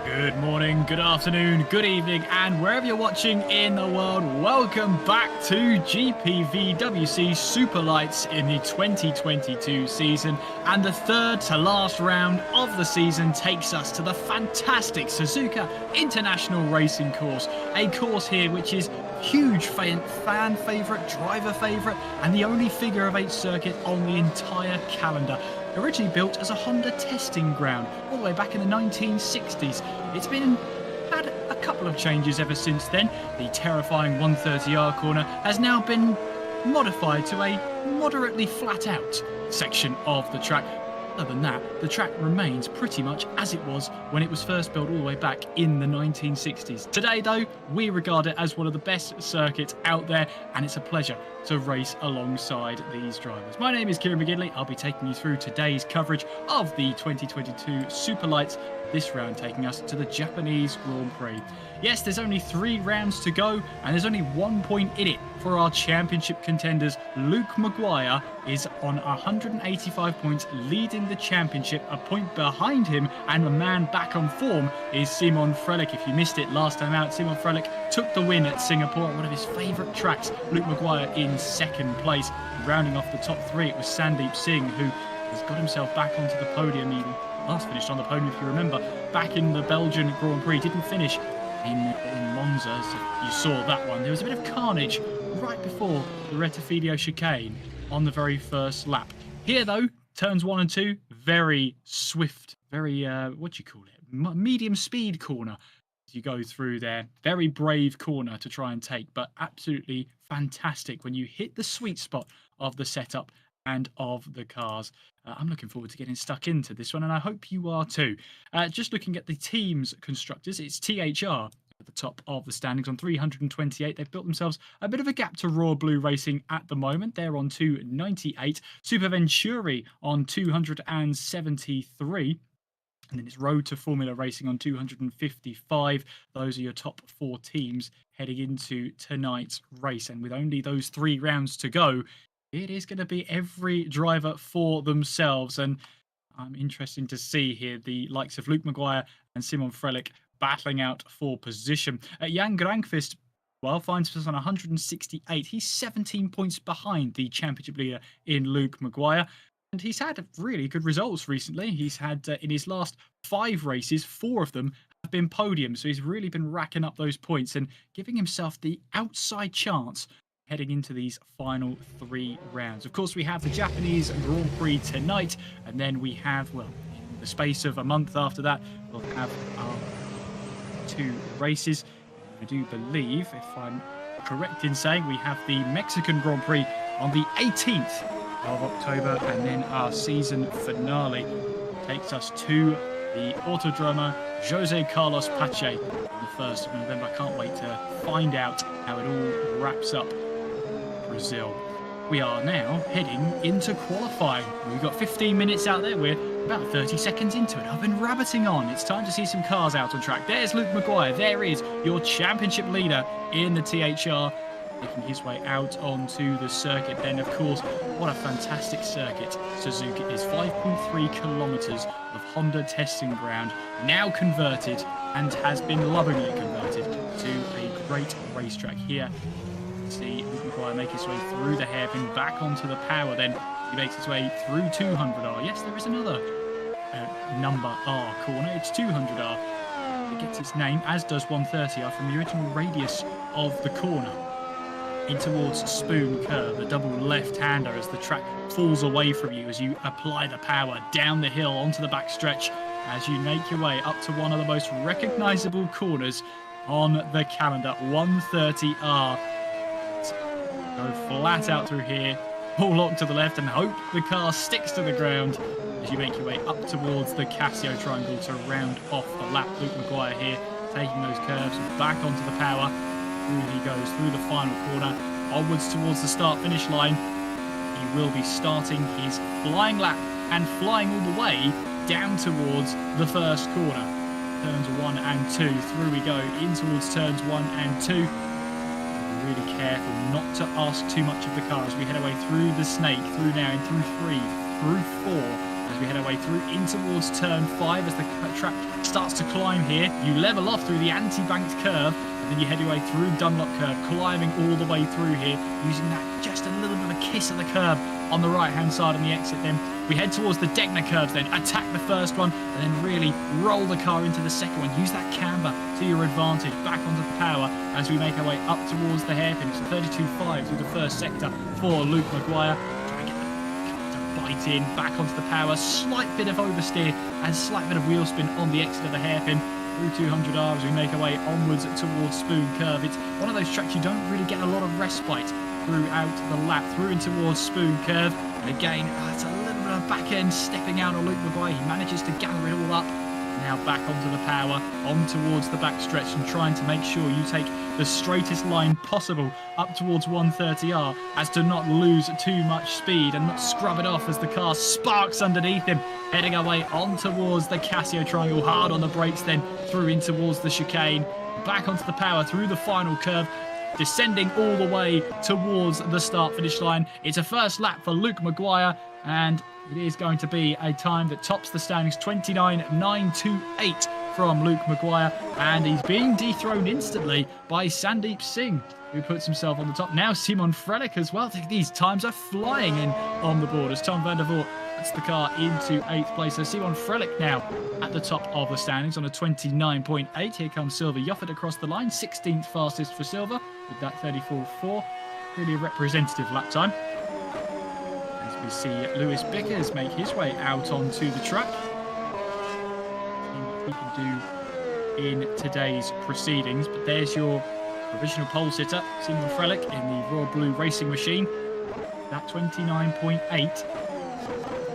Good morning, good afternoon, good evening, and wherever you're watching in the world, welcome back to GPVWC Superlights in the 2022 season. And the third to last round of the season takes us to the fantastic Suzuka International Racing Course. A course here which is huge fan favourite, driver favourite, and the only figure of 8 circuit on the entire calendar. Originally built as a Honda testing ground all the way back in the 1960s. It's had a couple of changes ever since then. The terrifying 130R corner has now been modified to a moderately flat out section of the track. Other than that, the track remains pretty much as it was when it was first built all the way back in the 1960s. Today, though, we regard it as one of the best circuits out there, and it's a pleasure to race alongside these drivers. My name is Kieran McGinley. I'll be taking you through today's coverage of the 2022 Superlights, this round taking us to the Japanese Grand Prix. Yes, there's only 3 rounds to go, and there's only 1 point in it for our championship contenders. Luke Maguire is on 185 points, leading the championship. A point behind him, and a man back on form, is Simon Frelick. If you missed it last time out, Simon Frelick took the win at Singapore, one of his favourite tracks. Luke Maguire in second place. Rounding off the top 3, it was Sandeep Singh, who has got himself back onto the podium. He last finished on the podium, if you remember, back in the Belgian Grand Prix. Didn't finish in Monza, so you saw that one. There was a bit of carnage right before the Retifidio chicane on the very first lap. Here, though, turns 1 and 2, very swift, very, what do you call it? Medium speed corner as you go through there. Very brave corner to try and take, but absolutely fantastic when you hit the sweet spot of the setup and of the cars. I'm looking forward to getting stuck into this one, and I hope you are too. Just looking at the team's constructors, it's THR at the top of the standings on 328. They've built themselves a bit of a gap to Royal Blue Racing at the moment. They're on 298. Super Venturi on 273. And then it's Road to Formula Racing on 255. Those are your top 4 teams heading into tonight's race. And with only those 3 rounds to go, it is going to be every driver for themselves. And I'm interested to see here the likes of Luke Maguire and Simon Frelick battling out for position. Jan Grankvist, well, finds us on 168. He's 17 points behind the championship leader in Luke Maguire. And he's had really good results recently. He's had, in his last 5 races, 4 of them have been podiums. So he's really been racking up those points and giving himself the outside chance heading into these final 3 rounds. Of course, we have the Japanese Grand Prix tonight, and then we have, well, in the space of a month after that, we'll have our 2 races. I do believe, if I'm correct in saying, we have the Mexican Grand Prix on the 18th of October, and then our season finale takes us to the Autodromo Jose Carlos Pache on the 1st of November. I can't wait to find out how it all wraps up. Brazil. We are now heading into qualifying. We've got 15 minutes out there. We're about 30 seconds into it. I've been rabbiting on. It's time to see some cars out on track. There's Luke Maguire. There is your championship leader in the THR. making his way out onto the circuit. Then, of course, what a fantastic circuit Suzuka is. 5.3 kilometers of Honda testing ground, now converted and has been lovingly converted to a great racetrack here. See Luke McGuire make his way through the hairpin, back onto the power. Then he makes his way through 200R. Yes, there is another number R corner. It's 200R. It gets its name, as does 130R, from the original radius of the corner in towards Spoon Curve, the double left-hander, as the track falls away from you as you apply the power down the hill onto the back stretch as you make your way up to one of the most recognisable corners on the calendar, 130R. Go flat out through here, pull lock to the left and hope the car sticks to the ground as you make your way up towards the Casio triangle to round off the lap. Luke McGuire here taking those curves back onto the power. Through he goes through the final corner, onwards towards the start-finish line. He will be starting his flying lap and flying all the way down towards the first corner. Turns 1 and 2. Through we go in towards turns 1 and 2. Be really careful not to ask too much of the car as we head away through the snake, through now and through 3, through 4. As we head our way through in towards turn 5 as the track starts to climb here. You level off through the anti-banked curve, and then you head your way through Dunlop curve, climbing all the way through here, using that just a little bit of a kiss of the curb on the right-hand side on the exit. Then we head towards the Degner curves, then attack the first one, and then really roll the car into the second one. Use that camber to your advantage, back onto the power as we make our way up towards the hairpin. It's a 32.5 through the first sector for Luke McGuire. Bite in, back onto the power, slight bit of oversteer and slight bit of wheel spin on the exit of the hairpin through 200R as we make our way onwards towards Spoon Curve. It's one of those tracks you don't really get a lot of respite throughout the lap, through and towards Spoon Curve. And again, it's a little bit of back end stepping out on Luke McGuire. He manages to gather it all up. Now back onto the power, on towards the back stretch and trying to make sure you take the straightest line possible up towards 130R as to not lose too much speed and not scrub it off as the car sparks underneath him. Heading our way on towards the Casio triangle, hard on the brakes, then through in towards the chicane, back onto the power through the final curve, descending all the way towards the start-finish line. It's a first lap for Luke McGuire, and it is going to be a time that tops the standings, 29.928 from Luke McGuire, and he's being dethroned instantly by Sandeep Singh, who puts himself on the top. Now Simon Frelick as well. These times are flying in on the board as Tom van der Voort puts the car into 8th place. So Simon Frelick now at the top of the standings on a 29.8. Here comes Silver Yofford across the line, 16th fastest for Silver with that 34.4. Really a representative lap time. We see Lewis Bickers make his way out onto the track. See what he can do in today's proceedings. But there's your provisional pole sitter, Simon Frelick, in the Royal Blue Racing Machine. That 29.8,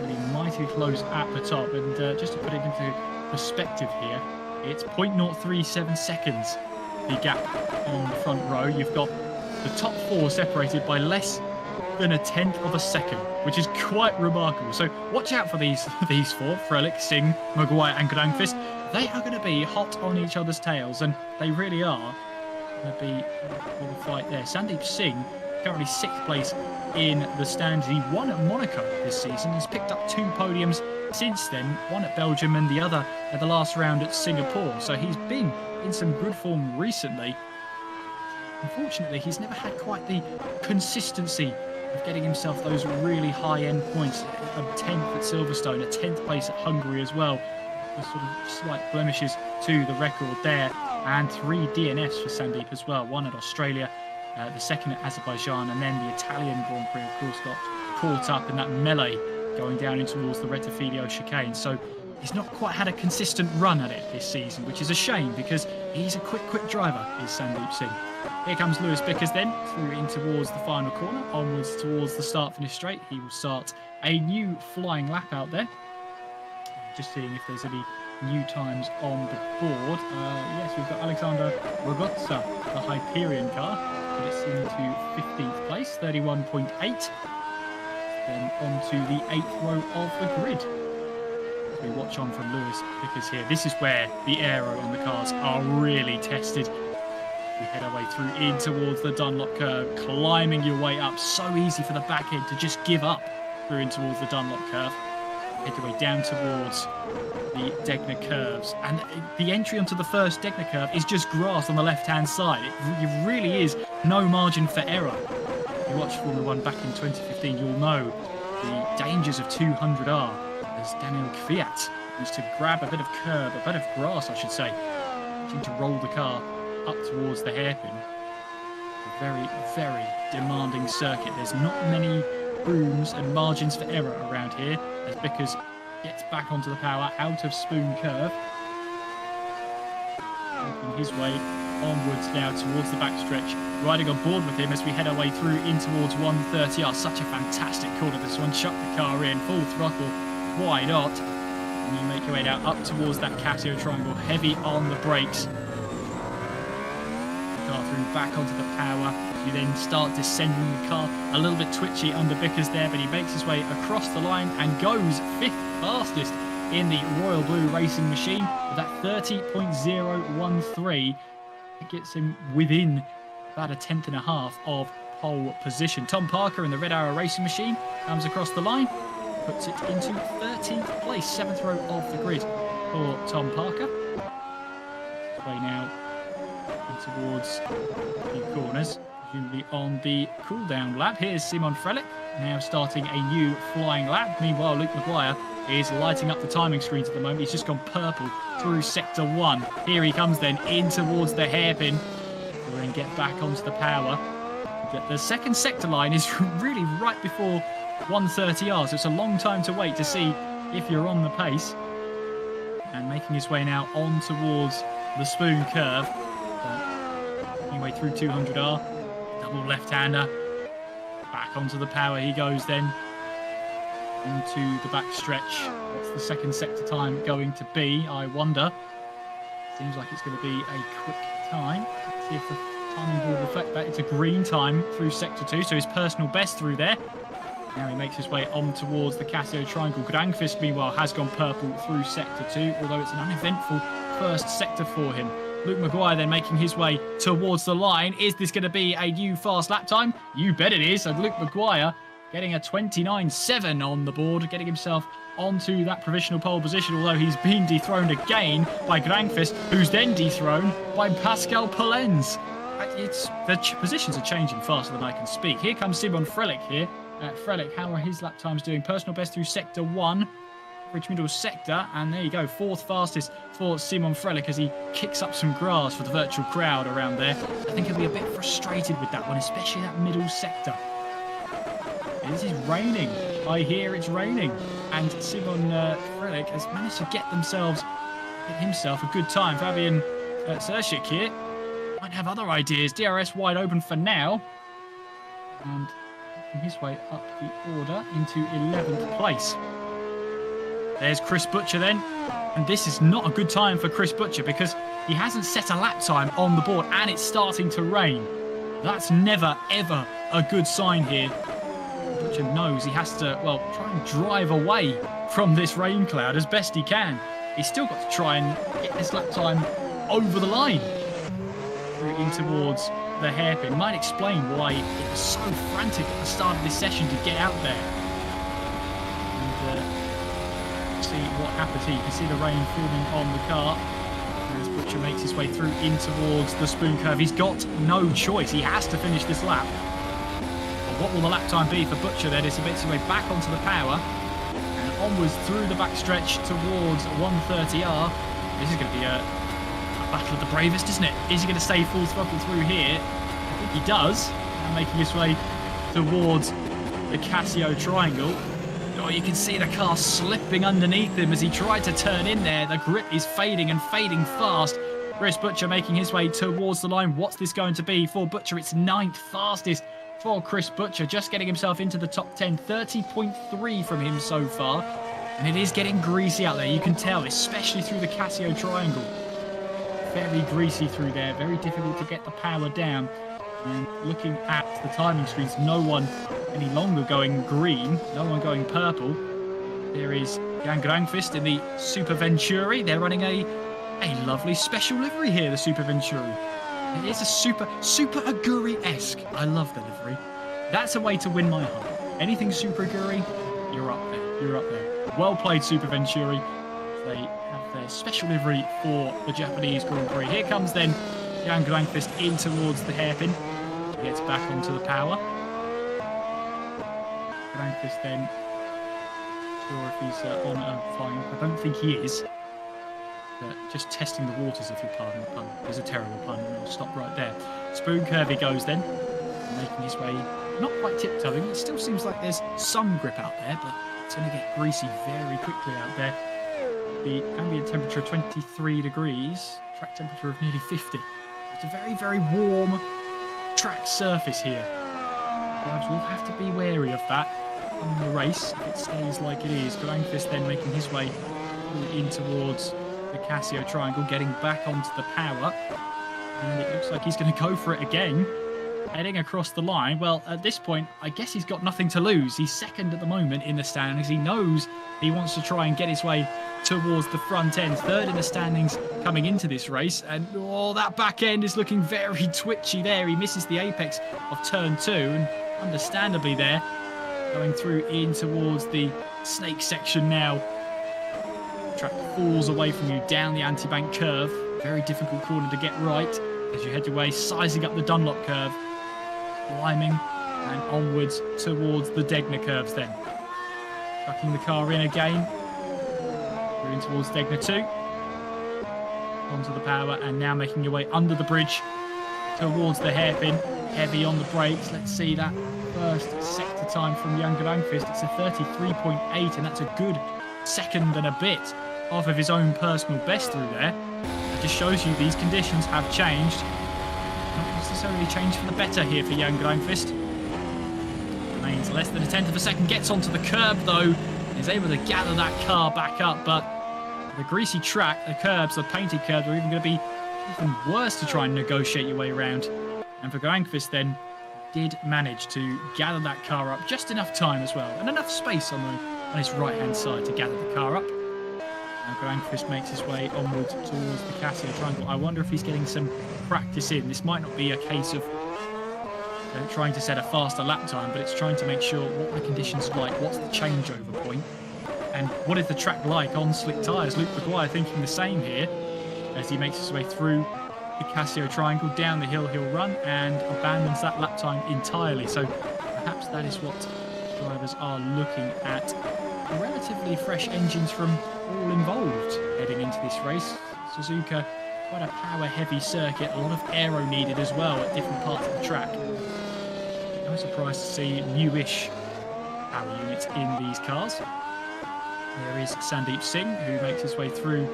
really mighty close at the top. And just to put it into perspective here, it's 0.037 seconds, the gap on the front row. You've got the top 4 separated by less than a 1/10 of a second, which is quite remarkable. So watch out for these 4, Frelick, Singh, Maguire and Granqvist. They are going to be hot on each other's tails, and they really are going to be in the fight there. Sandeep Singh, currently 6th place in the stands. He won at Monaco this season. He's picked up 2 podiums since then, one at Belgium and the other at the last round at Singapore. So he's been in some good form recently. Unfortunately, he's never had quite the consistency of getting himself those really high-end points. A 10th at Silverstone, a 10th place at Hungary as well. The sort of slight blemishes to the record there. And 3 DNFs for Sandeep as well. 1 at Australia, the 2nd at Azerbaijan, and then the Italian Grand Prix, of course, got caught up in that melee going down in towards the Rettifidio chicane. So he's not quite had a consistent run at it this season, which is a shame because he's a quick driver, is Sandeep Singh. Here comes Lewis Bickers then, through in towards the final corner, onwards towards the start-finish straight. He will start a new flying lap out there. Just seeing if there's any new times on the board. Yes, we've got Alexander Rogotza, the Hyperion car, but it's into 15th place, 31.8. Then onto the 8th row of the grid. As we watch on from Lewis Bickers here, this is where the aero on the cars are really tested. We head our way through in towards the Dunlop curve, climbing your way up. So easy for the back end to just give up through in towards the Dunlop curve. Make your way down towards the Degner curves. And the entry onto the first Degner curve is just grass on the left-hand side. It really is no margin for error. If you watched Formula 1 back in 2015, you'll know the dangers of 200R as Daniel Kvyat used to grab a bit of curb, a bit of grass, I should say, to roll the car up towards the hairpin. A very, very demanding circuit. There's not many rooms and margins for error around here as Bickers gets back onto the power out of Spoon Curve, making his way onwards now towards the backstretch, riding on board with him as we head our way through in towards 130R. Such a fantastic corner this one. Chuck the car in full throttle, wide hot, and you make your way now up towards that Casio triangle, heavy on the brakes. Through back onto the power. You then start descending the car, a little bit twitchy under Bickers there, but he makes his way across the line and goes 5th fastest in the Royal Blue Racing Machine with that 30.013. It gets him within about a 10th and a half of pole position. Tom Parker in the Red Arrow Racing Machine comes across the line, puts it into 13th place, 7th row of the grid for Tom Parker. Play now towards the corners, presumably on the cool-down lap. Here's Simon Frelick, now starting a new flying lap. Meanwhile, Luke Maguire is lighting up the timing screens at the moment. He's just gone purple through Sector 1. Here he comes then in towards the hairpin. We'll then get back onto the power. The second sector line is really right before 130R, so it's a long time to wait to see if you're on the pace. And making his way now on towards the Spoon Curve. Way through 200R, double left-hander, back onto the power he goes then, into the back stretch. What's the second sector time going to be, I wonder? Seems like it's going to be a quick time. Let's see if the timing board reflects that. It's a green time through sector 2, so his personal best through there. Now he makes his way on towards the Casio Triangle. Grangfist, meanwhile, has gone purple through sector 2, although it's an uneventful first sector for him. Luke Maguire then making his way towards the line. Is this going to be a new fast lap time? You bet it is. And Luke Maguire getting a 29.7 on the board, getting himself onto that provisional pole position, although he's been dethroned again by Grangfist, who's then dethroned by Pascal Polenz. The positions are changing faster than I can speak. Here comes Simon Frelick here. Frelick, how are his lap times doing? Personal best through sector 1. Average middle sector, and there you go, 4th fastest for Simon Frelick as he kicks up some grass for the virtual crowd around there. I think he'll be a bit frustrated with that one, especially that middle sector. It is raining. I hear it's raining, and Simon Frelick has managed to get himself a good time. Fabian Sershik here might have other ideas. DRS wide open for now, and making his way up the order into 11th place. There's Chris Butcher then, and this is not a good time for Chris Butcher because he hasn't set a lap time on the board and it's starting to rain. That's never, ever a good sign here. Butcher knows he has to, well, try and drive away from this rain cloud as best he can. He's still got to try and get this lap time over the line. In towards the hairpin. Might explain why it was so frantic at the start of this session to get out there. And see what happens here. You can see the rain forming on the car as Butcher makes his way through in towards the Spoon Curve. He's got no choice. He has to finish this lap. But what will the lap time be for Butcher then as he makes his way back onto the power and onwards through the backstretch towards 130R. This is going to be a battle of the bravest, isn't it? Is he going to stay full throttle through here? I think he does. And making his way towards the Casio Triangle. Oh, you can see the car slipping underneath him as he tried to turn in there. The grip is fading and fading fast. Chris Butcher making his way towards the line. What's this going to be for Butcher? It's 9th fastest for Chris Butcher, just getting himself into the top 10. 30.3 from him so far. And it is getting greasy out there. You can tell, especially through the Casio Triangle. Very greasy through there. Very difficult to get the power down. And looking at the timing screens, no one any longer going green, no one going purple. There is Jan Grangfist in the Super Venturi. They're running a lovely special livery here, the Super Venturi. It is a super Aguri-esque. I love the livery. That's a way to win my heart. Anything Super Aguri, you're up there. You're up there. Well played, Super Venturi. They have their special livery for the Japanese Grand Prix. Here comes then Jan Granqvist in towards the hairpin. He gets back onto the power. Granqvist then, sure if he's on a flying. I don't think he is. But just testing the waters, if you pardon the pun. There's a terrible pun, and we'll stop right there. Spoon curve he goes then, making his way, not quite tiptoeing. It still seems like there's some grip out there, but it's going to get greasy very quickly out there. The ambient temperature of 23 degrees, track temperature of nearly 50. It's a very, very warm track surface here. Drivers will have to be wary of that on the race if it stays like it is. Granqvist then making his way in towards the Casio triangle, getting back onto the power, and it looks like he's going to go for it again, heading across the line. Well, at this point, I guess he's got nothing to lose. He's second at the moment in the standings. He knows he wants to try and get his way towards the front end. Third in the standings coming into this race, and that back end is looking very twitchy there. He misses the apex of turn 2, and understandably there, going through in towards the snake section now. Track falls away from you down the anti-bank curve. Very difficult corner to get right as you head your way, sizing up the Dunlop curve, climbing and onwards towards the Degner curves then. Tucking the car in again, moving towards Degner 2, onto the power, and now making your way under the bridge towards the hairpin. Heavy on the brakes. Let's see that first sector time from Jan Granqvist. It's a 33.8, and that's a good second and a bit off of his own personal best through there. It just shows you these conditions have changed. Not necessarily changed for the better here for Jan Granqvist. Remains less than a tenth of a second. Gets onto the curb though. Is able to gather that car back up, but the greasy track, the curbs, the painted curbs are even going to be even worse to try and negotiate your way around. And for Granqvist then, did manage to gather that car up just enough time as well, and enough space on his right-hand side to gather the car up. And Granqvist makes his way onwards towards the Casio triangle. I wonder if he's getting some practice in. This might not be a case of trying to set a faster lap time, but it's trying to make sure what the conditions are like, what's the changeover point, and what is the track like on slick tyres. Luke McGuire thinking the same here as he makes his way through the Casio triangle, down the hill he'll run, and abandons that lap time entirely. So perhaps that is what drivers are looking at. Relatively fresh engines from all involved heading into this race. Suzuka, quite a power-heavy circuit, a lot of aero needed as well at different parts of the track. No surprise to see newish power units in these cars. There is Sandeep Singh, who makes his way through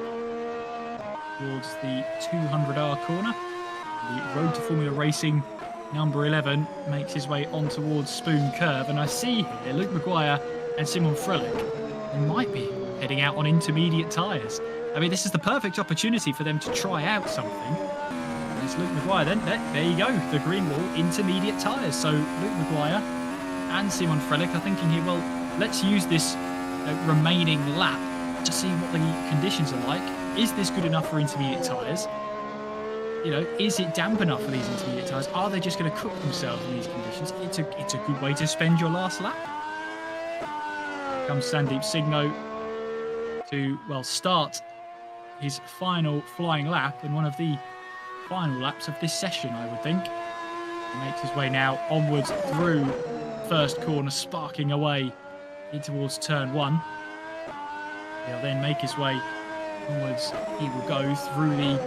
towards the 200R corner. The Road to Formula Racing number 11 makes his way on towards Spoon Curve, and I see here Luke McGuire and Simon Frelich. They might be heading out on intermediate tyres. I mean, this is the perfect opportunity for them to try out something. There's Luke McGuire then. There you go, the green wall, intermediate tyres. So Luke McGuire and Simon Frelich are thinking here, well, let's use this remaining lap to see what the conditions are like. Is this good enough for intermediate tyres? You know, is it damp enough for these intermediate tyres? Are they just going to cook themselves in these conditions? It's a good way to spend your last lap. Comes Sandeep Singh to, well, start his final flying lap, and one of the final laps of this session, I would think. He makes his way now onwards through first corner, sparking away in towards turn 1. He'll then make his way onwards. He will go through the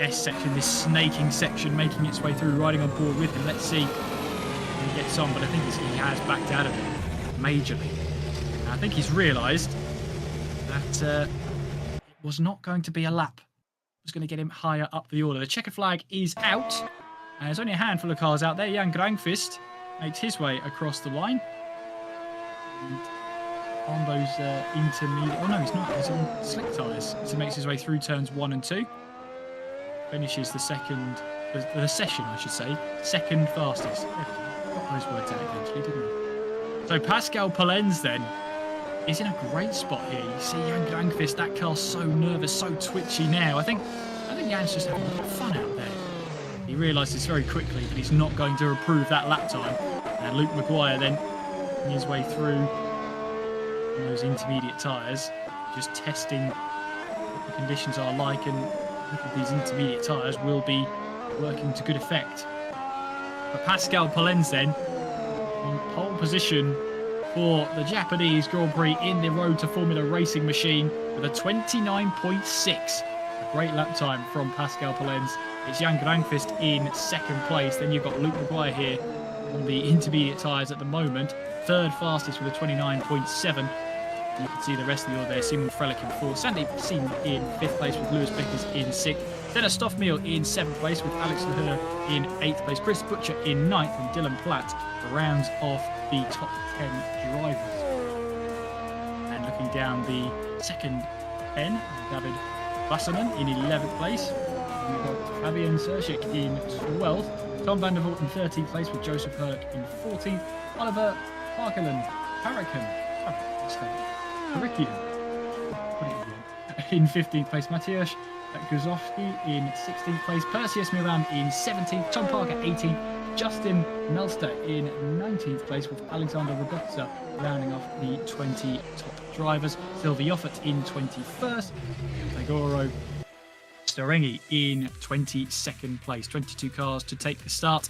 S section, this snaking section, making its way through, riding on board with him. Let's see if he gets on, but I think he has backed out of it majorly. And I think he's realised that it was not going to be a lap. It was going to get him higher up the order. The checker flag is out, and there's only a handful of cars out there. Jan Granqvist makes his way across the line. And on those intermediate... Oh, no, he's not. He's on slick tyres. So he makes his way through turns 1 and 2. Finishes the session, I should say. Second fastest. Got those words out eventually, didn't he? So Pascal Polenz then is in a great spot here. You see Jan Granqvist, that car's so nervous, so twitchy now. I think Jan's just having a bit of fun out there. He realises very quickly that he's not going to improve that lap time. And Luke Maguire then on his way through those intermediate tyres, just testing what the conditions are like, and these intermediate tyres will be working to good effect. But Pascal Palenz then on pole position for the Japanese Grand Prix in the Road to Formula Racing machine with a 29.6. A great lap time from Pascal Palenz. It's Jan Granqvist in second place. Then you've got Luke Maguire here on the intermediate tyres at the moment. Third fastest with a 29.7. You can see the rest of the order there. Simon Frelick in fourth. Sandeep Singh in fifth place with Lewis Bickers in sixth. Dennis Stoffmeal in seventh place with Alex Leheur in eighth place. Chris Butcher in ninth, and Dylan Platt rounds off the top 10 drivers. And looking down the second 10, David Wasserman in 11th place. We've got Fabian Serschik in 12th. Tom van der Voort in 13th place with Joseph Herc in 14th. Oliver Parkelen, in 15th place. Matthias Guzowski in 16th place. Perseus Miran in 17th. Tom Parker 18th. Justin Melster in 19th place with Alexander Rogotza rounding off the 20 top drivers. Sylvie Yoffert in 21st. Gregoro Storengi in 22nd place. 22 cars to take the start.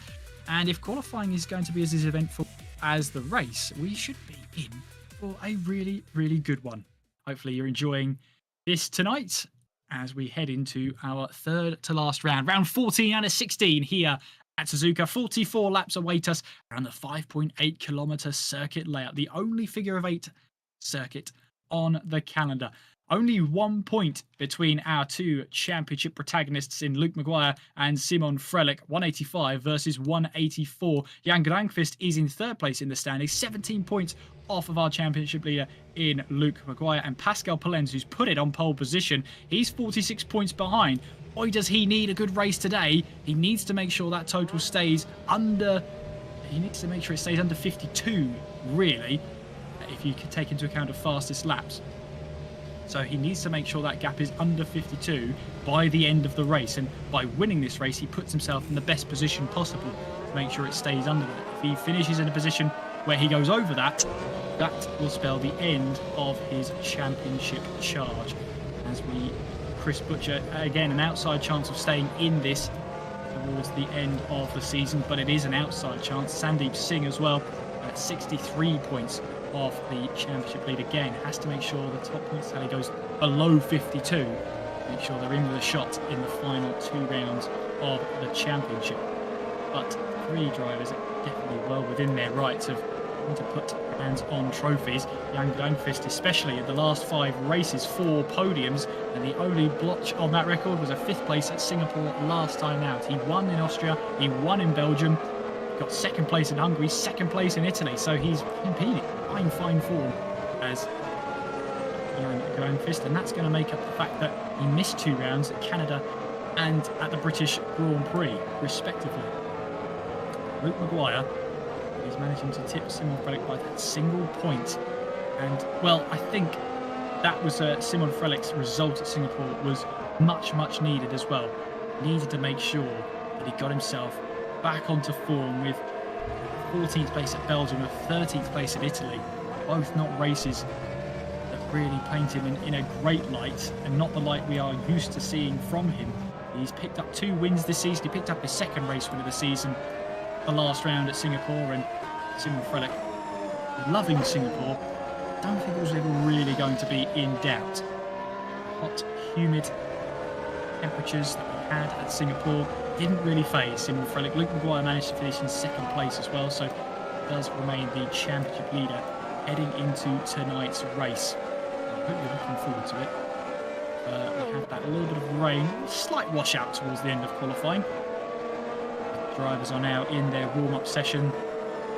And if qualifying is going to be as eventful as the race, we should be in for a really, really good one. Hopefully you're enjoying this tonight as we head into our third to last round. Round 14 out of 16 here at Suzuka. 44 laps await us around the 5.8 kilometre circuit layout. The only figure of 8 circuit on the calendar. Only 1 point between our two championship protagonists in Luke Maguire and Simon Frelick. 185 versus 184. Jan Granqvist is in third place in the standings. 17 points off of our championship leader in Luke Maguire. And Pascal Palenz, who's put it on pole position, he's 46 points behind. Boy, does he need a good race today. He needs to make sure that total stays under... He needs to make sure it stays under 52, really, if you can take into account the fastest laps. So he needs to make sure that gap is under 52 by the end of the race. And by winning this race, he puts himself in the best position possible to make sure it stays under that. If he finishes in a position where he goes over that, that will spell the end of his championship charge. As Chris Butcher, again, an outside chance of staying in this towards the end of the season, but it is an outside chance. Sandeep Singh as well at 63 points of the championship lead. Again, has to make sure the top points tally goes below 52. Make sure they're in with a shot in the final 2 rounds of the championship. But 3 drivers are definitely well within their rights of wanting to put hands on trophies. Jan Granqvist, especially in the last 5 races, 4 podiums, and the only blotch on that record was a 5th place at Singapore last time out. He won in Austria, he won in Belgium, got 2nd place in Hungary, 2nd place in Italy, so he's competing in fine form as Jan Granqvist, and that's going to make up the fact that he missed 2 rounds at Canada and at the British Grand Prix, respectively. Luke Maguire is managing to tip Simon Frelick by that single point, and well, I think that was Simon Frelick's result at Singapore was much needed as well. Needed to make sure that he got himself back onto form with 14th place at Belgium, a 13th place at Italy. Both not races that really paint him in a great light, and not the light we are used to seeing from him. He's picked up 2 wins this season. He picked up his 2nd race win of the season, the last round at Singapore, and Simon Frelick, loving Singapore, don't think it was ever really going to be in doubt. Hot, humid temperatures that we had at Singapore didn't really faze Simon Frelick. Luke Maguire managed to finish in 2nd place as well, so does remain the championship leader heading into tonight's race. I hope you're looking forward to it. We have that little bit of rain, slight washout towards the end of qualifying. The drivers are now in their warm-up session.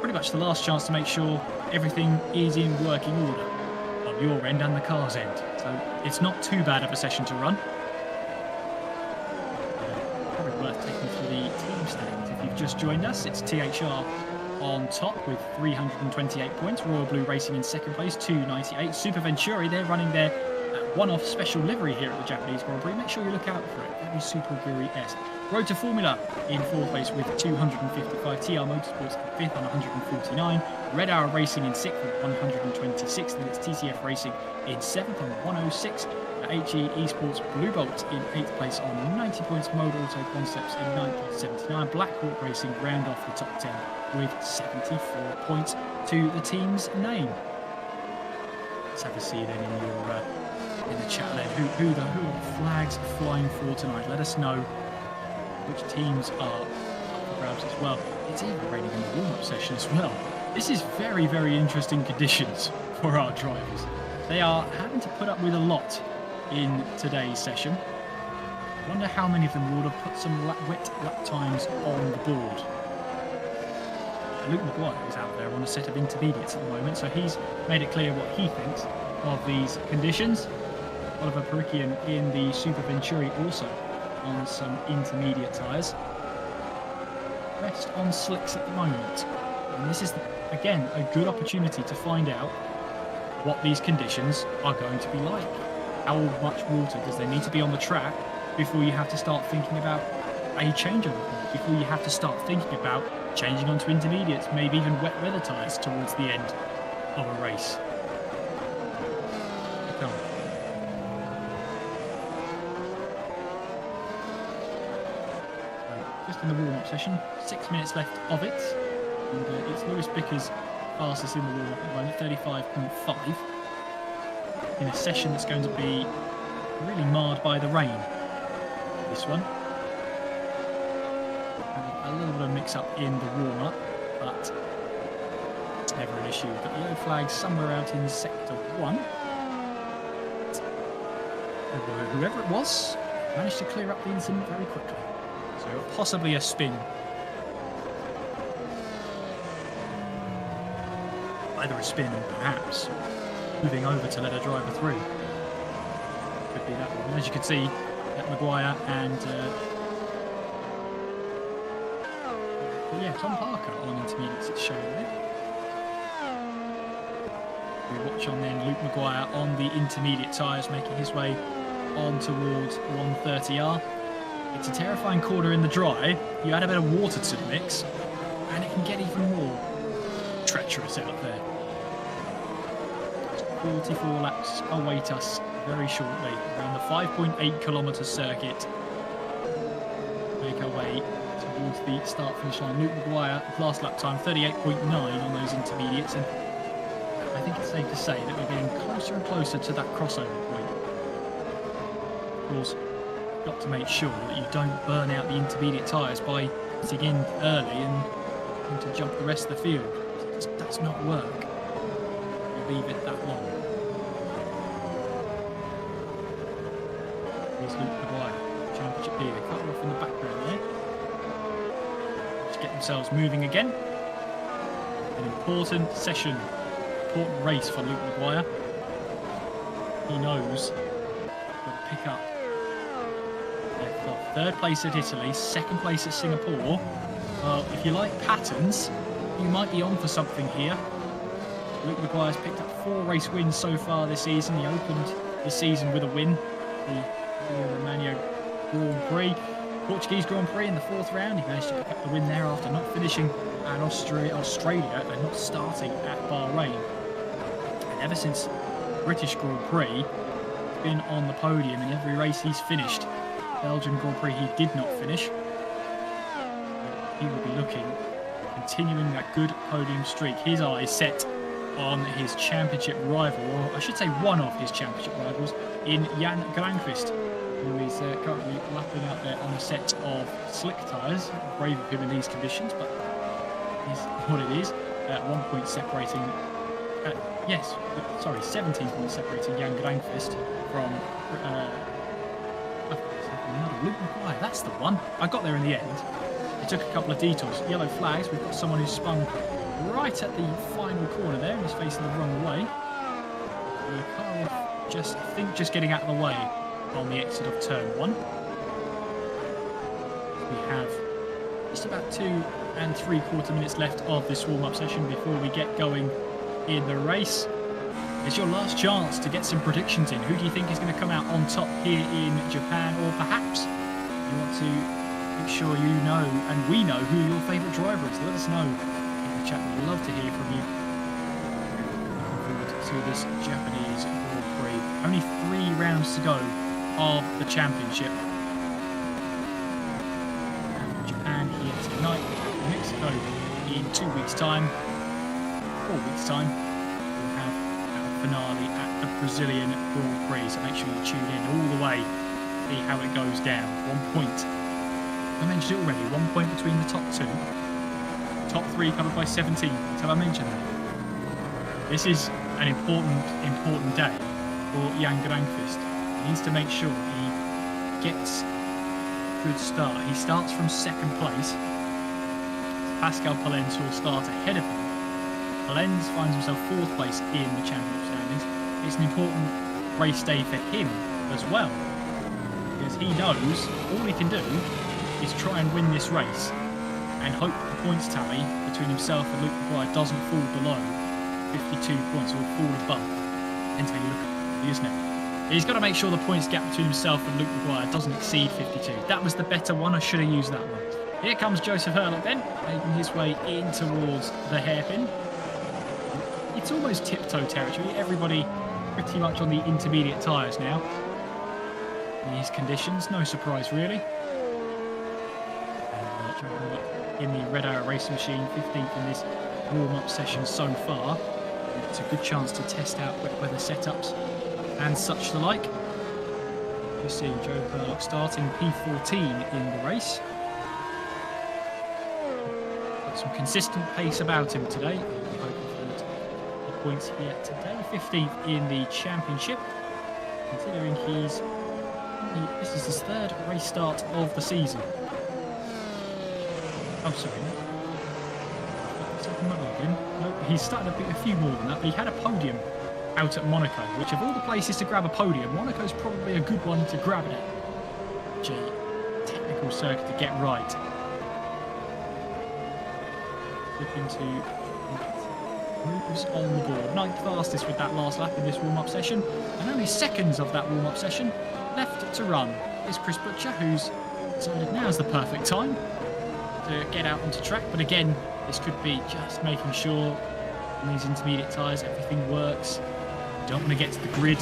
Pretty much the last chance to make sure everything is in working order on your end and the car's end. So it's not too bad of a session to run. Probably worth taking through the team standings. If you've just joined us, it's THR on top with 328 points. Royal Blue Racing in 2nd place, 298. Super Venturi, they're running their one-off special livery here at the Japanese Grand Prix. Make sure you look out for it. Very Super Guri-esque. Rotor Formula in 4th place with 255. TR Motorsports in 5th on 149. Red Arrow Racing in 6th on 126. And it's TCF Racing in 7th on 106. HE Esports Blue Bolt in 8th place on 90 points. Mode Auto Concepts in 9th on 79. Black Hawk Racing round off the top 10 with 74 points to the team's name. Let's have a see then in the chat then who the flags are flying for tonight. Let us know which teams are up for grabs as well. It's even raining in the warm-up session as well. This is very, very interesting conditions for our drivers. They are having to put up with a lot in today's session. I wonder how many of them would have put some wet lap times on the board. Luke Maguire is out there on a set of intermediates at the moment, so he's made it clear what he thinks of these conditions. Oliver Perikian in the Super Venturi also on some intermediate tyres. Rest on slicks at the moment. And this is, again, a good opportunity to find out what these conditions are going to be like. How much water does there need to be on the track before you have to start thinking about a changeover, before you have to start thinking about changing onto intermediates, maybe even wet weather tyres towards the end of a race. Come on. Just in the warm-up session, 6 minutes left of it, and it's Lewis Bicker's fastest in the warm-up at the moment, 35.5. In a session that's going to be really marred by the rain. This one. A little bit of mix-up in the warm-up, but it's never an issue. We've got the yellow flags somewhere out in Sector 1. Whoever it was managed to clear up the incident very quickly. So possibly a spin. Either a spin or perhaps moving over to let a driver through. Could be that one. As you can see, Maguire and Tom Parker on intermediates, it's showing there. We watch on then Luke Maguire on the intermediate tyres, making his way on towards 130R. It's a terrifying corner in the dry. You add a bit of water to the mix, and it can get even more treacherous out there. 44 laps await us very shortly around the 5.8 kilometre circuit. Make our way towards the start-finish line. Luke Maguire, last lap time 38.9 on those intermediates, and I think it's safe to say that we're getting closer and closer to that crossover point. Of course, you've got to make sure that you don't burn out the intermediate tyres by putting in early and having to jump the rest of the field. It just does not work. Leave it that long. Here's Luke Maguire, championship leader. Cut off in the background there. To get themselves moving again. An important session, important race for Luke Maguire. He knows he'll pick up. They've got 3rd place at Italy, 2nd place at Singapore. Well, if you like patterns, you might be on for something here. Luke Maguire's picked up 4 race wins so far this season. He opened the season with a win, the Romagna Grand Prix, Portuguese Grand Prix in the 4th round. He managed to pick up the win there after not finishing at Australia and not starting at Bahrain. And ever since British Grand Prix, he's been on the podium in every race he's finished. Belgian Grand Prix he did not finish. He will be continuing that good podium streak. His eyes set on his championship rival, or I should say one of his championship rivals, in Jan Granqvist, who is currently lapping out there on a set of slick tyres. Brave of him in these conditions, but is what it is. 1 point separating, 17 points separating Jan Granqvist from another Luke Maguire. That's the one. I got there in the end. It took a couple of detours. Yellow flags. We've got someone who's spun right at the final corner there and is facing the wrong way. The car just getting out of the way on the exit of turn 1. We have just about 2 3/4 minutes left of this warm-up session before we get going in the race. It's your last chance to get some predictions in. Who do you think is going to come out on top here in Japan? Or perhaps you want to make sure you know and we know who your favourite driver is. Let us know in the chat. We'd love to hear from you. Looking forward to this Japanese Grand Prix. Only 3 rounds to go of the championship. And Japan here tonight, Mexico in 2 weeks' time, 4 weeks' time. We'll have our finale at the Brazilian Grand Prix. So make sure you tune in all the way, see how it goes down. 1 point. I mentioned it already. 1 point between the top 2. Top 3 covered by 17. Have I mentioned that? This is an important day for Jan Granqvist. He needs to make sure he gets a good start. He starts from 2nd place. Pascal Polens will start ahead of him. Polens finds himself 4th place in the championship standings. It's an important race day for him as well, because he knows all he can do is try and win this race and hope the points tally between himself and Luke McGuire doesn't fall below 52 points or fall above. Depends how you look at it, isn't it? He's got to make sure the points gap between himself and Luke McGuire doesn't exceed 52. That was the better one. I should have used that one. Here comes Joseph Herlock then, making his way in towards the hairpin. It's almost tiptoe territory. Everybody pretty much on the intermediate tyres now. These conditions, no surprise really. In the Red Arrow Racing Machine, 15th in this warm-up session so far. It's a good chance to test out wet weather setups and such the like. We're seeing Joe Herlock starting P14 in the race. Got some consistent pace about him today. Hoping for the points here today. 15th in the championship. Considering this is his 3rd race start of the season. Oh, sorry. No, he's started a few more than that, but he had a podium out at Monaco, which of all the places to grab a podium, Monaco's probably a good one to grab it at. Technical circuit to get right. Looking to moves on the board. 9th fastest with that last lap in this warm-up session, and only seconds of that warm-up session left to run is Chris Butcher, who's decided now's the perfect time to get out onto track. But again, this could be just making sure on these intermediate tyres everything works. You don't want to get to the grid,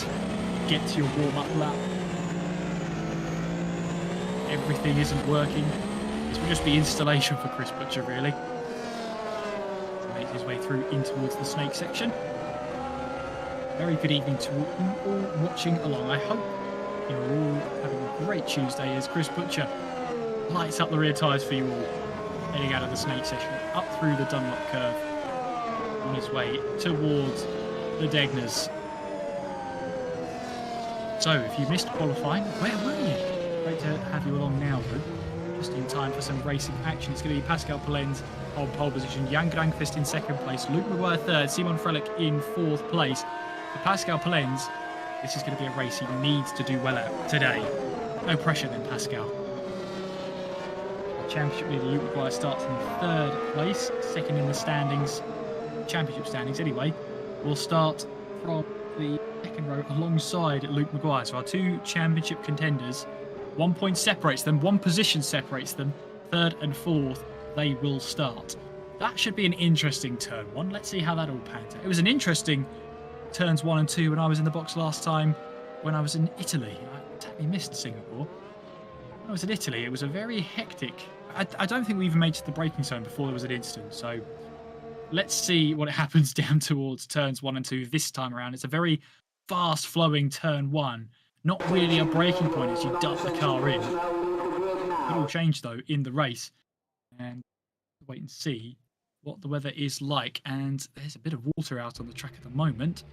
get to your warm-up lap. Everything isn't working. This will just be installation for Chris Butcher, really. To make his way through in towards the snake section. Very good evening to all watching along. I hope you're all having a great Tuesday as Chris Butcher lights up the rear tyres for you all. Heading out of the snake section, up through the Dunlop curve, on his way towards the Degners. So, if you missed qualifying, where were you? Great to have you along now, though. Just in time for some racing action. It's going to be Pascal Polens on pole position, Jan Granqvist in 2nd place, Luke McGuire 3rd, Simon Frelick in 4th place. For Pascal Polens, this is going to be a race he needs to do well at today. No pressure then, Pascal. Championship leader Luke McGuire starts in 3rd place, 2nd in the standings, championship standings anyway. We'll start from the 2nd row alongside Luke McGuire. So our 2 championship contenders, 1 point separates them, 1 position separates them, 3rd and 4th, they will start. That should be an interesting turn 1. Let's see how that all pans out. It was an interesting turns 1 and 2 when I was in the box last time when I was in Italy. I totally missed Singapore. When I was in Italy, it was a very hectic. I don't think we even made it to the braking zone before there was an incident. So let's see what happens down towards turns 1 and 2 this time around. It's a very fast-flowing turn 1. Not really a braking point as you dart the car in. It all changed, though, in the race. And wait and see what the weather is like. And there's a bit of water out on the track at the moment.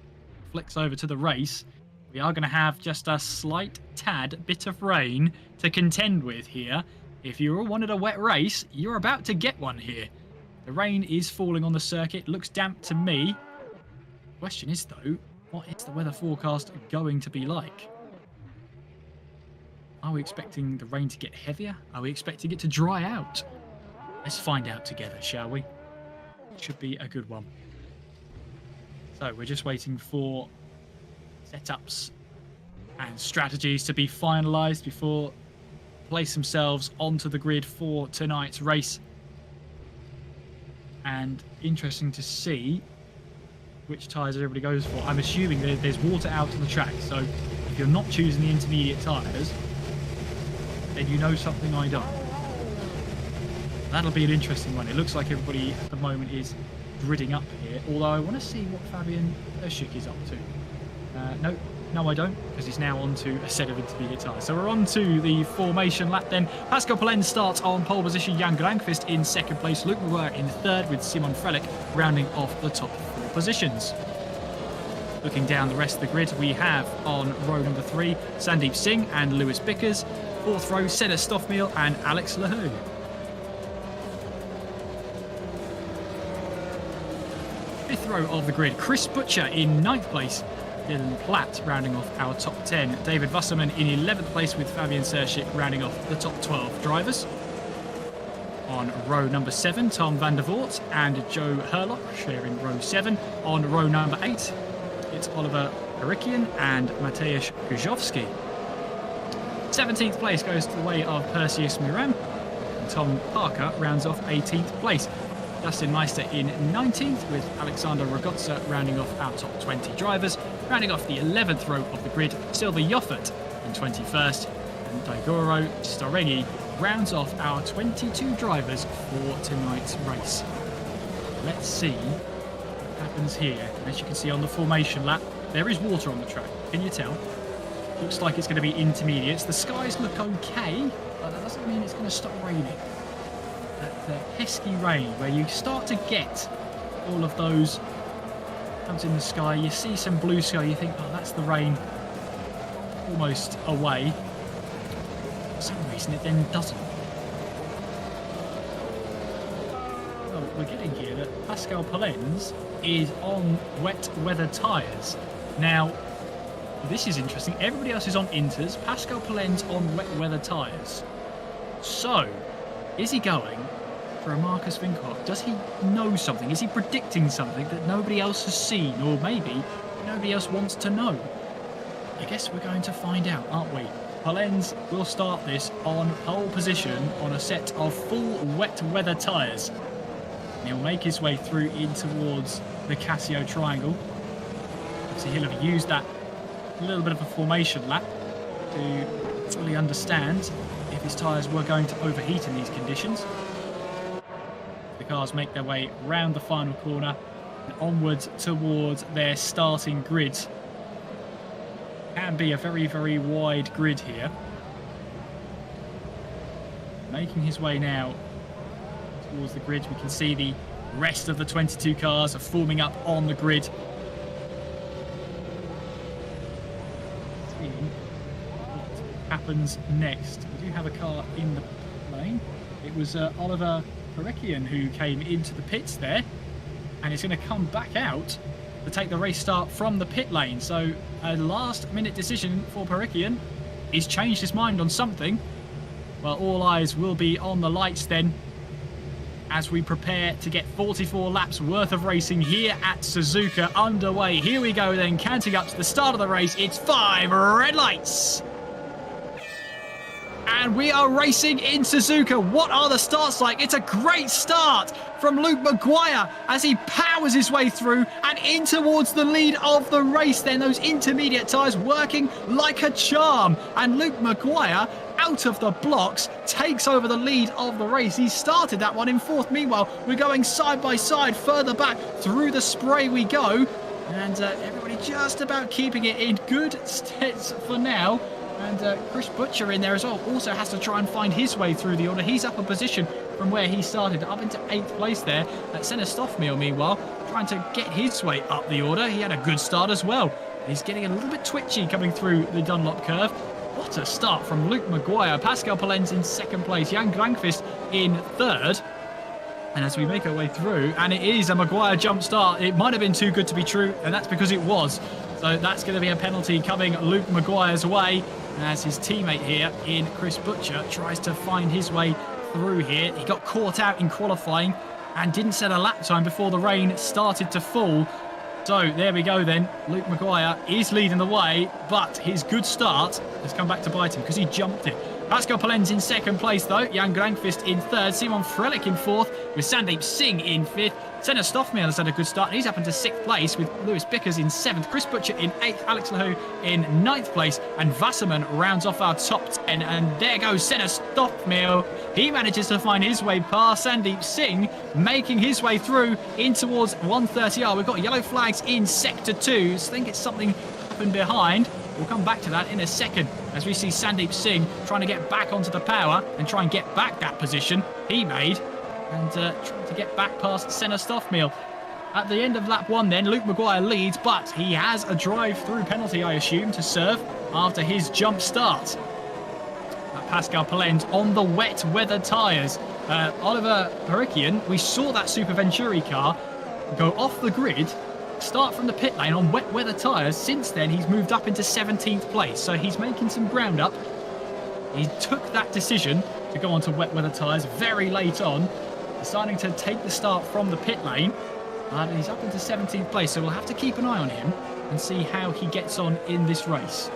Flicks over to the race. We are going to have just a slight tad bit of rain to contend with here. If you all wanted a wet race, you're about to get one here. The rain is falling on the circuit. Looks damp to me. Question is, though, what is the weather forecast going to be like? Are we expecting the rain to get heavier? Are we expecting it to dry out? Let's find out together, shall we? Should be a good one. So we're just waiting for setups and strategies to be finalised before place themselves onto the grid for tonight's race. And interesting to see which tyres everybody goes for. I'm assuming there's water out on the track, so if you're not choosing the intermediate tyres, then you know something I don't. That'll be an interesting one. It looks like everybody at the moment is gridding up here, although I want to see what Fabian Erschik is up to. No I don't, because he's now on to a set of intermediate tyres. So we're on to the formation lap then. Pascal Polens starts on pole position, Jan Granqvist in second place, Luc Maguire in third, with Simon Frelick rounding off the top 4 positions. Looking down the rest of the grid, we have on row number 3, Sandeep Singh and Lewis Bickers. 4th row, Senna Stoffmeal and Alex Lahou. 5th row of the grid, Chris Butcher in 9th place, Dylan Platt rounding off our top 10. David Wasserman in 11th place with Fabian Serschik rounding off the top 12 drivers. On row number 7, Tom van der Voort and Joe Herlock sharing row 7. On row number 8, it's Oliver Harikian and Mateusz Gujowski. 17th place goes to the way of Perseus Miram. And Tom Parker rounds off 18th place. Dustin Meister in 19th with Alexander Rogotza rounding off our top 20 drivers. Rounding off the 11th row of the grid, Silver Yoffert in 21st. And Daigoro Storegi rounds off our 22 drivers for tonight's race. Let's see what happens here. As you can see on the formation lap, there is water on the track. Can you tell? Looks like it's going to be intermediates. The skies look okay, but that doesn't mean it's going to stop raining. That pesky rain where you start to get all of those clouds in the sky. You see some blue sky, you think, oh, that's the rain almost away. For some reason, it then doesn't. Well, we're getting here that Pascal Polens is on wet weather tyres. Now, this is interesting. Everybody else is on inters. Pascal Polens on wet weather tyres. So, is he going for a Marcus Vinkoff? Does he know something? Is he predicting something that nobody else has seen, or maybe nobody else wants to know? I guess we're going to find out, aren't we? Polens will start this on pole position on a set of full wet weather tyres. He'll make his way through in towards the Casio Triangle. So he'll have used that little bit of a formation lap to fully understand if his tyres were going to overheat in these conditions. The cars make their way round the final corner and onwards towards their starting grid. Can be a very, very wide grid here. Making his way now towards the grid, we can see the rest of the 22 cars are forming up on the grid. Happens next. We do have a car in the lane. It was Oliver Harikian who came into the pits there, and he's going to come back out to take the race start from the pit lane. So a last minute decision for Harikian. He's changed his mind on something. Well, all eyes will be on the lights then as we prepare to get 44 laps worth of racing here at Suzuka underway. Here we go then, counting up to the start of the race. It's 5 red lights. And we are racing in Suzuka. What are the starts like? It's a great start from Luc Maguire as he powers his way through and in towards the lead of the race. Then those intermediate tyres working like a charm. And Luc Maguire, out of the blocks, takes over the lead of the race. He started that one in 4th. Meanwhile, we're going side by side. Further back through the spray we go. And everybody just about keeping it in good stead for now. And Chris Butcher in there as well also has to try and find his way through the order. He's up a position from where he started, up into 8th place there. Senna Stoffmeal, meanwhile, trying to get his way up the order. He had a good start as well. He's getting a little bit twitchy coming through the Dunlop curve. What a start from Luc Maguire. Pascal Polens in 2nd place. Jan Granqvist in 3rd. And as we make our way through, and it is a Maguire jump start. It might have been too good to be true, and that's because it was. So that's going to be a penalty coming Luc Maguire's way as his teammate here in Chris Butcher tries to find his way through here. He got caught out in qualifying and didn't set a lap time before the rain started to fall. So there we go then. Luc Maguire is leading the way, but his good start has come back to bite him because he jumped it. Pascal Palen's in second place though. Jan Grankvist in third. Simon Frelich in fourth with Sandeep Singh in fifth. Senna Stoffmehl has had a good start. He's up into sixth place with Lewis Bickers in seventh. Chris Butcher in eighth. Alex Lahu in ninth place. And Wasserman rounds off our top 10. And there goes Senna Stoffmehl. He manages to find his way past Sandeep Singh, making his way through in towards 130R. We've got yellow flags in sector 2. So I think it's something happened behind. We'll come back to that in a second as we see Sandeep Singh trying to get back onto the power and try and get back that position he made and trying to get back past Senna Stoffmehl. At the end of lap 1 then, Luke Maguire leads, but he has a drive-through penalty, I assume, to serve after his jump start. Pascal Palen's on the wet weather tyres. Oliver Harikian, we saw that Super Venturi car go off the grid, start from the pit lane on wet weather tyres. Since then, he's moved up into 17th place, so he's making some ground up. He took that decision to go onto wet weather tyres very late on, deciding to take the start from the pit lane. And he's up into 17th place, so we'll have to keep an eye on him and see how he gets on in this race.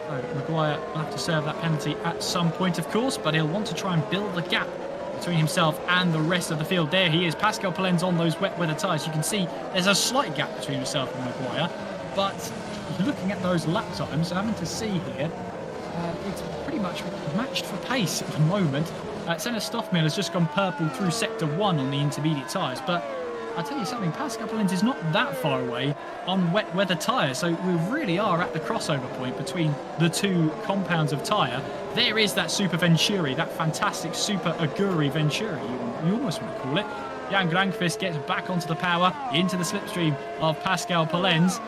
So Maguire will have to serve that penalty at some point, of course, but he'll want to try and build the gap between himself and the rest of the field. There he is. Pascal Palen's on those wet weather tyres. You can see there's a slight gap between himself and Maguire, but looking at those lap times, having to see here, it's pretty much matched for pace at the moment. Senna Stoffmehl has just gone purple through sector 1 on the intermediate tyres, but I'll tell you something, Pascal Palen's is not that far away on wet weather tyres, so we really are at the crossover point between the two compounds of tyre. There is that Super Venturi, that fantastic Super Aguri Venturi, you almost want to call it. Jan Grankvist gets back onto the power, into the slipstream of Pascal Palen's.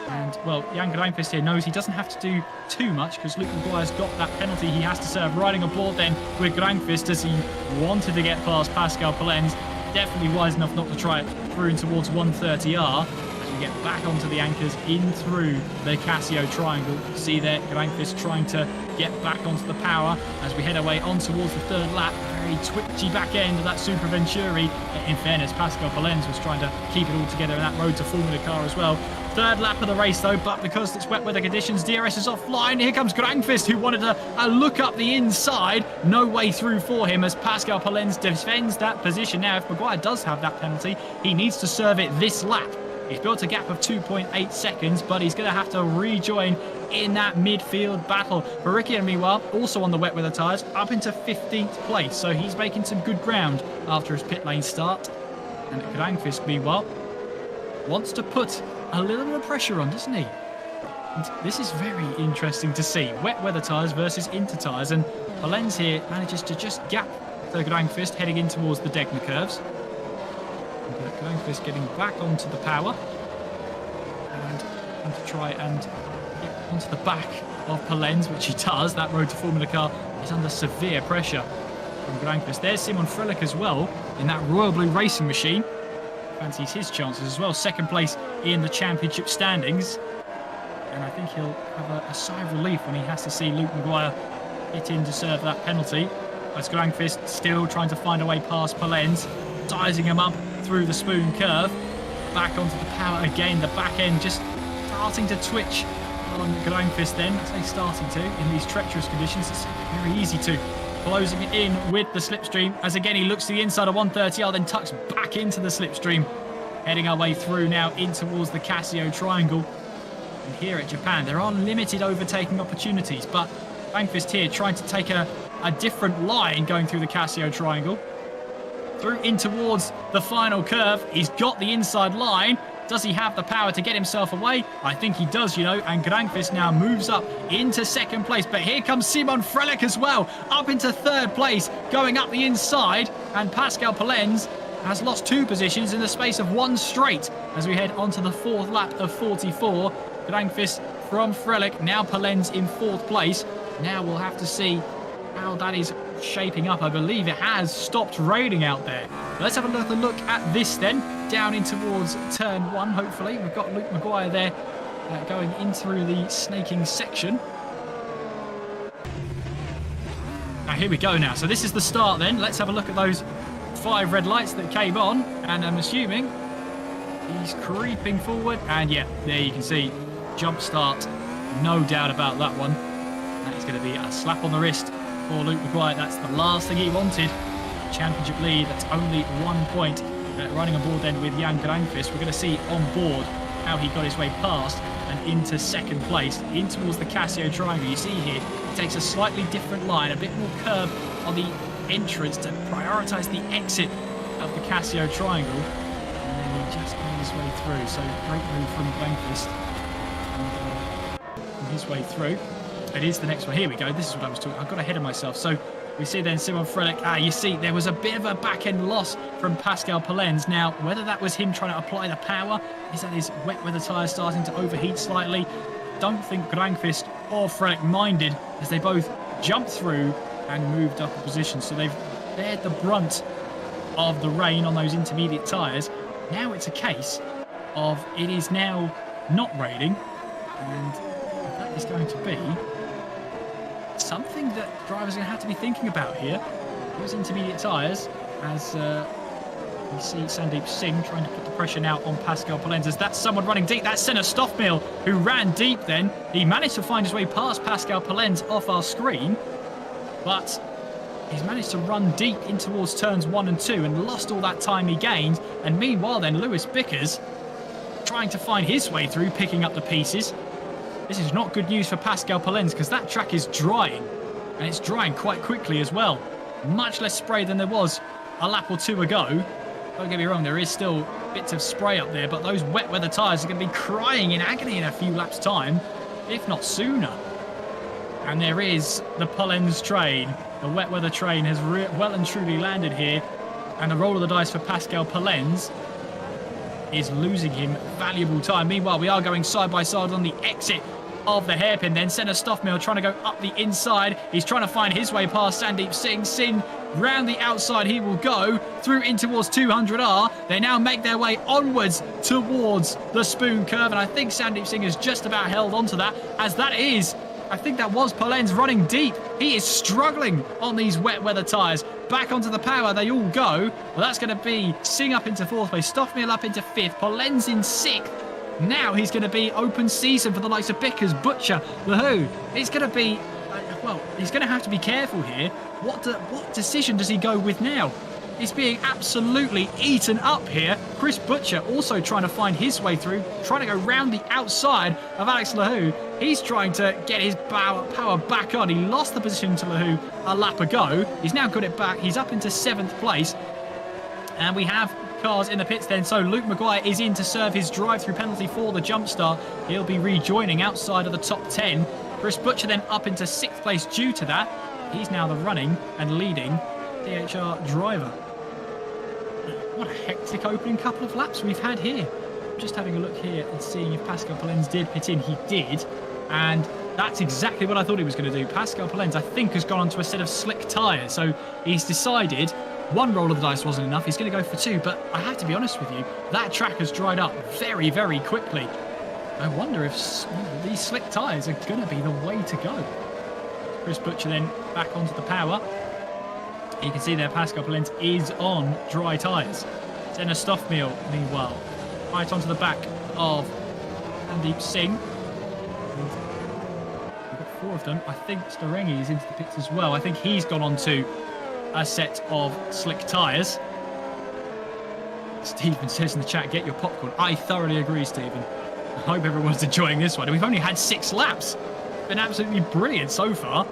And, well, Jan Grankvist here knows he doesn't have to do too much because Luke Maguire's got that penalty he has to serve. Riding aboard then with Grankvist as he wanted to get past Pascal Palen's. Definitely wise enough not to try it through in towards 130R as we get back onto the anchors in through the Casio triangle. You see there, Grankvist trying to get back onto the power as we head away on towards the third lap. Very twitchy back end of that Super Venturi. In fairness, Pascal Palen's was trying to keep it all together in that road to Formula car as well. Third lap of the race though, but because it's wet weather conditions, DRS is offline. Here comes Grankvist, who wanted to look up the inside. No way through for him as Pascal Palen's defends that position. Now, if Maguire does have that penalty, he needs to serve it this lap. He's built a gap of 2.8 seconds, but he's going to have to rejoin in that midfield battle. Harikian, meanwhile, also on the wet weather tyres, up into 15th place, so he's making some good ground after his pit lane start. And Grankvist, meanwhile, wants to put a little bit of pressure on, doesn't he? And this is very interesting to see. Wet weather tyres versus inter tyres, and Palen's here manages to just gap the Grankvist heading in towards the Degner curves. Grankvist getting back onto the power and trying to try and get onto the back of Palen's, which he does. That road to Formula car is under severe pressure from Grankvist. There's Simon Frelich as well in that Royal Blue Racing machine. Fancies his chances as well. Second place in the championship standings. And I think he'll have a sigh of relief when he has to see Luke Maguire hit in to serve that penalty. As Grankvist still trying to find a way past Palen's, sizing him up through the spoon curve. Back onto the power again. The back end just starting to twitch on Grankvist then. I say starting to in these treacherous conditions. It's very easy to. Closing it in with the slipstream as again he looks to the inside of 130R, then tucks back into the slipstream. Heading our way through now in towards the Casio triangle. And here at Japan, there are limited overtaking opportunities, but Grankvist here trying to take a different line going through the Casio triangle. Through in towards the final curve. He's got the inside line. Does he have the power to get himself away? I think he does, you know, and Grankvist now moves up into second place. But here comes Simon Frelich as well, up into third place, going up the inside. And Pascal Palen's has lost 2 positions in the space of 1 straight as we head onto the 4th lap of 44. Grankvist from Frelich, now Palen's in 4th place. Now we'll have to see how that is shaping up. I believe it has stopped raining out there. Let's have another look at this then, down in towards turn 1, hopefully. We've got Luke Maguire there going in through the snaking section. Now here we go now. So this is the start then. Let's have a look at those 5 red lights that came on, and I'm assuming he's creeping forward, and yeah, there you can see jump start, no doubt about that one. That is going to be a slap on the wrist for Luke Maguire. That's the last thing he wanted. Championship lead, that's only 1 point. Running aboard then with Jan Granqvist. We're going to see on board how he got his way past and into second place, in towards the Casio Triangle. You see here, he takes a slightly different line, a bit more curb on the entrance to prioritise the exit of the Casio Triangle. And then he just made his way through. So great move from Granqvist. And his way through. It is the next one. Here we go. This is what I was talking. I got ahead of myself. So we see then Simon Frelick. You see there was a bit of a back-end loss from Pascal Polens. Now, whether that was him trying to apply the power, is that his wet weather tyres starting to overheat slightly? Don't think Granqvist or Frelick minded, as they both jumped through and moved up a position. So they've bared the brunt of the rain on those intermediate tyres. Now it's a case of it is now not raining, and that is going to be something that drivers are going to have to be thinking about here. Those intermediate tyres, as we see Sandeep Singh trying to put the pressure now on Pascal Polens. As that's someone running deep. That's Senna Stoffmill, who ran deep then. He managed to find his way past Pascal Polens off our screen, but he's managed to run deep in towards turns 1 and 2 and lost all that time he gained. And meanwhile then, Lewis Bickers trying to find his way through, picking up the pieces. This is not good news for Pascal Polens, because that track is drying, and it's drying quite quickly as well. Much less spray than there was a lap or two ago. Don't get me wrong, there is still bits of spray up there, but those wet weather tyres are going to be crying in agony in a few laps' time, if not sooner. And there is the Polens train. The wet weather train has well and truly landed here, and the roll of the dice for Pascal Polens is losing him valuable time. Meanwhile, we are going side by side on the exit of the hairpin. Then Senna Stoffmill trying to go up the inside. He's trying to find his way past Sandeep Singh. Singh round the outside he will go through in towards 200R. They now make their way onwards towards the spoon curve, and I think Sandeep Singh has just about held onto that, as that is, I think that was Polens running deep. He is struggling on these wet weather tyres. Back onto the power they all go. Well, that's going to be Singh up into 4th place, Stoffmill up into 5th, Polens in 6th. Now he's going to be open season for the likes of Bickers, Butcher, Lahoo. It's going to be, well, he's going to have to be careful here. What decision does he go with now? He's being absolutely eaten up here. Chris Butcher also trying to find his way through, trying to go round the outside of Alex Lahoo. He's trying to get his power back on. He lost the position to Lahoo a lap ago. He's now got it back. He's up into 7th place. And we have cars in the pits then. So Luke Maguire is in to serve his drive-through penalty for the jump start. He'll be rejoining outside of the top 10. Chris Butcher then up into 6th place due to that. He's now the running and leading DHR driver. What a hectic opening couple of laps we've had here. Just having a look here and seeing if Pascal Polens did pit in. He did. And that's exactly what I thought he was going to do. Pascal Polens, I think, has gone onto a set of slick tyres. So he's decided one roll of the dice wasn't enough. He's going to go for 2. But I have to be honest with you, that track has dried up very, very quickly. I wonder if these slick tyres are going to be the way to go. Chris Butcher then back onto the power. You can see there Pascal Polens is on dry tyres. Senna Stoffmill, meanwhile, right onto the back of Sandeep Singh. We've got 4 of them. I think Starengi is into the pits as well. I think he's gone on to a set of slick tyres. Stephen says in the chat, get your popcorn. I thoroughly agree, Stephen. I hope everyone's enjoying this one. We've only had 6 laps. Been absolutely brilliant so far.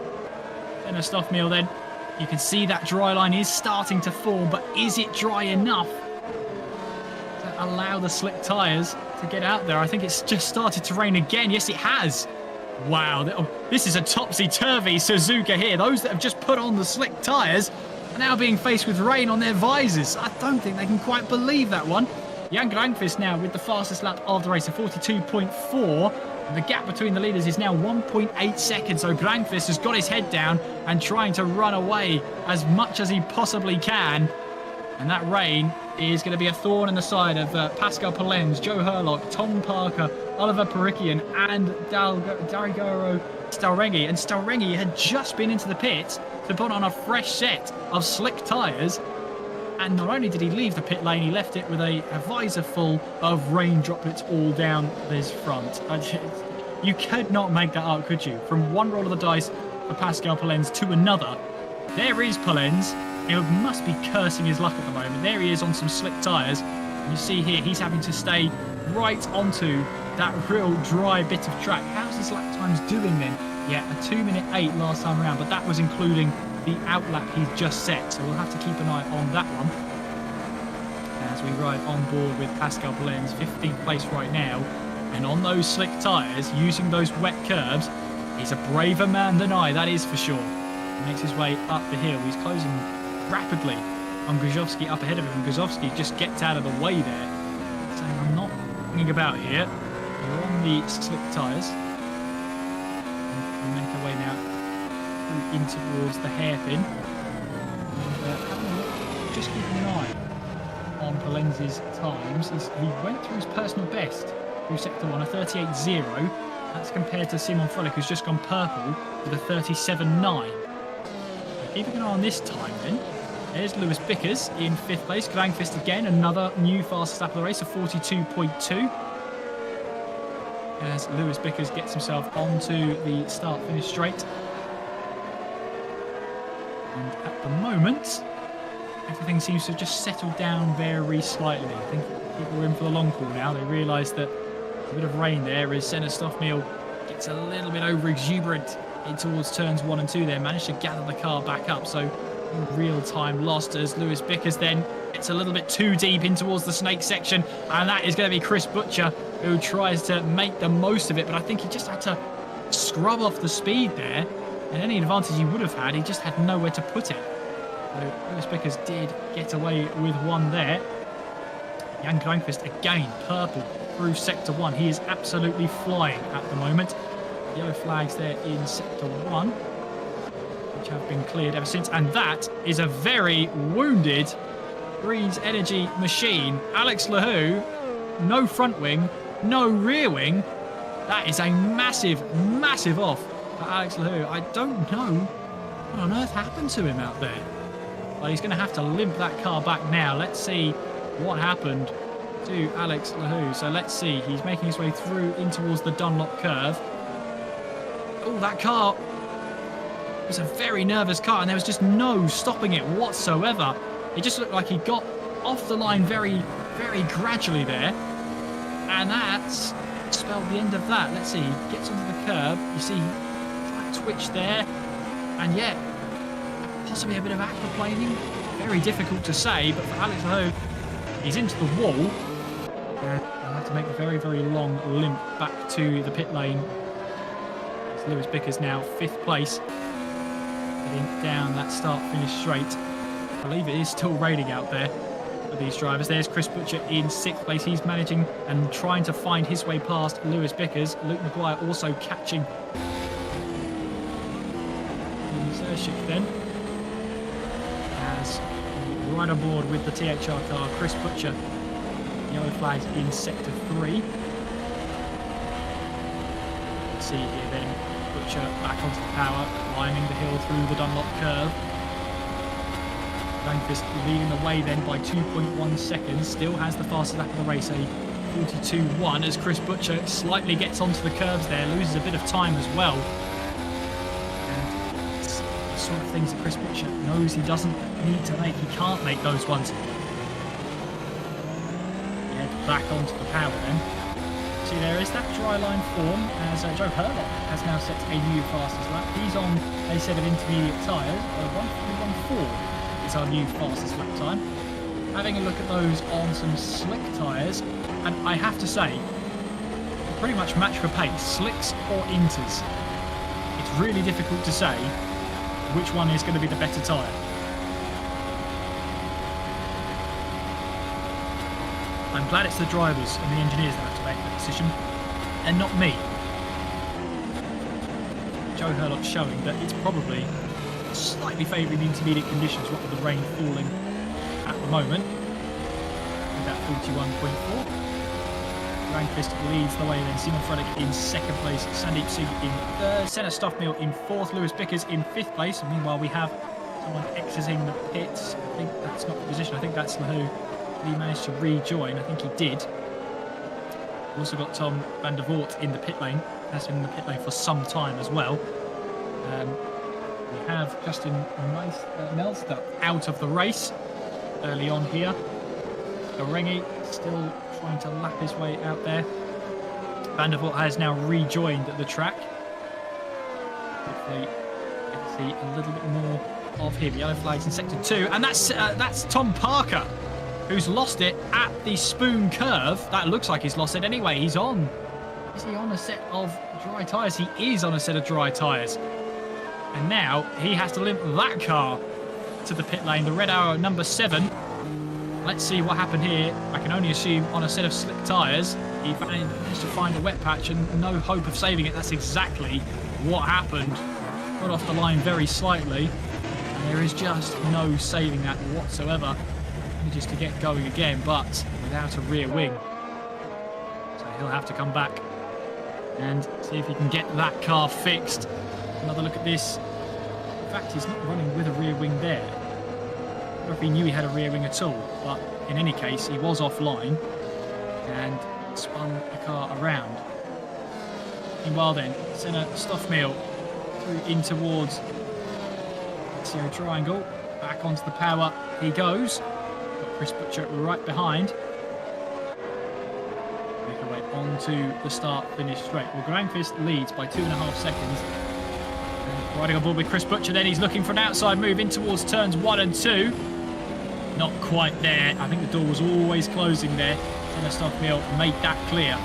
Senna Stoffmill then. You can see that dry line is starting to form, but is it dry enough to allow the slick tyres to get out there? I think it's just started to rain again. Yes, it has. Wow, this is a topsy-turvy Suzuka here. Those that have just put on the slick tyres are now being faced with rain on their visors. I don't think they can quite believe that one. Jan Granqvist now with the fastest lap of the race, a 42.4. And the gap between the leaders is now 1.8 seconds. So Granqvist has got his head down and trying to run away as much as he possibly can. And that rain is going to be a thorn in the side of Pascal Polens, Joe Herlock, Tom Parker, Oliver Parikian, and Darigoro Starengi. And Starengi had just been into the pit to put on a fresh set of slick tyres. And not only did he leave the pit lane, he left it with a visor full of rain droplets all down his front. You could not make that up, could you? From one roll of the dice for Pascal Polenz to another. There is Polenz. He must be cursing his luck at the moment. There he is on some slick tyres. And you see here, he's having to stay right onto that real dry bit of track. How's his lap times doing then? Yeah, a 2:08 last time around, but that was including the out lap he's just set. So we'll have to keep an eye on that one as we ride on board with Pascal Polenz, 15th place right now. And on those slick tyres, using those wet curbs, he's a braver man than I, that is for sure. He makes his way up the hill. He's closing rapidly on Grzyzowski up ahead of him. Grzyzowski just gets out of the way there, saying, I'm not hanging about here. We're on the slick tyres. We make our way now in towards the hairpin. And just keeping an eye on Polenz's times. He went through his personal best through Sector 1, a 38.0. That's compared to Simon Froelich, who's just gone purple with a 37.9. Keeping an eye on this time then. There's Lewis Bickers in 5th place. Grangqvist again, another new fastest lap of the race, a 42.2. As Lewis Bickers gets himself onto the start-finish straight. And at the moment, everything seems to have just settled down very slightly. I think people are in for the long haul now. They realise that a bit of rain there as Senna Stoffmeal gets a little bit over-exuberant in towards turns 1 and 2 there. Managed to gather the car back up, so real time lost as Lewis Bickers then gets a little bit too deep in towards the snake section, and that is going to be Chris Butcher who tries to make the most of it, but I think he just had to scrub off the speed there, and any advantage he would have had, he just had nowhere to put it. So Lewis Bickers did get away with one there. Jan Grangqvist again, purple through Sector 1. He is absolutely flying at the moment. Yellow flags there in Sector 1, which have been cleared ever since. And that is a very wounded Breeze Energy machine. Alex Lahou, no front wing, no rear wing. That is a massive, massive off for Alex Lahou. I don't know what on earth happened to him out there. Well, he's going to have to limp that car back now. Let's see what happened to Alex Lahou. So let's see. He's making his way through in towards the Dunlop curve. Oh, that car was a very nervous car, and there was just no stopping it whatsoever. It just looked like he got off the line very, very gradually there. And that's spelled the end of that. Let's see. He gets onto the curb. You see that twitch there. And yet, possibly a bit of aquaplaning. Very difficult to say, but for Alex Lahou, he's into the wall. And he'll have to make a very, very long limp back to the pit lane. It's Lewis Bickers now 5th place. Getting down that start-finish straight. I believe it is still raining out there for these drivers. There's Chris Butcher in 6th place. He's managing and trying to find his way past Lewis Bickers. Luke Maguire also catching Zershik then. As right on board with the THR car, Chris Butcher. Yellow flags in Sector 3. Let's see here then. Butcher back onto the power, climbing the hill through the Dunlop curve. Grangqvist leading the way then by 2.1 seconds. Still has the fastest lap of the race, a 42.1, as Chris Butcher slightly gets onto the curbs there, loses a bit of time as well. And it's the sort of things that Chris Butcher knows he doesn't need to make. He can't make those ones. Head back onto the power then. See, there is that dry line form as Joe Hurlock has now set a new fastest lap. He's on A7 intermediate tyres, 1:41.4 is our new fastest lap time. Having a look at those on some slick tyres, and I have to say, pretty much match for pace, slicks or inters. It's really difficult to say which one is going to be the better tyre. I'm glad it's the drivers and the engineers that have to make the decision, and not me. Joe Hurlock's showing that it's probably slightly favouring the intermediate conditions, what with the rain falling at the moment. With that 41.4. Grangqvist leads the way then. Simon Froelich in 2nd place. Sandeep Singh in 3rd. Senna Stoffmeal in 4th. Lewis Bickers in 5th place. And meanwhile, we have someone exiting the pits. I think that's not the position. I think that's Lahou. He managed to rejoin. I think he did. We've also got Tom van der Voort in the pit lane. Has been in the pit lane for some time as well. We have Justin Melster out of the race early on here. Gorengi still trying to lap his way out there. Van der Voort has now rejoined the track. Hopefully, you can see a little bit more of him. Yellow flags in sector 2, and that's Tom Parker, who's lost it at the Spoon curve. That looks like he's lost it anyway. He's on. Is he on a set of dry tyres? He is on a set of dry tyres. And now he has to limp that car to the pit lane. The red arrow number 7. Let's see what happened here. I can only assume on a set of slick tyres. He managed to find a wet patch and no hope of saving it. That's exactly what happened. Got off the line very slightly. And there is just no saving that whatsoever. Manages to get going again, but without a rear wing. So he'll have to come back and see if he can get that car fixed. Another look at this. In fact, he's not running with a rear wing there. I don't know if he knew he had a rear wing at all, but in any case, he was offline and spun the car around. Meanwhile then, Senna Stoffmeal through in towards Zero Triangle. Back onto the power he goes. Got Chris Butcher right behind. Make our way onto the start-finish straight. Well, Grandfist leads by 2.5 seconds. And riding on board with Chris Butcher then, he's looking for an outside move in towards turns 1 and 2. Not quite there. I think the door was always closing there. Senna Stoffmeal made that clear.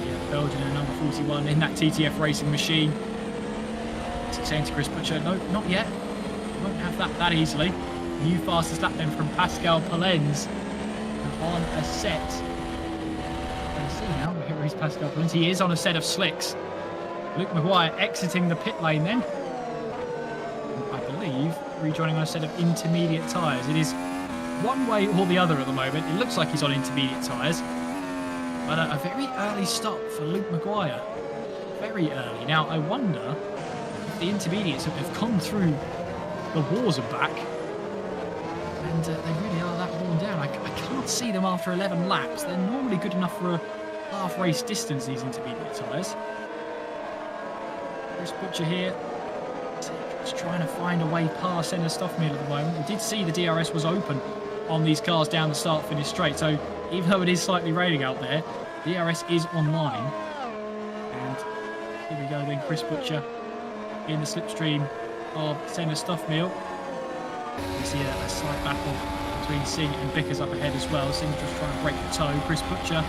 Yeah, Belgian and number 41 in that TTF racing machine. Saying to Chris Butcher, no, not yet. Won't have that easily. New fastest lap then from Pascal Polenz. And on a set. Let's see now, where is Pascal Polenz? He is on a set of slicks. Luke Maguire exiting the pit lane then. And I believe rejoining on a set of intermediate tyres. It is one way or the other at the moment. It looks like he's on intermediate tyres. But a very early stop for Luke Maguire. Very early. Now, I wonder if the intermediates have gone through the wars and back. And they really are that worn down. I can't see them after 11 laps. They're normally good enough for a half-race distance, these intermediate tyres. Chris Butcher here. Just trying to find a way past Senna Stoffmeal at the moment. We did see the DRS was open on these cars down the start-finish straight. So even though it is slightly raining out there, DRS is online. And here we go then, Chris Butcher in the slipstream of Senna Stoffmeal. You see a slight battle between Singh and Bickers up ahead as well. Singh just trying to break the toe. Chris Butcher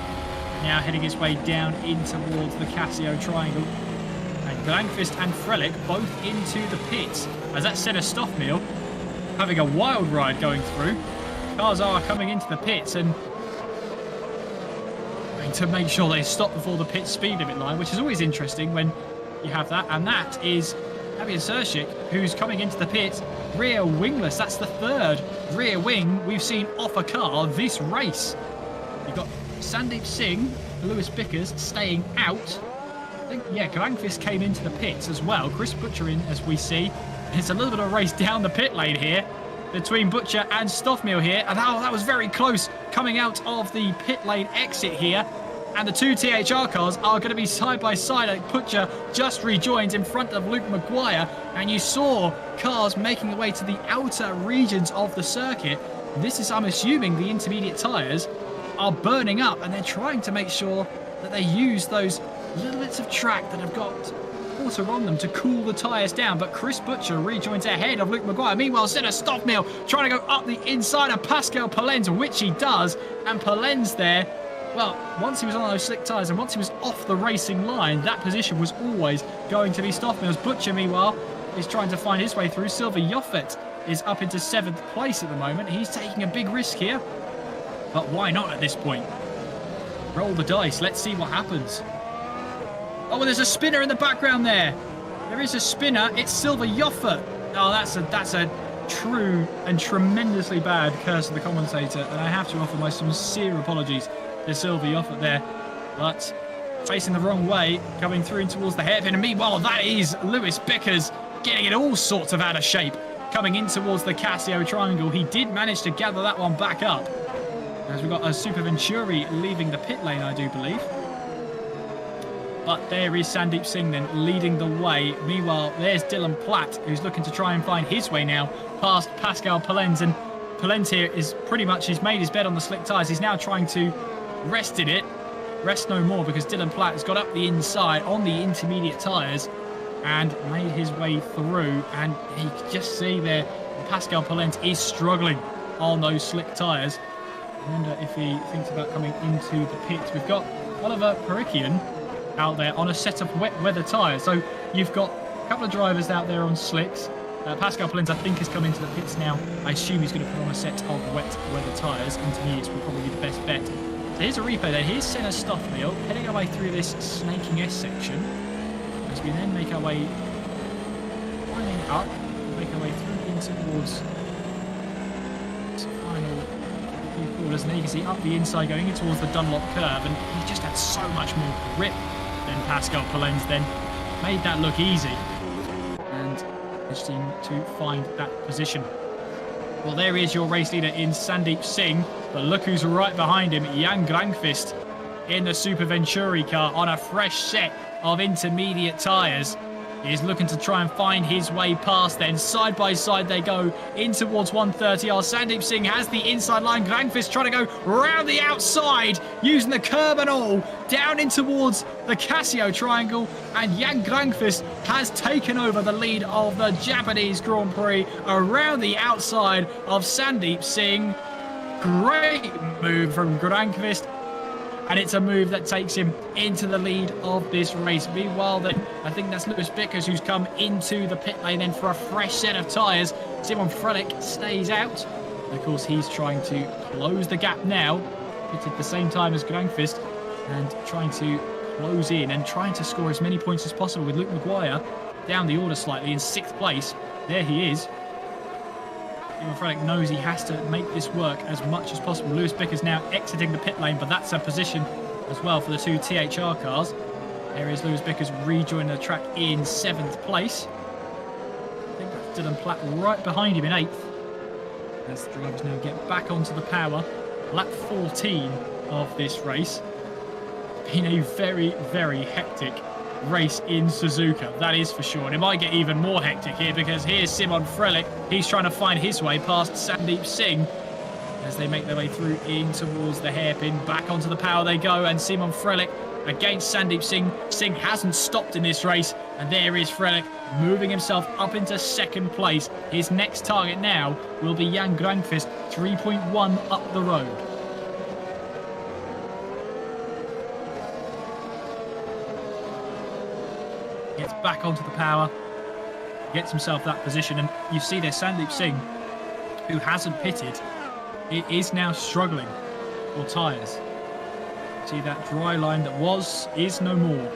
now heading his way down in towards the Casio Triangle. And Glanqvist and Frelick both into the pits. As that Senna Stoffmeal having a wild ride going through. Cars are coming into the pits and to make sure they stop before the pit speed limit line, which is always interesting when you have that. And that is Fabian Surshik, who's coming into the pit rear wingless. That's the third rear wing we've seen off a car this race. You've got Sandeep Singh, Lewis Bickers staying out. I think, yeah, Glanqvist came into the pits as well. Chris Butcher in, as we see. It's a little bit of a race down the pit lane here between Butcher and Stoffmeal here. And that was very close coming out of the pit lane exit here. And the two THR cars are going to be side by side. Butcher just rejoined in front of Luke Maguire. And you saw cars making their way to the outer regions of the circuit. This is, I'm assuming, the intermediate tyres are burning up. And they're trying to make sure that they use those little bits of track that have got water on them to cool the tyres down. But Chris Butcher rejoins ahead of Luke Maguire. Meanwhile, Senna Stoffmeal trying to go up the inside of Pascal Polenz, which he does. And Polenz there, well, once he was on those slick tyres and once he was off the racing line, that position was always going to be Stoffmeal's. Butcher, meanwhile, is trying to find his way through. Sylvie Yoffet is up into 7th place at the moment. He's taking a big risk here. But why not at this point? Roll the dice. Let's see what happens. Oh, well, there's a spinner in the background there. There is a spinner. It's Silver Yoffert. Oh, that's a true and tremendously bad curse of the commentator. And I have to offer my sincere apologies to Silver Yoffert there. But facing the wrong way, coming through in towards the hairpin. And meanwhile, that is Lewis Bickers getting it all sorts of out of shape. Coming in towards the Casio Triangle. He did manage to gather that one back up. As we've got a Super Venturi leaving the pit lane, I do believe. But there is Sandeep Singh then leading the way. Meanwhile, there's Dylan Platt, who's looking to try and find his way now past Pascal Polens. And Polens here is pretty much, he's made his bed on the slick tyres. He's now trying to rest in it. Rest no more, because Dylan Platt has got up the inside on the intermediate tyres and made his way through. And you can just see there, Pascal Polens is struggling on those slick tyres. I wonder if he thinks about coming into the pit. We've got Oliver Perikian out there on a set of wet weather tyres. So you've got a couple of drivers out there on slicks. Pascal Polens, I think, has come into the pits now. I assume he's going to put on a set of wet weather tyres. Intermediates will probably be the best bet. So here's a replay there. Here's Senna Stoffmeal heading our way through this snaking S section. As we then make our way, winding up, make our way through in towards this final few corners. And there you can see up the inside going in towards the Dunlop curve. And he just had so much more grip than Pascal Polens then. Made that look easy. And interesting to find that position. Well, there is your race leader in Sandeep Singh, but look who's right behind him, Jan Grankvist in the Super Venturi car on a fresh set of intermediate tyres. He's looking to try and find his way past then. Side by side they go in towards 130R. Sandeep Singh has the inside line. Grankvist trying to go round the outside, using the curb and all, down in towards the Casio triangle. And Jan Grankvist has taken over the lead of the Japanese Grand Prix around the outside of Sandeep Singh. Great move from Grankvist. And it's a move that takes him into the lead of this race. Meanwhile, then, I think that's Lewis Bickers who's come into the pit lane then for a fresh set of tyres. Simon Frelick stays out. And of course, he's trying to close the gap now. Pitted the same time as Grankvist and trying to close in and trying to score as many points as possible with Luke Maguire down the order slightly in 6th place. There he is. Simon Frelick knows he has to make this work as much as possible. Lewis Bickers now exiting the pit lane, but that's a position as well for the two THR cars. There is Lewis Bickers rejoining the track in 7th place. I think that's Dylan Platt right behind him in 8th. As the drivers now get back onto the power. Lap 14 of this race. Been a very, very hectic race in Suzuka, that is for sure. And it might get even more hectic here, because here's Simon Frelick. He's trying to find his way past Sandeep Singh as they make their way through in towards the hairpin. Back onto the power they go, and Simon Frelick against Sandeep Singh. Singh hasn't stopped in this race, and there is Frelick moving himself up into 2nd place. His next target now will be Jan Grankvist, 3.1 up the road. Gets back onto the power, gets himself that position, and you see there Sandeep Singh, who hasn't pitted, it is now struggling for tyres. See that dry line that is no more.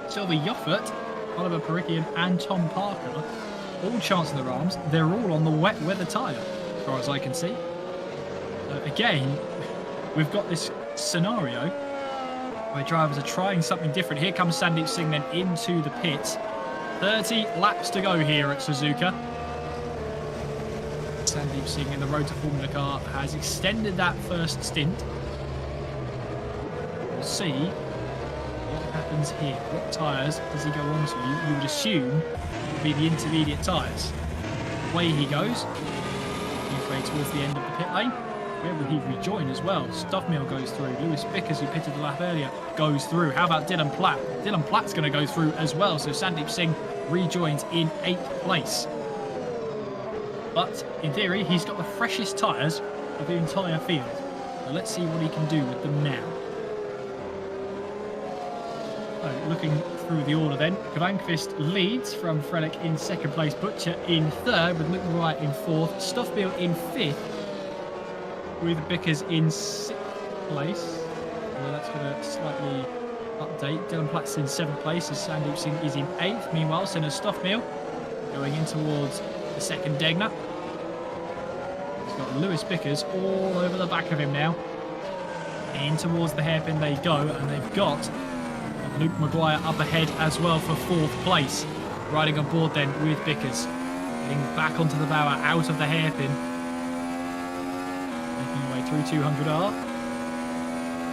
Sylvie Yoffert, Oliver Perikian and Tom Parker, all chancing their arms. They're all on the wet weather tyre, as far as I can see. Again, we've got this scenario where drivers are trying something different. Here comes Sandeep Singh then into the pits. 30 laps to go here at Suzuka. Sandeep Singh in the Road to Formula car has extended that first stint. We'll see what happens here. What tyres does he go on to? You would assume it would be the intermediate tyres. Away he goes. He's way towards the end of the pit lane. Where will he rejoin as well? Stoffmeal goes through. Lewis Bickers, who pitted the lap earlier, goes through. How about Dylan Platt? Dylan Platt's going to go through as well. So Sandeep Singh rejoins in 8th place. But in theory, he's got the freshest tyres of the entire field. So let's see what he can do with them now. So looking through the order then, Grankvist leads from Frelick in 2nd place, Butcher in 3rd, with Luke Wright in 4th, Stoffmeal in 5th, with Bickers in 6th place. Well, that's going to slightly update. Dylan Platt's in 7th place as Sandeep Singh is in 8th. Meanwhile, Senna Stoffmeal going in towards the 2nd Degner. He's got Lewis Bickers all over the back of him now. In towards the hairpin they go, and they've got Luke Maguire up ahead as well for 4th place. Riding on board then with Bickers. Getting back onto the bower, out of the hairpin. Making your way through 200R.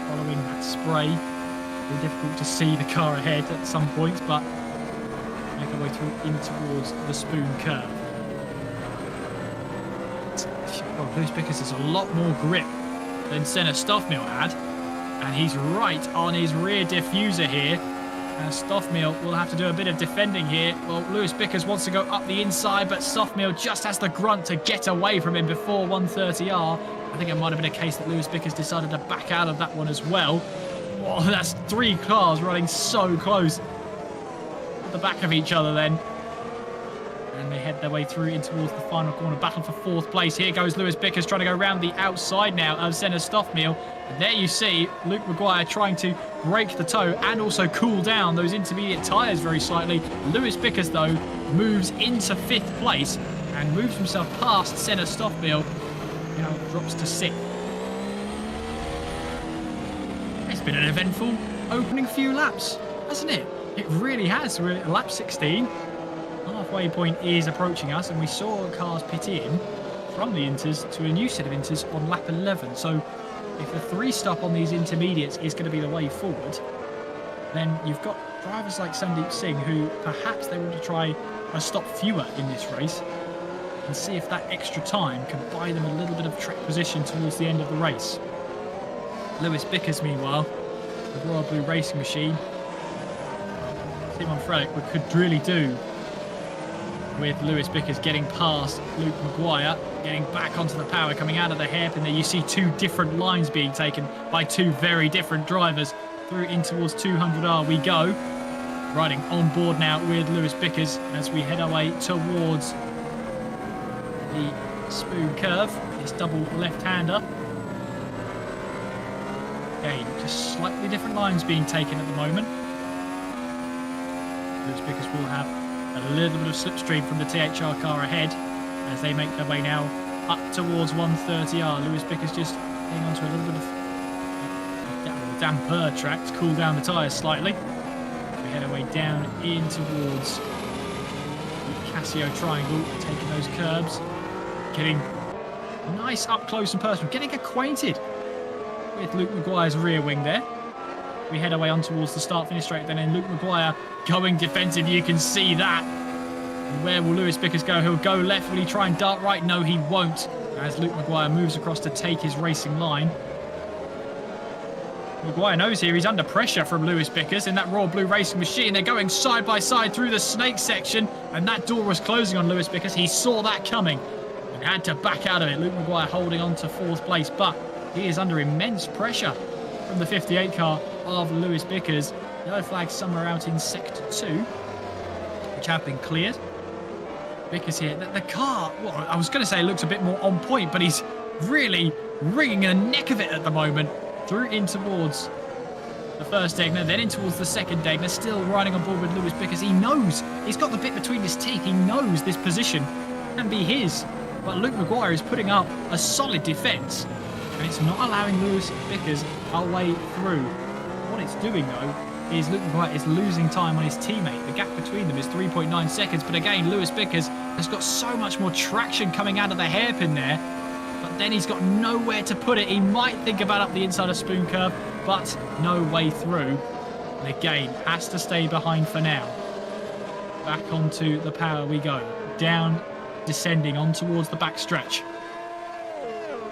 Following that spray. Very difficult to see the car ahead at some points, but make our way through in towards the Spoon curve. Well, Lewis Bickers has a lot more grip than Senna Stoffmill had, and he's right on his rear diffuser here. Stoffmill will have to do a bit of defending here. Well, Lewis Bickers wants to go up the inside, but Stoffmill just has the grunt to get away from him before 130R. I think it might have been a case that Lewis Bickers decided to back out of that one as well. Oh, that's 3 cars running so close at the back of each other then. And they head their way through in towards the final corner. Battle for 4th place. Here goes Lewis Bickers trying to go around the outside now of Senna Stoffmill. And there you see Luke Maguire trying to break the toe and also cool down those intermediate tyres very slightly. Lewis Bickers, though, moves into 5th place and moves himself past Senna Stoffmill. Now drops to 6th. It's been an eventful opening few laps, hasn't it? It really has. We're at lap 16. Halfway point is approaching us, and we saw cars pit in from the inters to a new set of inters on lap 11. So if the 3-stop on these intermediates is going to be the way forward, then you've got drivers like Sandeep Singh who perhaps they want to try a stop fewer in this race and see if that extra time can buy them a little bit of track position towards the end of the race. Lewis Bickers, meanwhile, the Royal Blue Racing Machine, Simon Frelick, we could really do with Lewis Bickers getting past Luke Maguire, getting back onto the power, coming out of the hairpin there. You see 2 different lines being taken by 2 very different drivers. Through in towards 200R we go. Riding on board now with Lewis Bickers as we head our way towards the Spoon curve. This double left-hander. Again, just slightly different lines being taken at the moment. Lewis Bickers will have a little bit of slipstream from the THR car ahead as they make their way now up towards 130R. Lewis Bickers just getting onto a little bit of damper track to cool down the tyres slightly. We head our way down in towards the Casio triangle, taking those curbs, getting nice up close and personal, getting acquainted with Luke Maguire's rear wing there. We head our way on towards the start-finish straight then, and Luke Maguire going defensive. You can see that. And where will Lewis Bickers go? He'll go left. Will he try and dart right? No, he won't. As Luke Maguire moves across to take his racing line. Maguire knows here he's under pressure from Lewis Bickers in that Royal Blue Racing Machine. They're going side by side through the snake section, and that door was closing on Lewis Bickers. He saw that coming and had to back out of it. Luke Maguire holding on to 4th place, but he is under immense pressure from the 58 car of Lewis Bickers. Yellow flag somewhere out in sector 2, which have been cleared. Bickers here. The car, well, I was going to say it looks a bit more on point, but he's really wringing the neck of it at the moment. Through in towards the first Degner, then in towards the second Degner, still riding on board with Lewis Bickers. He knows, he's got the bit between his teeth. He knows this position can be his. But Luke Maguire is putting up a solid defence, and it's not allowing Lewis Bickers a way through. What it's doing, though, is Luke Maguire is losing time on his teammate. The gap between them is 3.9 seconds, but again, Lewis Bickers has got so much more traction coming out of the hairpin there, but then he's got nowhere to put it. He might think about up the inside of Spoon curve, but no way through. And again, has to stay behind for now. Back onto the power we go. Down, descending on towards the back stretch.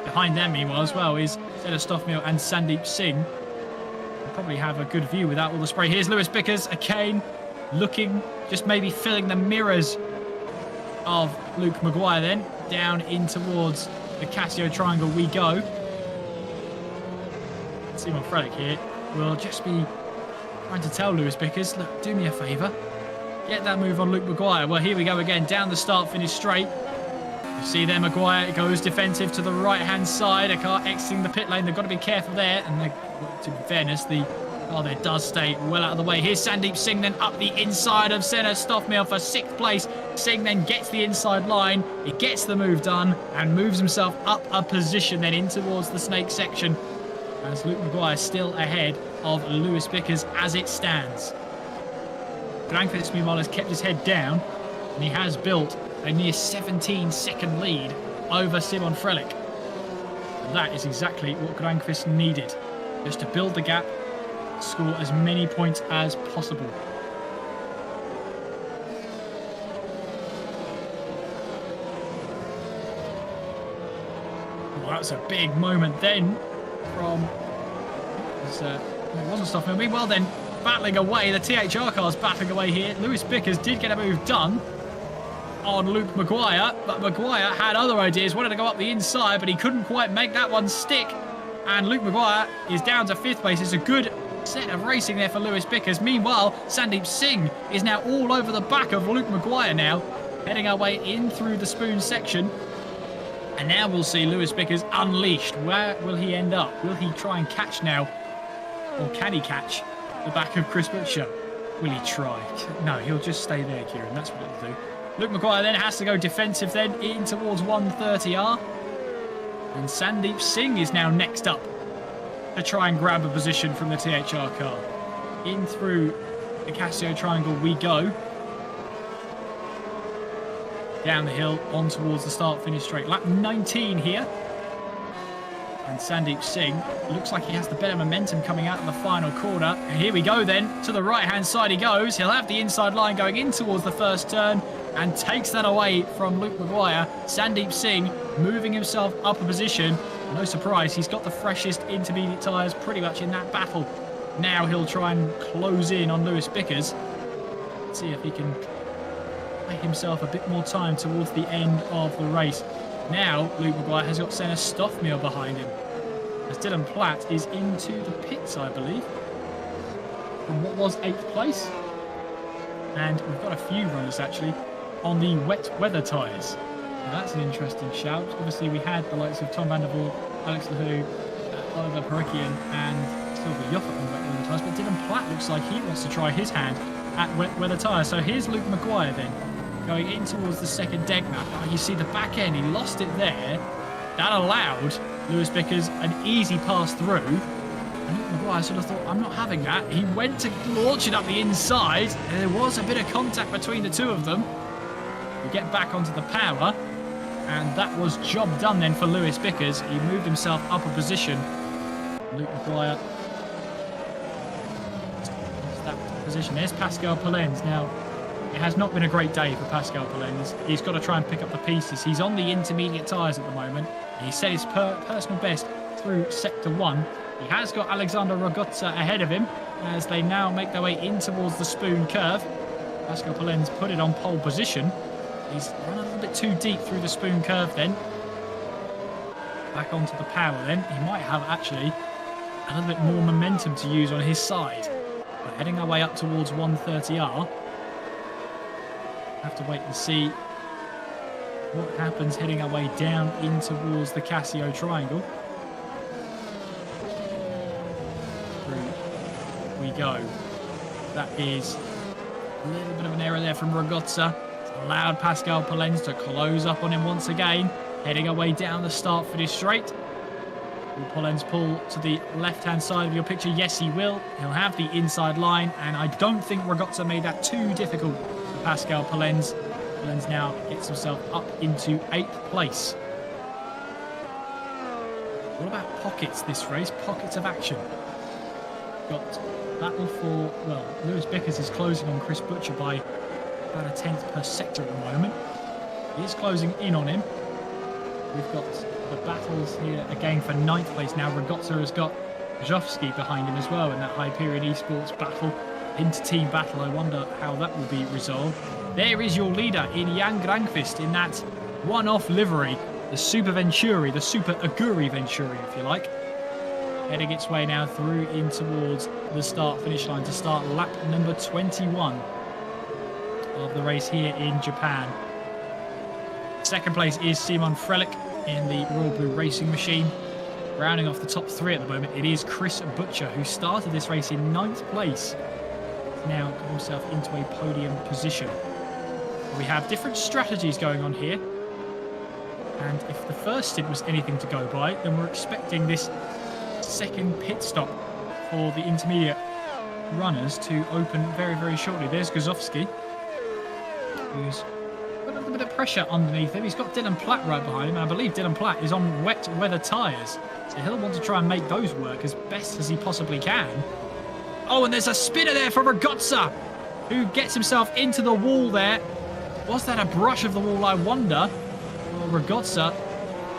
Behind them, meanwhile, as well, is Senna Stoffmill and Sandeep Singh. They'll probably have a good view without all the spray. Here's Lewis Bickers, again, looking, just maybe filling the mirrors of Luke Maguire then. Down in towards the Casio triangle we go. Simon Frelick here will just be trying to tell Lewis Bickers, look, do me a favour. Get that move on Luke Maguire. Well, here we go again, down the start, finish straight. You see there, Maguire goes defensive to the right-hand side. A car exiting the pit lane. They've got to be careful there. And to be fairness, the car there does stay well out of the way. Here's Sandeep Singh then up the inside of Senna Stoffmill for 6th place. Singh then gets the inside line. He gets the move done and moves himself up a position then in towards the snake section. As Luke Maguire still ahead of Lewis Bickers as it stands. Granqvist, meanwhile, has kept his head down, and he has built a near 17-second lead over Simon Frelick. And that is exactly what Granqvist needed, just to build the gap score as many points as possible. Well, that's a big moment then from... it wasn't stopping. Meanwhile then, battling away, the THR car's battling away here. Lewis Bickers did get a move done on Luke Maguire, but Maguire had other ideas, wanted to go up the inside, but he couldn't quite make that one stick. And Luke Maguire is down to 5th place. It's a good set of racing there for Lewis Bickers. Meanwhile, Sandeep Singh is now all over the back of Luke Maguire now, heading our way in through the spoon section. And now we'll see Lewis Bickers unleashed. Where will he end up? Will he try and catch now? Or can he catch the back of Chris Butcher? Will he try? No, he'll just stay there, Kieran. That's what he'll do. Luke Maguire then has to go defensive then in towards 130R. And Sandeep Singh is now next up to try and grab a position from the THR car. In through the Casio triangle we go. Down the hill, on towards the start-finish straight. Lap 19 here. And Sandeep Singh looks like he has the better momentum coming out of the final corner. And here we go then. To the right-hand side he goes. He'll have the inside line going in towards the first turn and takes that away from Luke Maguire. Sandeep Singh moving himself up a position. No surprise, he's got the freshest intermediate tyres pretty much in that battle. Now he'll try and close in on Lewis Bickers. Let's see if he can make himself a bit more time towards the end of the race. Now Luke Maguire has got Senna Stoffmeer behind him, as Dylan Platt is into the pits, I believe, from what was 8th place. And we've got a few runners actually on the wet weather tyres. Now that's an interesting shout. Obviously we had the likes of Tom van der Voort, Alex Lahoo, Oliver Perikian and Silver Yoffert on wet weather tyres, but Dylan Platt looks like he wants to try his hand at wet weather tyres. So here's Luke Maguire then, going in towards the second deck now. Oh, you see the back end, he lost it there. That allowed Lewis Bickers an easy pass through. And Luke Maguire sort of thought, I'm not having that. He went to launch it up the inside, and there was a bit of contact between the two of them. We get back onto the power, and that was job done then for Lewis Bickers. He moved himself up a position. Luke Maguire, that position. There's Pascal Polenz. Now, it has not been a great day for Pascal Polenz. He's got to try and pick up the pieces. He's on the intermediate tyres at the moment. He set his personal best through Sector 1. He has got Alexander Rogotza ahead of him as they now make their way in towards the spoon curve. Pascal Polenz put it on pole position. He's run a little bit too deep through the spoon curve then. Back onto the power then. He might have actually a little bit more momentum to use on his side. But heading our way up towards 130R. Have to wait and see what happens heading our way down in towards the Casio triangle. Through we go. That is a little bit of an error there from Ragozza. Allowed Pascal Polenz to close up on him once again. Heading our way down the start-finish straight. Will Polenz pull to the left-hand side of your picture? Yes, he will. He'll have the inside line, and I don't think Ragozza made that too difficult for Pascal Polenz. Polenz now gets himself up into 8th place. What about pockets this race? Pockets of action. Got battle for, well, Lewis Bickers is closing on Chris Butcher by about a 10th per sector at the moment. He is closing in on him. We've got the battles here again for 9th place now. Ragozza has got Brzowski behind him as well in that Hyperion Esports battle, inter-team battle. I wonder how that will be resolved. There is your leader in Jan Granqvist in that one-off livery, the Super Venturi, the Super Aguri Venturi, if you like. Heading its way now through in towards the start-finish line to start lap number 21 of the race here in Japan. Second place is Simon Frelich in the Royal Blue Racing Machine. Rounding off the top 3 at the moment, it is Chris Butcher, who started this race in 9th place. Now got himself into a podium position. We have different strategies going on here. And if the first stint was anything to go by, then we're expecting this second pit stop for the intermediate runners to open very, very shortly. There's Gazowski, who's got a little bit of pressure underneath him. He's got Dylan Platt right behind him, and I believe Dylan Platt is on wet weather tyres. So he'll want to try and make those work as best as he possibly can. Oh, and there's a spinner there for Ragazza, who gets himself into the wall there. Was that a brush of the wall, I wonder? Well, Ragazza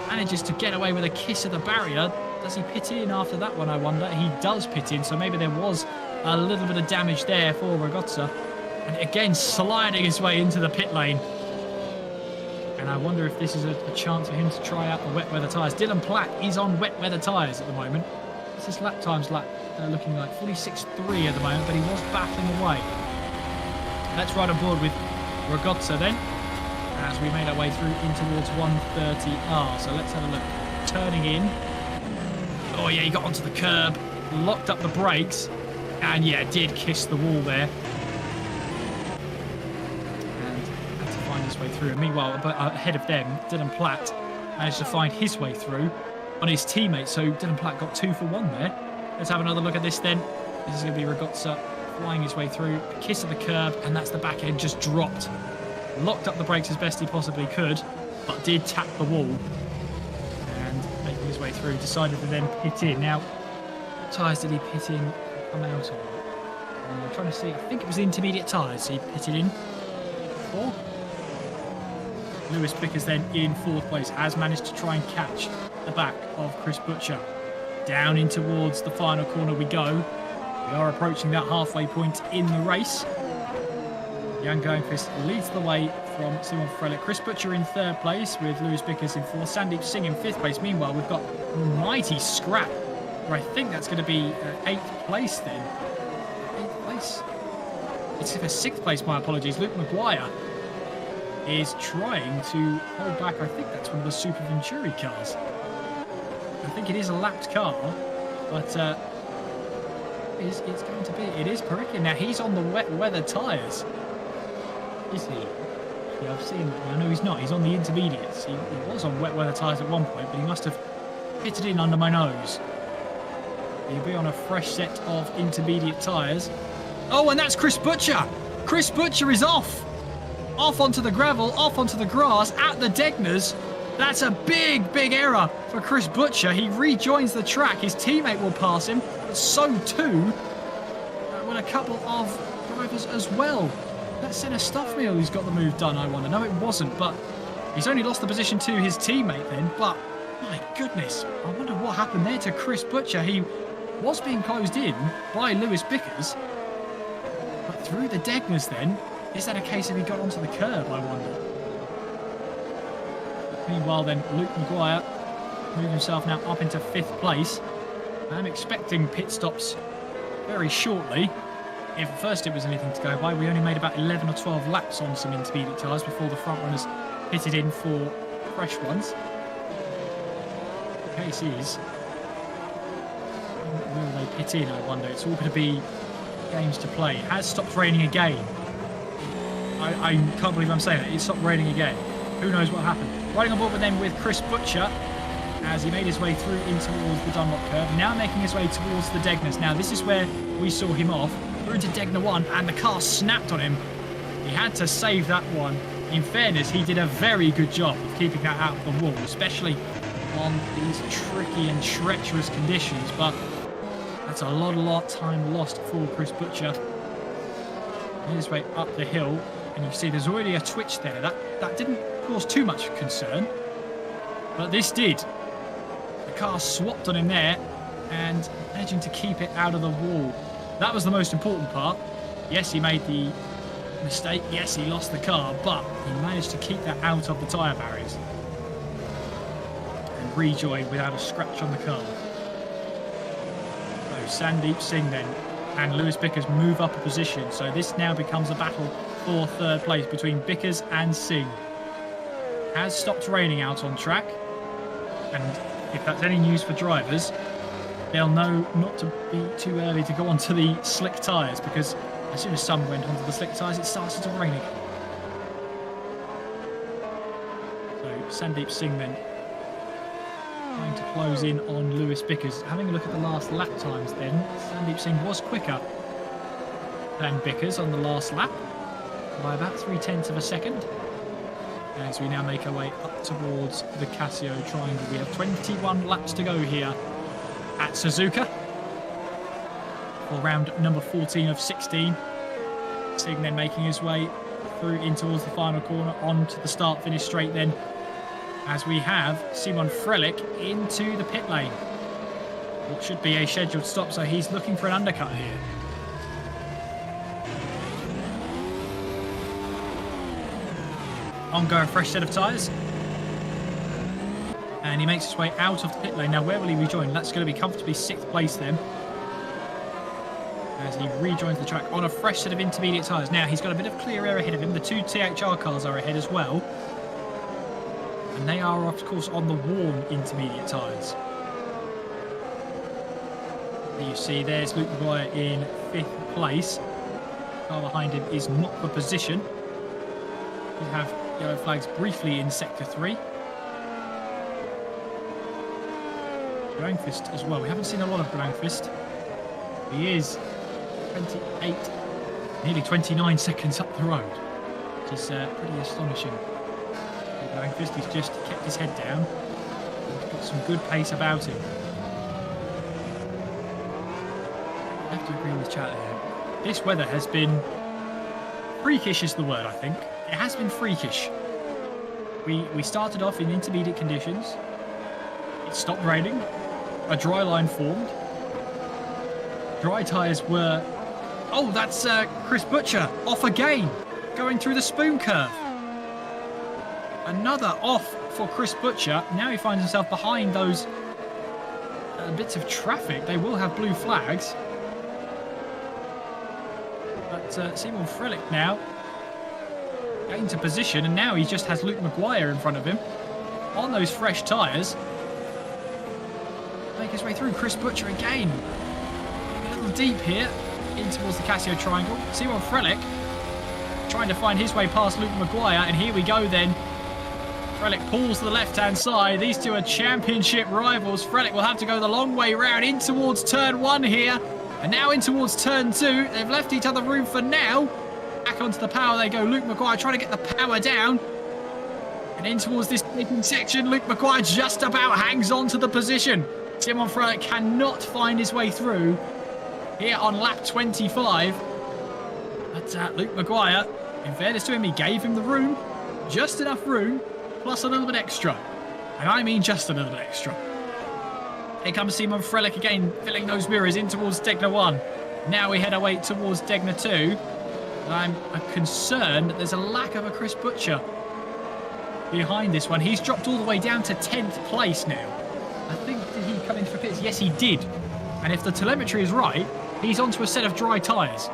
manages to get away with a kiss of the barrier. Does he pit in after that one, I wonder? He does pit in, so maybe there was a little bit of damage there for Ragazza. And again, sliding his way into the pit lane. And I wonder if this is a chance for him to try out the wet weather tyres. Dylan Platt is on wet weather tyres at the moment. This is lap times looking like 46.3 at the moment, but he was battling away. Let's ride on board with Ragazza then, as we made our way through in towards 130R. So let's have a look. Turning in. Oh yeah, he got onto the curb, locked up the brakes, and yeah, did kiss the wall there. And had to find his way through. And meanwhile, ahead of them, Dylan Platt managed to find his way through on his teammate. So Dylan Platt got 2 for 1 there. Let's have another look at this then. This is going to be Ragazza flying his way through. A kiss of the curb, and that's the back end just dropped. Locked up the brakes as best he possibly could, but did tap the wall. And making his way through, decided to then pit in. Now, what tyres did he pit in? Come out on. I'm trying to see. I think it was the intermediate tyres. So he pitted in 4. Lewis Bickers then in 4th place has managed to try and catch the back of Chris Butcher. Down in towards the final corner we go. We are approaching that halfway point in the race. Jan Goenquist leads the way from Simon Frelick. Chris Butcher in 3rd place with Lewis Bickers in 4th. Sandeep Singh in 5th place. Meanwhile, we've got mighty scrap. Where I think that's going to be 8th place then. 8th place? It's for 6th place, my apologies. Luke Maguire is trying to hold back. I think that's one of the Super Venturi cars. I think it is a lapped car, but it's going to be. It is Perikian. Now he's on the wet weather tyres. Is he? Yeah, I've seen that. I know he's not. He's on the intermediates. He was on wet weather tyres at one point, but he must have pitted in under my nose. He'll be on a fresh set of intermediate tyres. Oh, and that's Chris Butcher. Chris Butcher is off. Off onto the gravel, off onto the grass at the Degners. That's a big, big error for Chris Butcher. He rejoins the track. His teammate will pass him, but so too will a couple of drivers as well. That's Senna Stuffmeal who's got the move done, I wonder. No, it wasn't, but he's only lost the position to his teammate then. But, my goodness, I wonder what happened there to Chris Butcher. He was being closed in by Lewis Bickers, but through the Degners then. Is that a case of he got onto the curb, I wonder? Meanwhile then, Luke Maguire moved himself now up into 5th place. I'm expecting pit stops very shortly. If at first it was anything to go by, we only made about 11 or 12 laps on some intermediate tyres before the front runners pitted in for fresh ones. The case is, will they pit in, I wonder? It's all going to be games to play. It has stopped raining again. I can't believe I'm saying it. It stopped raining again. Who knows what happened? Riding on board with them with Chris Butcher as he made his way through in towards the Dunlop curve. Now making his way towards the Degners. Now this is where we saw him off. We're into Degner 1 and the car snapped on him. He had to save that one. In fairness, he did a very good job of keeping that out of the wall, especially on these tricky and treacherous conditions. But that's a lot of time lost for Chris Butcher. Made his way up the hill. And you can see there's already a twitch there. That didn't cause too much concern, but this did. The car swapped on him there and managing to keep it out of the wall. That was the most important part. Yes, he made the mistake. Yes, he lost the car, but he managed to keep that out of the tyre barriers and rejoin without a scratch on the car. So Sandeep Singh then and Lewis Bickers move up a position. So this now becomes a battle for 3rd place between Bickers and Singh. Has stopped raining out on track, and if that's any news for drivers, they'll know not to be too early to go onto the slick tyres, because as soon as some went onto the slick tyres, it started to rain again. So Sandeep Singh then trying to close in on Lewis Bickers. Having a look at the last lap times then, Sandeep Singh was quicker than Bickers on the last lap by about 0.3 of a second. As we now make our way up towards the Casio Triangle. We have 21 laps to go here at Suzuka. for round number 14 of 16. Seeing then making his way through in towards the final corner, on to the start-finish straight then, as we have Simon Frelich into the pit lane. What should be a scheduled stop, so he's looking for an undercut here. On go a fresh set of tyres. And he makes his way out of the pit lane. Now, where will he rejoin? That's going to be comfortably 6th place then, as he rejoins the track on a fresh set of intermediate tyres. Now, he's got a bit of clear air ahead of him. The 2 THR cars are ahead as well. And they are, of course, on the warm intermediate tyres. You see there's Luke Maguire in 5th place. The car behind him is not for position. We have yellow flags briefly in Sector 3. Grangfist as well. We haven't seen a lot of Grangfist. He is 28, nearly 29 seconds up the road, which is pretty astonishing. Grangfist, he's just kept his head down. He's got some good pace about him. I have to agree with chat here. This weather has been freakish is the word, I think. It has been freakish. We started off in intermediate conditions. It stopped raining. A dry line formed. Dry tyres were... Oh, that's Chris Butcher off again, going through the spoon curve. Another off for Chris Butcher. Now he finds himself behind those bits of traffic. They will have blue flags. But Simon Frelich now into position, and now he just has Luke Maguire in front of him on those fresh tyres. Make his way through. Chris Butcher again. A little deep here in towards the Casio triangle. Simon Frelich trying to find his way past Luke Maguire, and here we go then. Frelich pulls to the left-hand side. These two are championship rivals. Frelich will have to go the long way round in towards turn 1 here, and now in towards turn 2. They've left each other room for now. Back onto the power they go. Luke Maguire trying to get the power down. And in towards this taking section, Luke Maguire just about hangs on to the position. Simon Frelich cannot find his way through here on lap 25. But Luke Maguire, in fairness to him, he gave him the room. Just enough room, plus a little bit extra. And I mean just a little bit extra. Here comes Simon Frelich again, filling those mirrors in towards Degner 1. Now we head away towards Degner 2. And I'm concerned that there's a lack of a Chris Butcher behind this one. He's dropped all the way down to 10th place now. I think, did he come in for pits? Yes, he did. And if the telemetry is right, he's onto a set of dry tyres.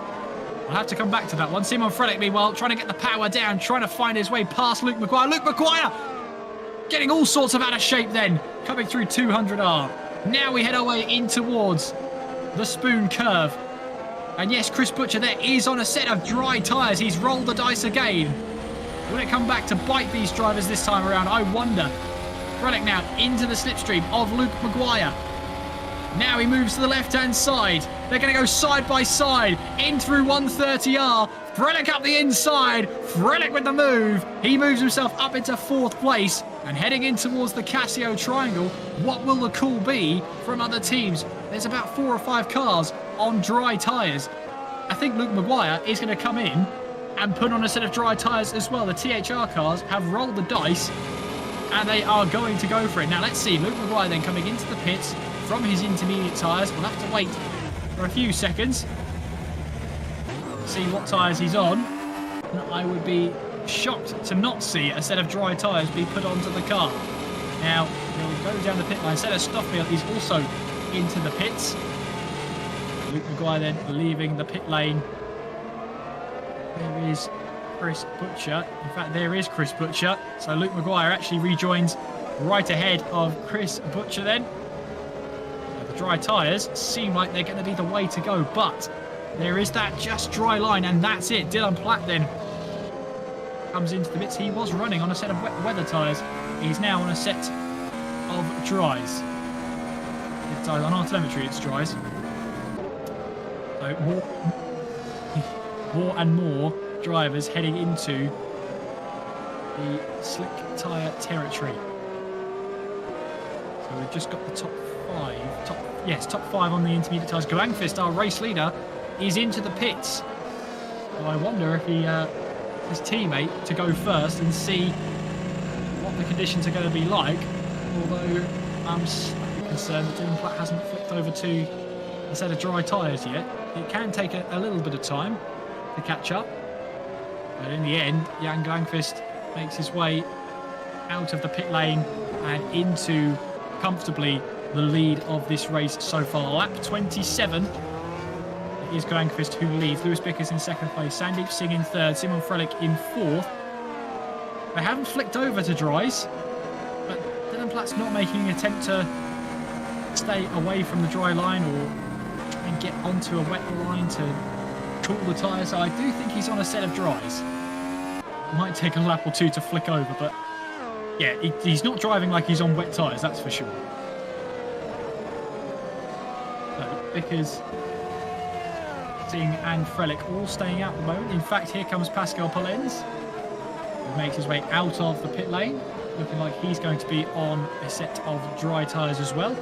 I'll have to come back to that one. Simon Frelich, meanwhile, trying to get the power down, trying to find his way past Luke Maguire. Luke Maguire getting all sorts of out of shape then, coming through 200R. Now we head our way in towards the spoon curve. And yes, Chris Butcher there is on a set of dry tyres. He's rolled the dice again. Will it come back to bite these drivers this time around? I wonder. Frelich now into the slipstream of Luke Maguire. Now he moves to the left-hand side. They're going to go side by side in through 130R. Frelich up the inside. Frelich with the move. He moves himself up into 4th place and heading in towards the Casio triangle. What will the call be from other teams? There's about 4 or 5 cars on dry tyres. I think Luke Maguire is going to come in and put on a set of dry tyres as well. The THR cars have rolled the dice and they are going to go for it. Now let's see, Luke Maguire then coming into the pits from his intermediate tyres. We'll have to wait for a few seconds to see what tyres he's on. I would be shocked to not see a set of dry tyres be put onto the car. Now he'll go down the pit line. Set of Stoffield is also into the pits. Luke Maguire then leaving the pit lane. There is Chris Butcher. In fact, there is Chris Butcher. So Luke Maguire actually rejoins right ahead of Chris Butcher then. The dry tyres seem like they're going to be the way to go, but there is that just dry line, and that's it. Dylan Platt then comes into the bits. He was running on a set of wet weather tyres. He's now on a set of dries. It's on our telemetry, it's dries. So more and more drivers heading into the slick tyre territory. So we've just got the top five on the intermediate tyres. Glangfist, our race leader, is into the pits. So I wonder if he his teammate to go first and see what the conditions are going to be like. Although I'm slightly concerned that Dylan Platt hasn't flipped over to a set of dry tyres yet. It can take a little bit of time to catch up. But in the end, Jan Glangfist makes his way out of the pit lane and into comfortably the lead of this race so far. Lap 27. It is Glangfist who leads. Lewis Bickers in second place. Sandeep Singh in third. Simon Frelick in fourth. They haven't flicked over to dries, but Dylan Platt's not making an attempt to stay away from the dry line or try and get onto a wet line to cool the tyres. So I do think he's on a set of dries. Might take a lap or two to flick over, but yeah, he's not driving like he's on wet tyres, that's for sure. So Bickers, Singh and Frelick all staying out at the moment. In fact, here comes Pascal Polens, who makes his way out of the pit lane, looking like he's going to be on a set of dry tyres as well.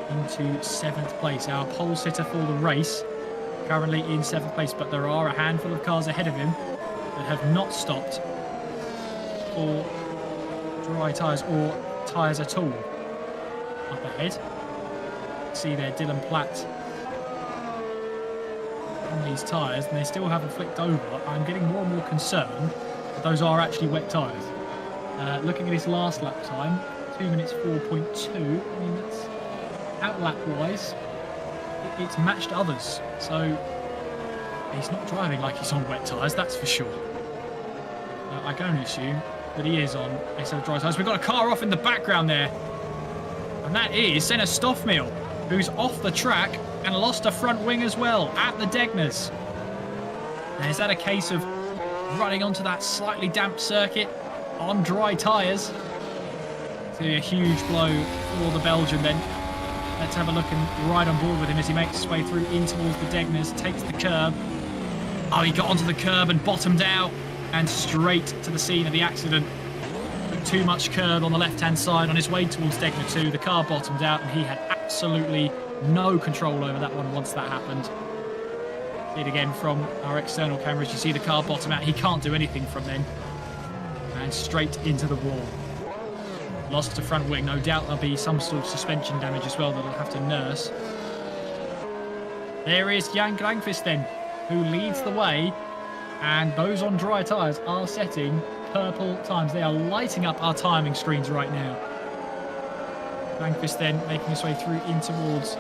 Into 7th place, our pole sitter for the race, currently in 7th place, but there are a handful of cars ahead of him that have not stopped for dry tyres or tyres at all. Up ahead, see there Dylan Platt on these tyres, and they still haven't flicked over. I'm getting more and more concerned that those are actually wet tyres. Looking at his last lap time, 2 minutes 4.2. I mean, that's outlap wise, it's matched others, so he's not driving like he's on wet tyres, that's for sure. I can only assume that he is on a set of dry tyres. We've got a car off in the background there, and that is Senna Stoffmeal, who's off the track and lost a front wing as well at the Degners. And is that a case of running onto that slightly damp circuit on dry tyres? It's a huge blow for the Belgian then. Let's have a look and ride on board with him as he makes his way through in towards the Degners, takes the curb. Oh, he got onto the curb and bottomed out and straight to the scene of the accident. Took too much curb on the left-hand side on his way towards Degner 2. The car bottomed out and he had absolutely no control over that one once that happened. See it again from our external cameras. You see the car bottom out. He can't do anything from then. And straight into the wall. Lost a front wing. No doubt there'll be some sort of suspension damage as well that he'll have to nurse. There is Jan Glangfist then, who leads the way. And those on dry tyres are setting purple times. They are lighting up our timing screens right now. Glangfist then making his way through in towards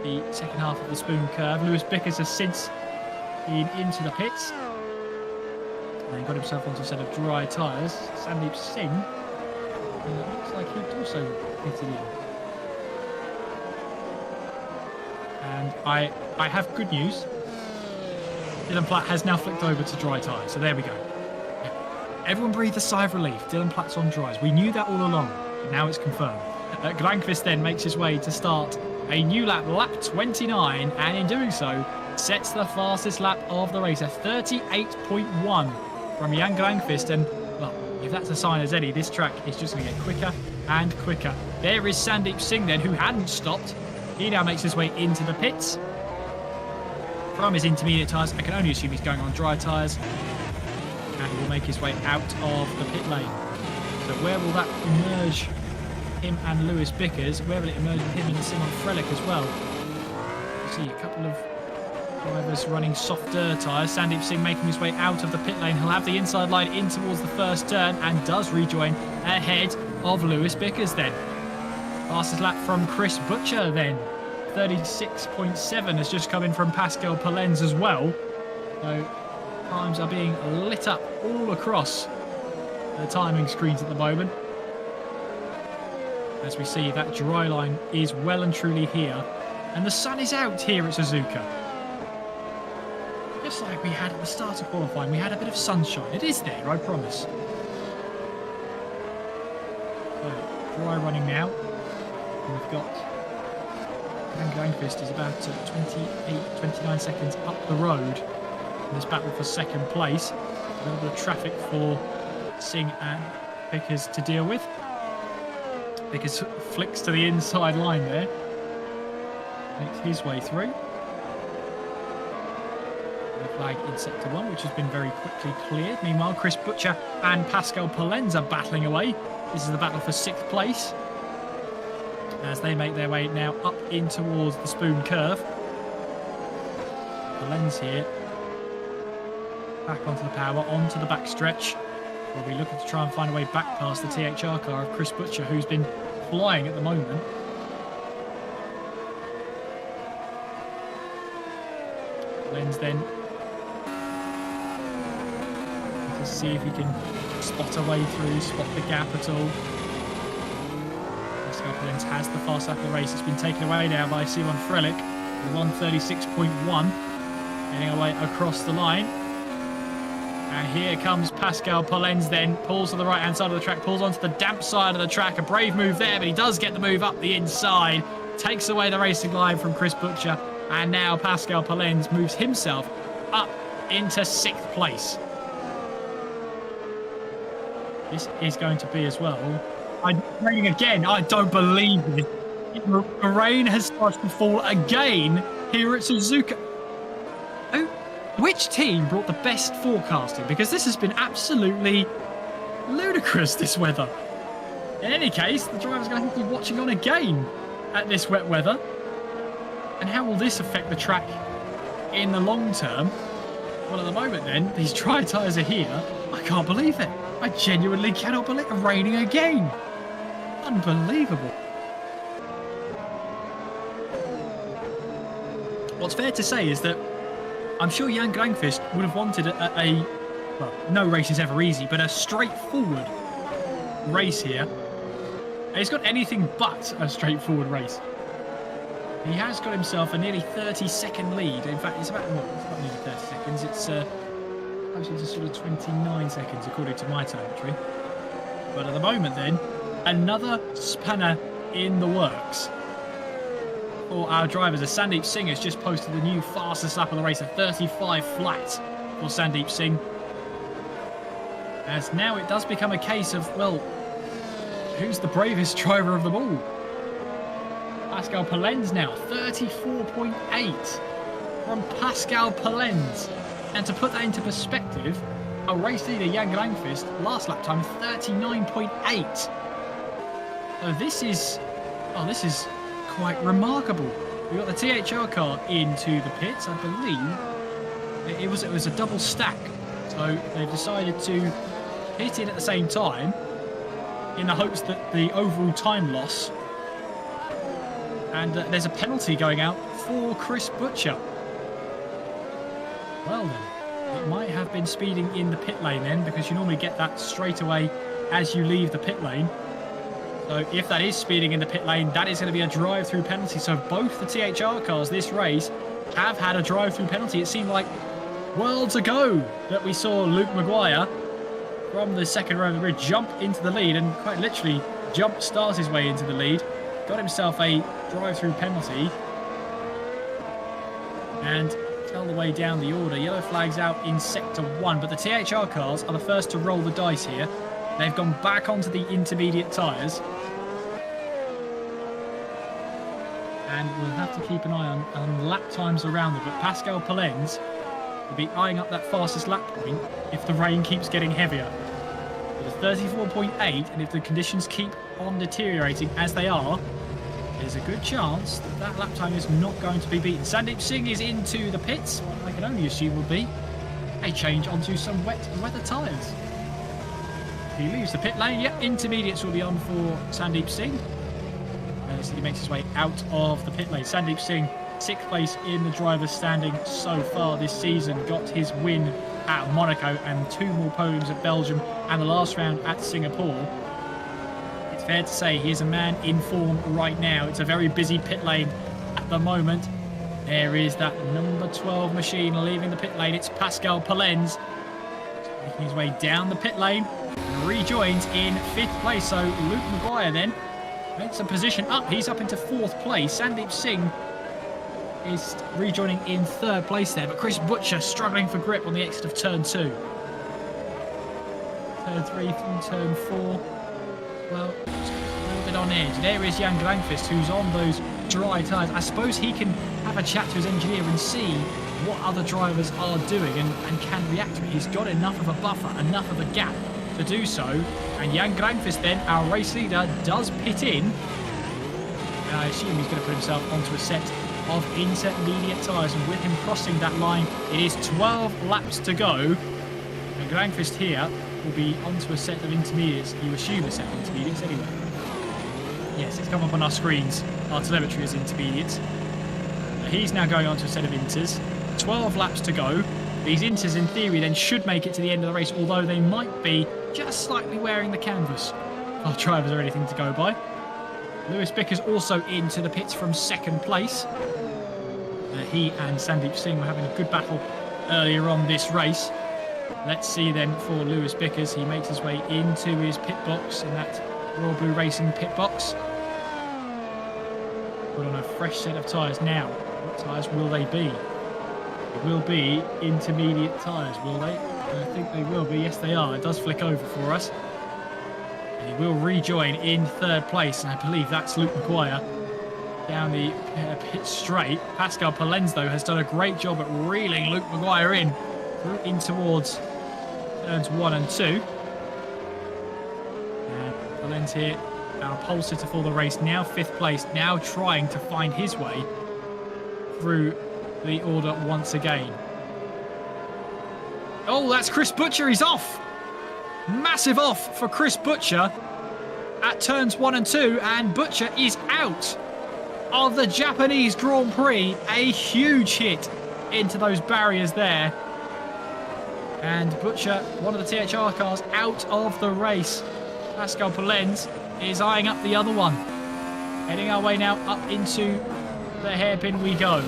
the second half of the Spoon curve. Lewis Bickers has since been into the pits. And he got himself onto a set of dry tyres. Sandeep Singh, looks like he'd also pitted in. And I have good news. Dylan Platt has now flicked over to dry tyres, so there we go. Everyone breathed a sigh of relief. Dylan Platt's on dries. We knew that all along, but now it's confirmed. Glangfist then makes his way to start a new lap, lap 29, and in doing so, sets the fastest lap of the race, a 38.1 from Jan Glangfist. And, well, if that's a sign as any, this track is just going to get quicker and quicker. There is Sandeep Singh then, who hadn't stopped. He now makes his way into the pits from his intermediate tyres. I can only assume he's going on dry tyres. And he will make his way out of the pit lane. So where will that emerge him and Lewis Bickers? Where will it emerge with him and Simon Frelick as well? You see a couple of drivers running softer tyres. Sandeep Singh making his way out of the pit lane. He'll have the inside line in towards the first turn and does rejoin ahead of Lewis Bickers then. Fastest lap from Chris Butcher then. 36.7 has just come in from Pascal Polens as well. So times are being lit up all across the timing screens at the moment. As we see, that dry line is well and truly here. And the sun is out here at Suzuka. Just like we had at the start of qualifying, we had a bit of sunshine. It is there, I promise. So, dry running now. And we've got Jan Glangfist is about 29 seconds up the road in this battle for second place. A little bit of traffic for Singh and Vickers to deal with. Vickers flicks to the inside line there. Makes his way through. The flag in sector 1, which has been very quickly cleared. Meanwhile, Chris Butcher and Pascal Polenz are battling away. This is the battle for 6th place, as they make their way now up in towards the Spoon Curve. Polenz here, back onto the power, onto the back stretch. We'll be looking to try and find a way back past the THR car of Chris Butcher, who's been flying at the moment. Polenz then to see if he can spot a way through, spot the gap at all. Pascal Polenz has the fast lap of the race. It's been taken away now by Simon Frelich with 1:36.1, heading away across the line. And here comes Pascal Polenz then, pulls to the right-hand side of the track, pulls onto the damp side of the track. A brave move there, but he does get the move up the inside. Takes away the racing line from Chris Butcher. And now Pascal Polenz moves himself up into 6th place. This is going to be as well. I'm raining again. I don't believe it. The rain has started to fall again here at Suzuka. Oh, which team brought the best forecasting? Because this has been absolutely ludicrous, this weather. In any case, the driver's going to have to be watching on again at this wet weather. And how will this affect the track in the long term? Well, at the moment then, these dry tyres are here. I can't believe it. I genuinely cannot believe it. Raining again. Unbelievable. What's fair to say is that I'm sure Jan Granqvist would have wanted well, no race is ever easy, but a straightforward race here. And he's got anything but a straightforward race. He has got himself a nearly 30-second lead. In fact, it's about, well, it's not nearly 30 seconds. It's closer to sort of 29 seconds, according to my telemetry. But at the moment, then, another spanner in the works for our drivers. As Sandeep Singh has just posted the new fastest lap of the race, a 35 flat for Sandeep Singh. As now it does become a case of, well, who's the bravest driver of them all? Pascal Polenz now, 34.8 from Pascal Polenz. And to put that into perspective, our race leader Jan Granqvist, last lap time 39.8. So this is quite remarkable. We got the THR car into the pits, I believe. It was a double stack, so they've decided to hit in at the same time in the hopes that the overall time loss. And there's a penalty going out for Chris Butcher. Well then, it might have been speeding in the pit lane then, because you normally get that straight away as you leave the pit lane. So if that is speeding in the pit lane, that is going to be a drive-through penalty. So both the THR cars this race have had a drive-through penalty. It seemed like worlds ago that we saw Luke Maguire from the second row of the grid jump into the lead, and quite literally jump start his way into the lead. Got himself a drive-through penalty and fell the way down the order. Yellow flags out in sector 1, but the THR cars are the first to roll the dice here. They've gone back onto the intermediate tyres, and we'll have to keep an eye on lap times around them. But Pascal Polenz will be eyeing up that fastest lap point if the rain keeps getting heavier. With a 34.8, and if the conditions keep on deteriorating as they are, there's a good chance that that lap time is not going to be beaten. Sandeep Singh is into the pits. What I can only assume will be a change onto some weather tyres. He leaves the pit lane. Yep, intermediates will be on for Sandeep Singh. As he makes his way out of the pit lane. Sandeep Singh, 6th place in the driver's standing so far this season. Got his win at Monaco and 2 more podiums at Belgium and the last round at Singapore. It's fair to say he is a man in form right now. It's a very busy pit lane at the moment. There is that number 12 machine leaving the pit lane. It's Pascal Polenz making his way down the pit lane and rejoins in 5th place. So Luke Maguire then makes a position up. He's up into 4th place. Sandeep Singh is rejoining in third place there, but Chris Butcher struggling for grip on the exit of turn 2. Turn 3 through turn 4. Well, just a little bit on edge. There is Jan Glanqvist, who's on those dry tyres. I suppose he can have a chat to his engineer and see what other drivers are doing and can react to it. He's got enough of a buffer, enough of a gap to do so. And Jan Glanqvist then, our race leader, does pit in. And I assume he's going to put himself onto a set of intermediate tyres. And with him crossing that line, it is 12 laps to go. And Glanqvist here will be onto a set of intermediates. You assume a set of intermediates anyway. Yes, it's come up on our screens. Our telemetry is intermediates. He's now going on to a set of inters. 12 laps to go. These inters, in theory, then should make it to the end of the race, although they might be just slightly wearing the canvas. Our drivers are anything to go by. Lewis Bicker's also into the pits from second place. He and Sandeep Singh were having a good battle earlier on this race. Let's see then for Lewis Bickers. He makes his way into his pit box in that Royal Blue Racing pit box. Put on a fresh set of tyres now. What tyres will they be? It will be intermediate tyres, will they? I think they will be. Yes, they are. It does flick over for us. And he will rejoin in third place. And I believe that's Luke McGuire down the pit straight. Pascal Palenz, though, has done a great job at reeling Luke McGuire in towards turns 1 and 2. And Palenz here, our pole sitter for the race, now 5th place, now trying to find his way through the order once again. Oh, that's Chris Butcher. He's off. Massive off for Chris Butcher at turns 1 and 2, and Butcher is out of the Japanese Grand Prix. A huge hit into those barriers there. And Butcher, one of the THR cars, out of the race. Pascal Palenz is eyeing up the other one. Heading our way now up into the hairpin we go.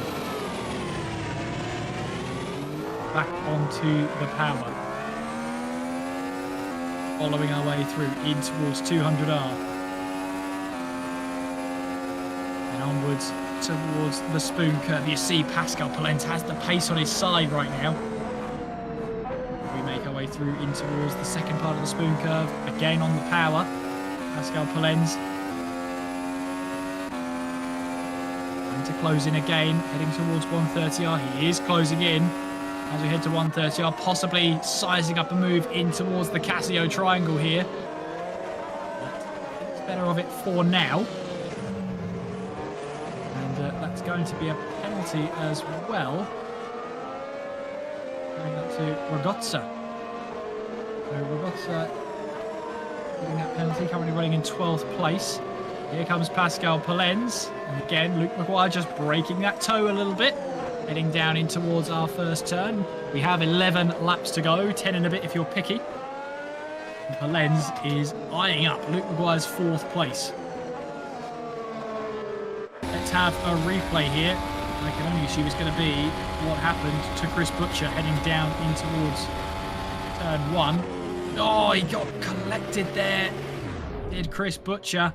Back onto the power. Following our way through in towards 200R. And onwards towards the spoon curve. You see Pascal Palenz has the pace on his side right now. We make our way through in towards the second part of the spoon curve. Again on the power. Pascal Palenz. Going to close in again. Heading towards 130R. He is closing in. As we head to 130R, possibly sizing up a move in towards the Casio triangle here. It's better of it for now. And that's going to be a penalty as well. Going up to Ragozza. So Ragozza getting that penalty, currently running in 12th place. Here comes Pascal Palenz. And again, Luke McGuire just breaking that toe a little bit. Heading down in towards our first turn. We have 11 laps to go, 10 and a bit if you're picky. And Palenz is eyeing up Luke McGuire's 4th place. Let's have a replay here. I can only assume it's going to be what happened to Chris Butcher heading down in towards turn 1. Oh, he got collected there, did Chris Butcher.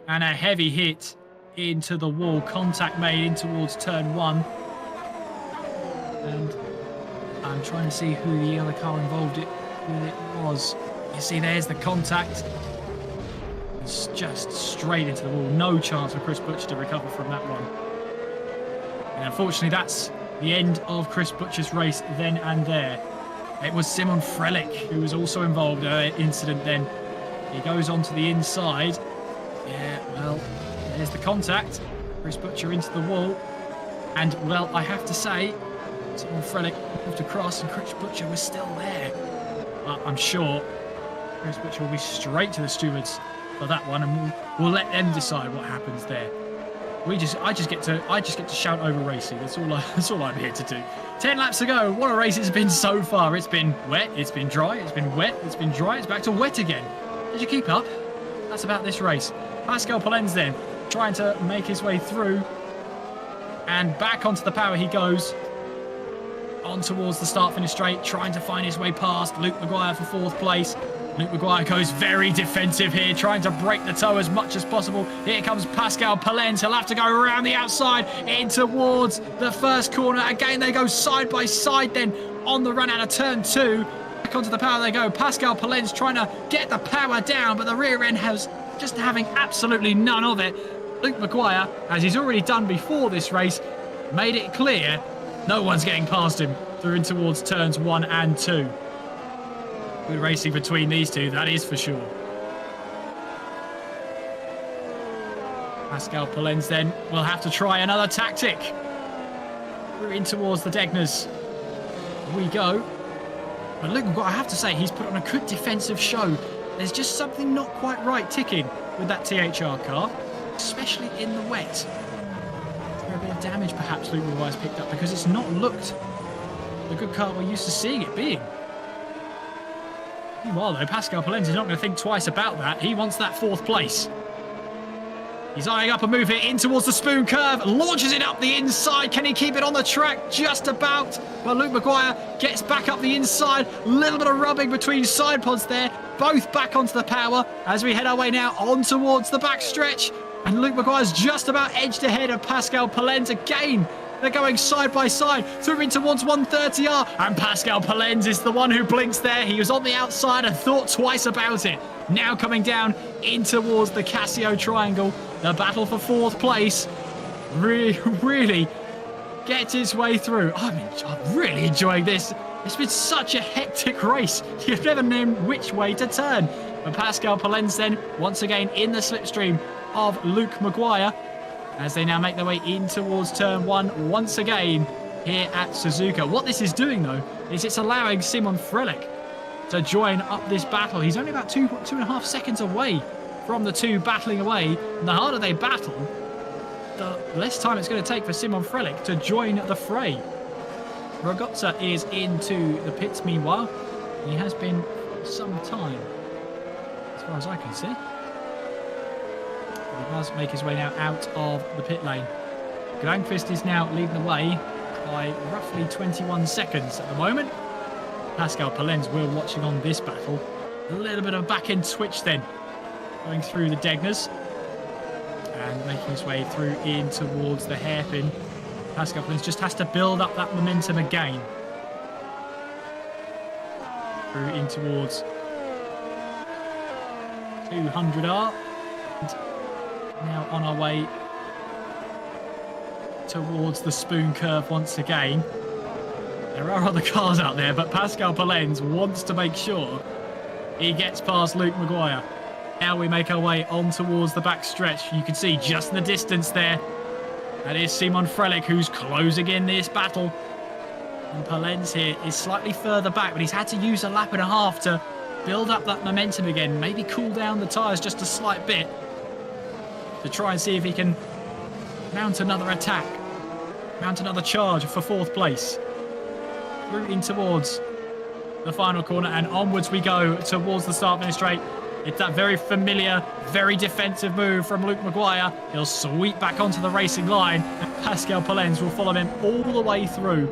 And a heavy hit into the wall. Contact made in towards turn 1. And I'm trying to see who the other car involved it was. You see, there's the contact. It's just straight into the wall. No chance for Chris Butcher to recover from that one. And unfortunately, that's the end of Chris Butcher's race then and there. It was Simon Frelich who was also involved in an incident then. He goes onto the inside. Yeah, well, there's the contact. Chris Butcher into the wall. And, well, I have to say, Simon Frelich moved across and Chris Butcher was still there. But I'm sure Chris Butcher will be straight to the stewards for that one, and we'll let them decide what happens there. I just get to shout over racing. That's all I'm here to do. 10 laps to go. What a race it's been so far. It's been wet, it's been dry, it's been wet, it's been dry, it's back to wet again. Did you keep up? That's about this race. Pascal Palenz then trying to make his way through, and back onto the power he goes. On towards the start finish straight, trying to find his way past Luke McGuire for 4th place. Luke Maguire goes very defensive here, trying to break the toe as much as possible. Here comes Pascal Polens. He'll have to go around the outside in towards the first corner. Again, they go side by side then on the run out of turn 2. Back onto the power they go. Pascal Polens trying to get the power down, but the rear end has just having absolutely none of it. Luke Maguire, as he's already done before this race, made it clear no one's getting past him through in towards turns 1 and 2. Good racing between these two, that is for sure. Pascal Polens then will have to try another tactic. We're in towards the Degners. We go. But Luke Maguire, I have to say, he's put on a good defensive show. There's just something not quite right ticking with that THR car, especially in the wet. Is there a bit of damage perhaps Luke Maguire's picked up because it's not looked the good car we're used to seeing it being. Meanwhile, though, Pascal Polens is not going to think twice about that. He wants that 4th place. He's eyeing up a move here in towards the spoon curve, launches it up the inside. Can he keep it on the track? Just about. Well, Luke Maguire gets back up the inside. A little bit of rubbing between side pods there. Both back onto the power as we head our way now on towards the back stretch. And Luke Maguire's just about edged ahead of Pascal Polens again. They're going side by side through in towards 130R. And Pascal Polens is the one who blinks there. He was on the outside and thought twice about it. Now coming down in towards the Casio triangle. The battle for 4th place really gets its way through. I'm really enjoying this. It's been such a hectic race. You've never known which way to turn. But Pascal Polens then once again in the slipstream of Luke Maguire, as they now make their way in towards turn 1 once again here at Suzuka. What this is doing, though, is it's allowing Simon Frelick to join up this battle. He's only about 2.5 seconds away from the two battling away. And the harder they battle, the less time it's going to take for Simon Frelick to join the fray. Rogozza is into the pits meanwhile. He has been for some time, as far as I can see. He does make his way now out of the pit lane. Granqvist is now leading the way by roughly 21 seconds at the moment. Pascal Polens, we're watching on this battle. A little bit of back-end switch then, going through the Degners and making his way through in towards the hairpin. Pascal Polens just has to build up that momentum again. Through in towards 200R. Now on our way towards the spoon curve once again. There are other cars out there, but Pascal Polens wants to make sure he gets past Luke Maguire. Now we make our way on towards the back stretch. You can see just in the distance there, that is Simon Frelick who's closing in this battle. And Polens here is slightly further back, but he's had to use a lap and a half to build up that momentum again. Maybe cool down the tyres just a slight bit, to try and see if he can mount another attack, mount another charge for 4th place. Through in towards the final corner and onwards we go towards the start-finish straight. It's that very familiar, very defensive move from Luke Maguire. He'll sweep back onto the racing line and Pascal Polens will follow him all the way through.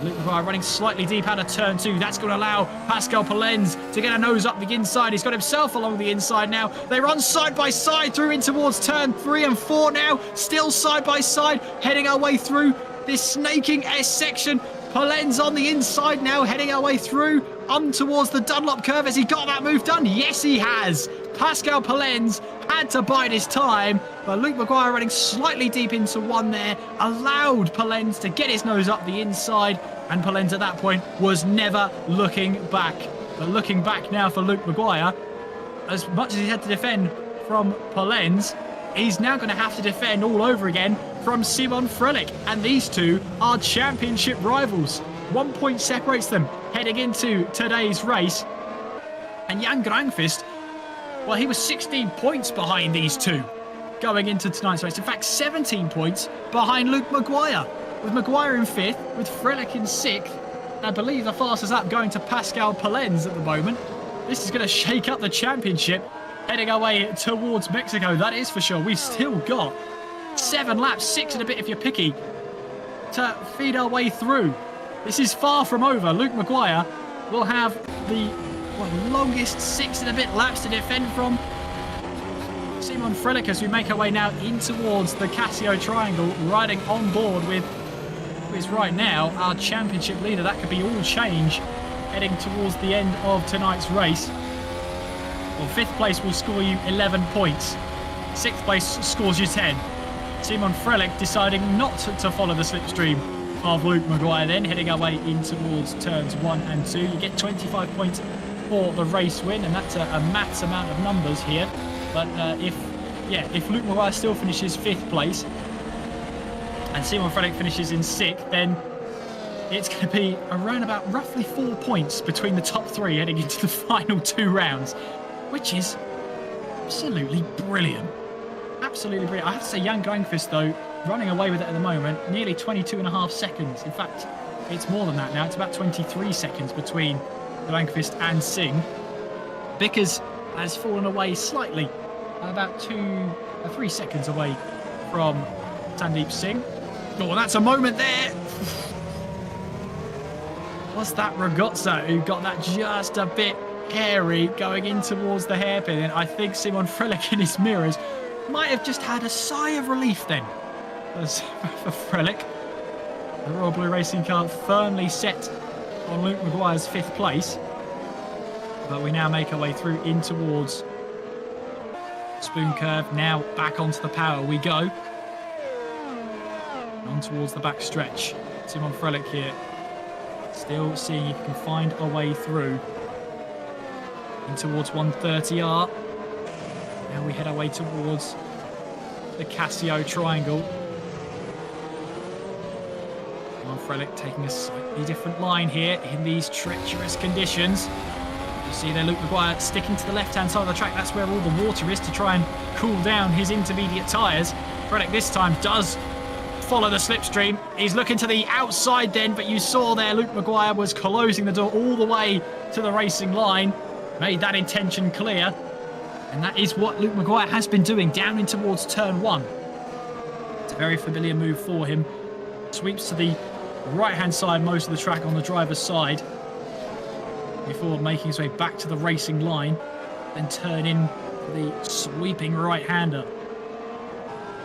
Luke Maguire running slightly deep out of turn 2. That's going to allow Pascal Polens to get a nose up the inside. He's got himself along the inside now. They run side by side through in towards turn 3 and 4 now. Still side by side, heading our way through this snaking S section. Polens on the inside now, heading our way through on towards the Dunlop curve. Has he got that move done? Yes, he has. Pascal Polens had to bide his time, but Luke Maguire running slightly deep into one there allowed Polens to get his nose up the inside, and Polens at that point was never looking back. But looking back now for Luke Maguire, as much as he had to defend from Polens, he's now going to have to defend all over again from Simon Frelick, and these two are championship rivals. 1 point separates them heading into today's race. And Jan Granqvist, well, he was 16 points behind these two going into tonight's race. In fact, 17 points behind Luke Maguire, with Maguire in 5th, with Frelick in 6th. I believe the fastest lap going to Pascal Polens at the moment. This is going to shake up the championship, heading our way towards Mexico, that is for sure. We've still got 7 laps, 6 and a bit if you're picky, to feed our way through. This is far from over. Luke Maguire will have the longest 6 and a bit laps to defend from. Simon Frelick as we make our way now in towards the Casio Triangle, riding on board with who is right now our championship leader. That could be all change heading towards the end of tonight's race. Well, 5th place will score you 11 points. 6th place scores you 10. Simon Frelick deciding not to follow the slipstream of Luke Maguire then, heading our way in towards turns 1 and 2. You get 25 points for the race win, and that's a maths amount of numbers here. But if Luke Maguire still finishes 5th place and Simon Frelick finishes in 6th, then it's going to be around about roughly 4 points between the top 3 heading into the final 2 rounds, which is absolutely brilliant. Absolutely brilliant. I have to say, Jan Granqvist, though, running away with it at the moment, nearly 22.5 seconds. In fact, it's more than that now. It's about 23 seconds between Granqvist and Singh. Bickers has fallen away slightly, about 3 seconds away from Sandeep Singh. Oh, that's a moment there. Was that Ragozza who got that just a bit hairy going in towards the hairpin? And I think Simon Frelick in his mirrors might have just had a sigh of relief then. As for Frelick, the Royal Blue Racing car firmly set on Luke Maguire's 5th place. But we now make our way through in towards Spoon Curve. Now back onto the power we go. On towards the back stretch. Simon Frelick here. Still seeing if he can find a way through. In towards 130R. Now we head our way towards the Casio Triangle. Simon Frelick taking a slightly different line here in these treacherous conditions. You see there Luke Maguire sticking to the left-hand side of the track. That's where all the water is to try and cool down his intermediate tyres. Frelick this time does follow the slipstream. He's looking to the outside then, but you saw there Luke Maguire was closing the door all the way to the racing line. Made that intention clear. And that is what Luke Maguire has been doing down in towards turn 1. It's a very familiar move for him. Sweeps to the right-hand side most of the track on the driver's side, before making his way back to the racing line, then turn in for the sweeping right-hander.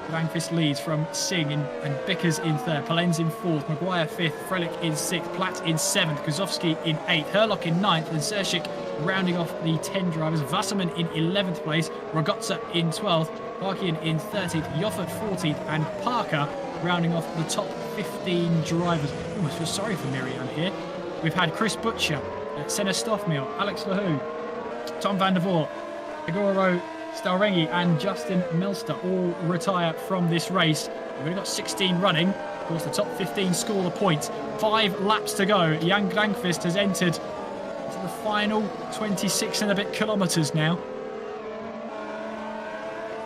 Granqvist leads from Singh and Bickers in 3rd, Polenz in 4th, Maguire 5th, Frelick in 6th, Platt in 7th, Kozowski in 8th, Herlock in 9th, and Sershik rounding off the 10 drivers. Wasserman in 11th place, Ragozza in 12th, Parkian in 13th, Joffert 14th, and Parker rounding off the top 15 drivers. Almost feel sorry for Miriam here. We've had Chris Butcher, Senna Stoffmeal, Alex Lahou, Tom van der Voort, Agoro Stalrengi and Justin Melster all retire from this race. We've only got 16 running. Of course, the top 15 score the points. 5 laps to go. Jan Granqvist has entered into the final 26 and a bit kilometres now.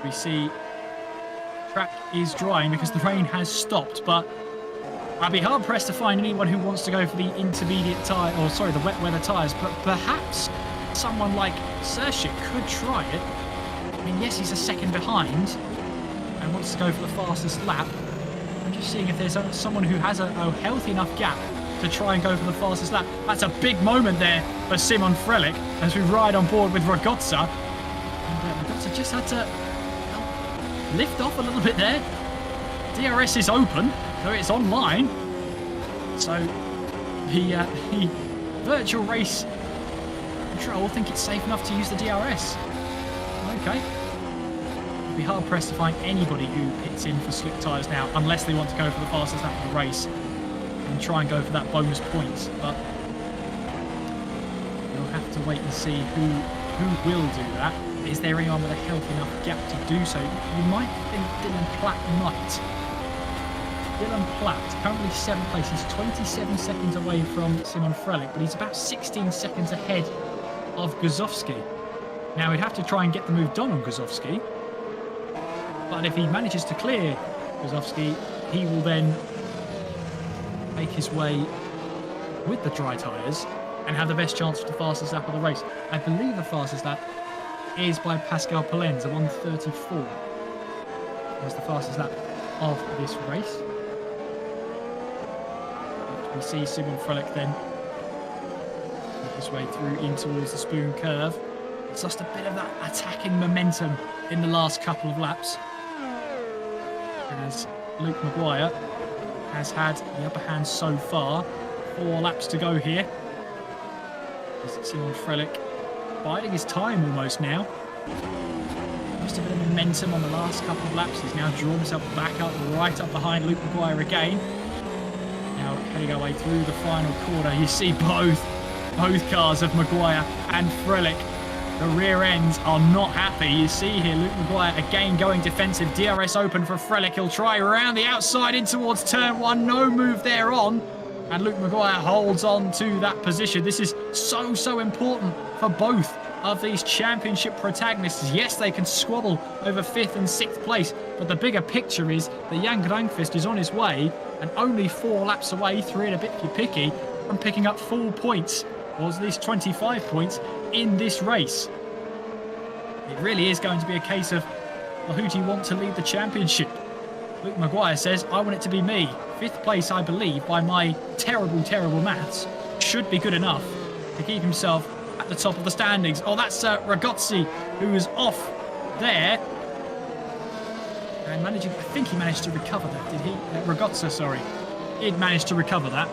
We see track is drying because the rain has stopped, but I'd be hard pressed to find anyone who wants to go for the intermediate tyre, or sorry, the wet weather tyres, but perhaps someone like Sershik could try it. I mean, yes, he's a second behind and wants to go for the fastest lap. I'm just seeing if there's someone who has a healthy enough gap to try and go for the fastest lap. That's a big moment there for Simon Frelick as we ride on board with Ragozza. And Ragozza just had to lift off a little bit there. DRS is open, so it's online. So the virtual race control think it's safe enough to use the DRS. Okay. I'd be hard pressed to find anybody who pits in for slick tyres now, unless they want to go for the fastest lap of the race and try and go for that bonus points. But you'll have to wait and see who will do that. Is there anyone with a healthy enough gap to do so? You might think Dylan Platt might. Dylan Platt, currently 7th place. He's 27 seconds away from Simon Frelick, but he's about 16 seconds ahead of Guzovski. Now, he'd have to try and get the move done on Guzovski, but if he manages to clear Guzovski, he will then make his way with the dry tyres and have the best chance for the fastest lap of the race. I believe the fastest lap is by Pascal Polenz, a 1:34. That's the fastest lap of this race. We see Simon Frelick then his way through in towards the spoon curve. It's lost a bit of that attacking momentum in the last couple of laps, as Luke Maguire has had the upper hand so far. 4 laps to go here. Simon Frelick biding his time almost now. Just a bit of momentum on the last couple of laps. He's now drawn himself back up, right up behind Luke Maguire again. Now heading our way through the final corner. You see both cars of Maguire and Frelick. The rear ends are not happy. You see here Luke Maguire again going defensive. DRS open for Frelick. He'll try around the outside in towards turn 1. No move there on. And Luke Maguire holds on to that position. This is so important for both of these championship protagonists. Yes, they can squabble over 5th and 6th place, but the bigger picture is that Jan Granqvist is on his way and only 4 laps away, 3 and a bit picky, from picking up full points, or at least 25 points in this race. It really is going to be a case of, well, who do you want to lead the championship? Luke Maguire says, I want it to be me. 5th place, I believe, by my terrible maths, should be good enough to keep himself at the top of the standings. Oh, that's Ragozzi, who was off there. And I think he managed to recover that, did he? Ragozza, sorry. He'd managed to recover that,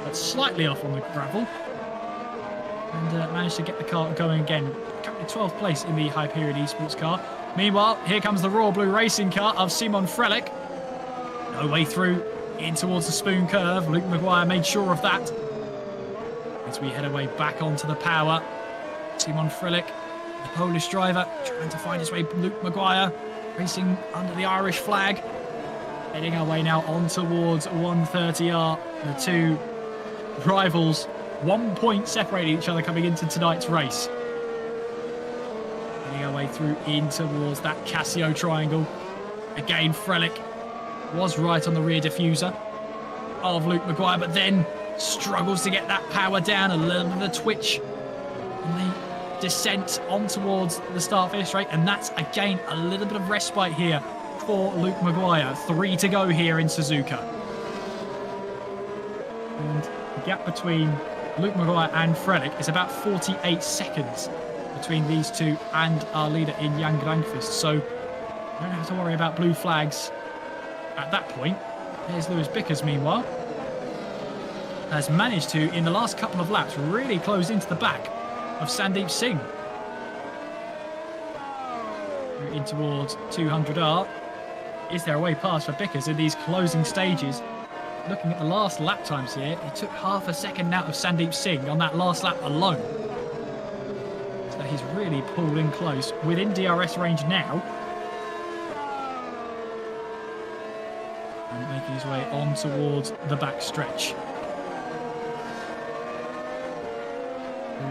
but slightly off on the gravel. And managed to get the car going again. Currently 12th place in the Hyperion Esports car. Meanwhile, here comes the Royal Blue racing car of Simon Frelick. No way through in towards the spoon curve. Luke Maguire made sure of that. As we head away back onto the power. Simon Frelick, the Polish driver, trying to find his way. Luke Maguire racing under the Irish flag. Heading our way now on towards 130R. The two rivals, 1 point separating each other coming into tonight's race. Heading our way through in towards that Casio triangle. Again, Frelick was right on the rear diffuser of Luke Maguire, but then struggles to get that power down. A little bit of a twitch in the descent on towards the start-finish straight, and that's again a little bit of respite here for Luke Maguire. 3 to go here in Suzuka. And the gap between Luke Maguire and Frelick is about 48 seconds between these two and our leader in Jan Granqvist. So you don't have to worry about blue flags at that point. There's Lewis Bickers, meanwhile, has managed to, in the last couple of laps, really close into the back of Sandeep Singh. We're in towards 200R. Is there a way past for Bickers in these closing stages? Looking at the last lap times here, he took half a second out of Sandeep Singh on that last lap alone. So he's really pulled in close, within DRS range now. And making his way on towards the back stretch.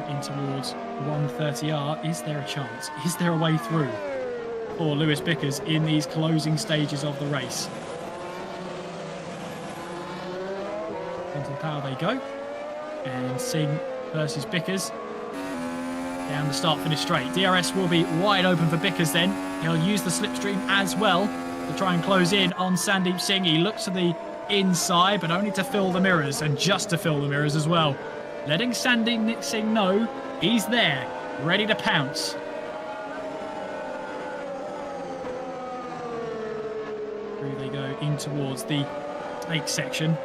In towards 130R. Is there a chance? Is there a way through for Lewis Bickers in these closing stages of the race? Into the power they go. And Singh versus Bickers down the start-finish straight. DRS will be wide open for Bickers then. He'll use the slipstream as well to try and close in on Sandeep Singh. He looks to the inside, but only to fill the mirrors, and just to fill the mirrors as well. Letting Sandeep Singh know he's there, ready to pounce. Through they go in towards the snake section.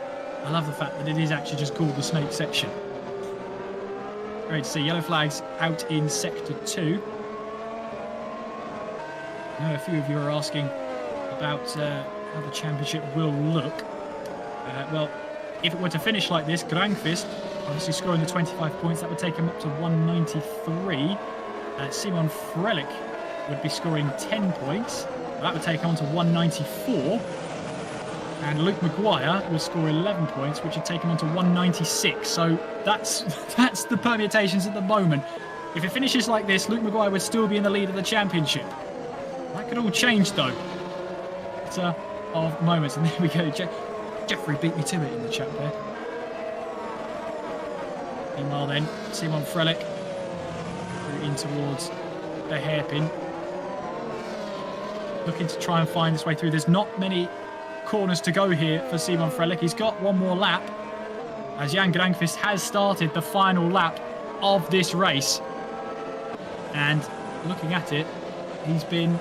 I love the fact that it is actually just called the snake section. Great to see yellow flags out in sector 2. I know a few of you are asking about how the championship will look. Well, if it were to finish like this, Granqvist obviously scoring the 25 points, that would take him up to 193. Simon Frelick would be scoring 10 points. That would take him on to 194. And Luke Maguire will score 11 points, which would take him on to 196. So that's the permutations at the moment. If it finishes like this, Luke Maguire would still be in the lead of the championship. That could all change, though. It's of moments. And there we go. Jeffrey beat me to it in the chat there. Meanwhile then, Simon Frelick in towards the hairpin. Looking to try and find his way through. There's not many corners to go here for Simon Frelick. He's got one more lap, as Jan Granqvist has started the final lap of this race. And looking at it, he's been,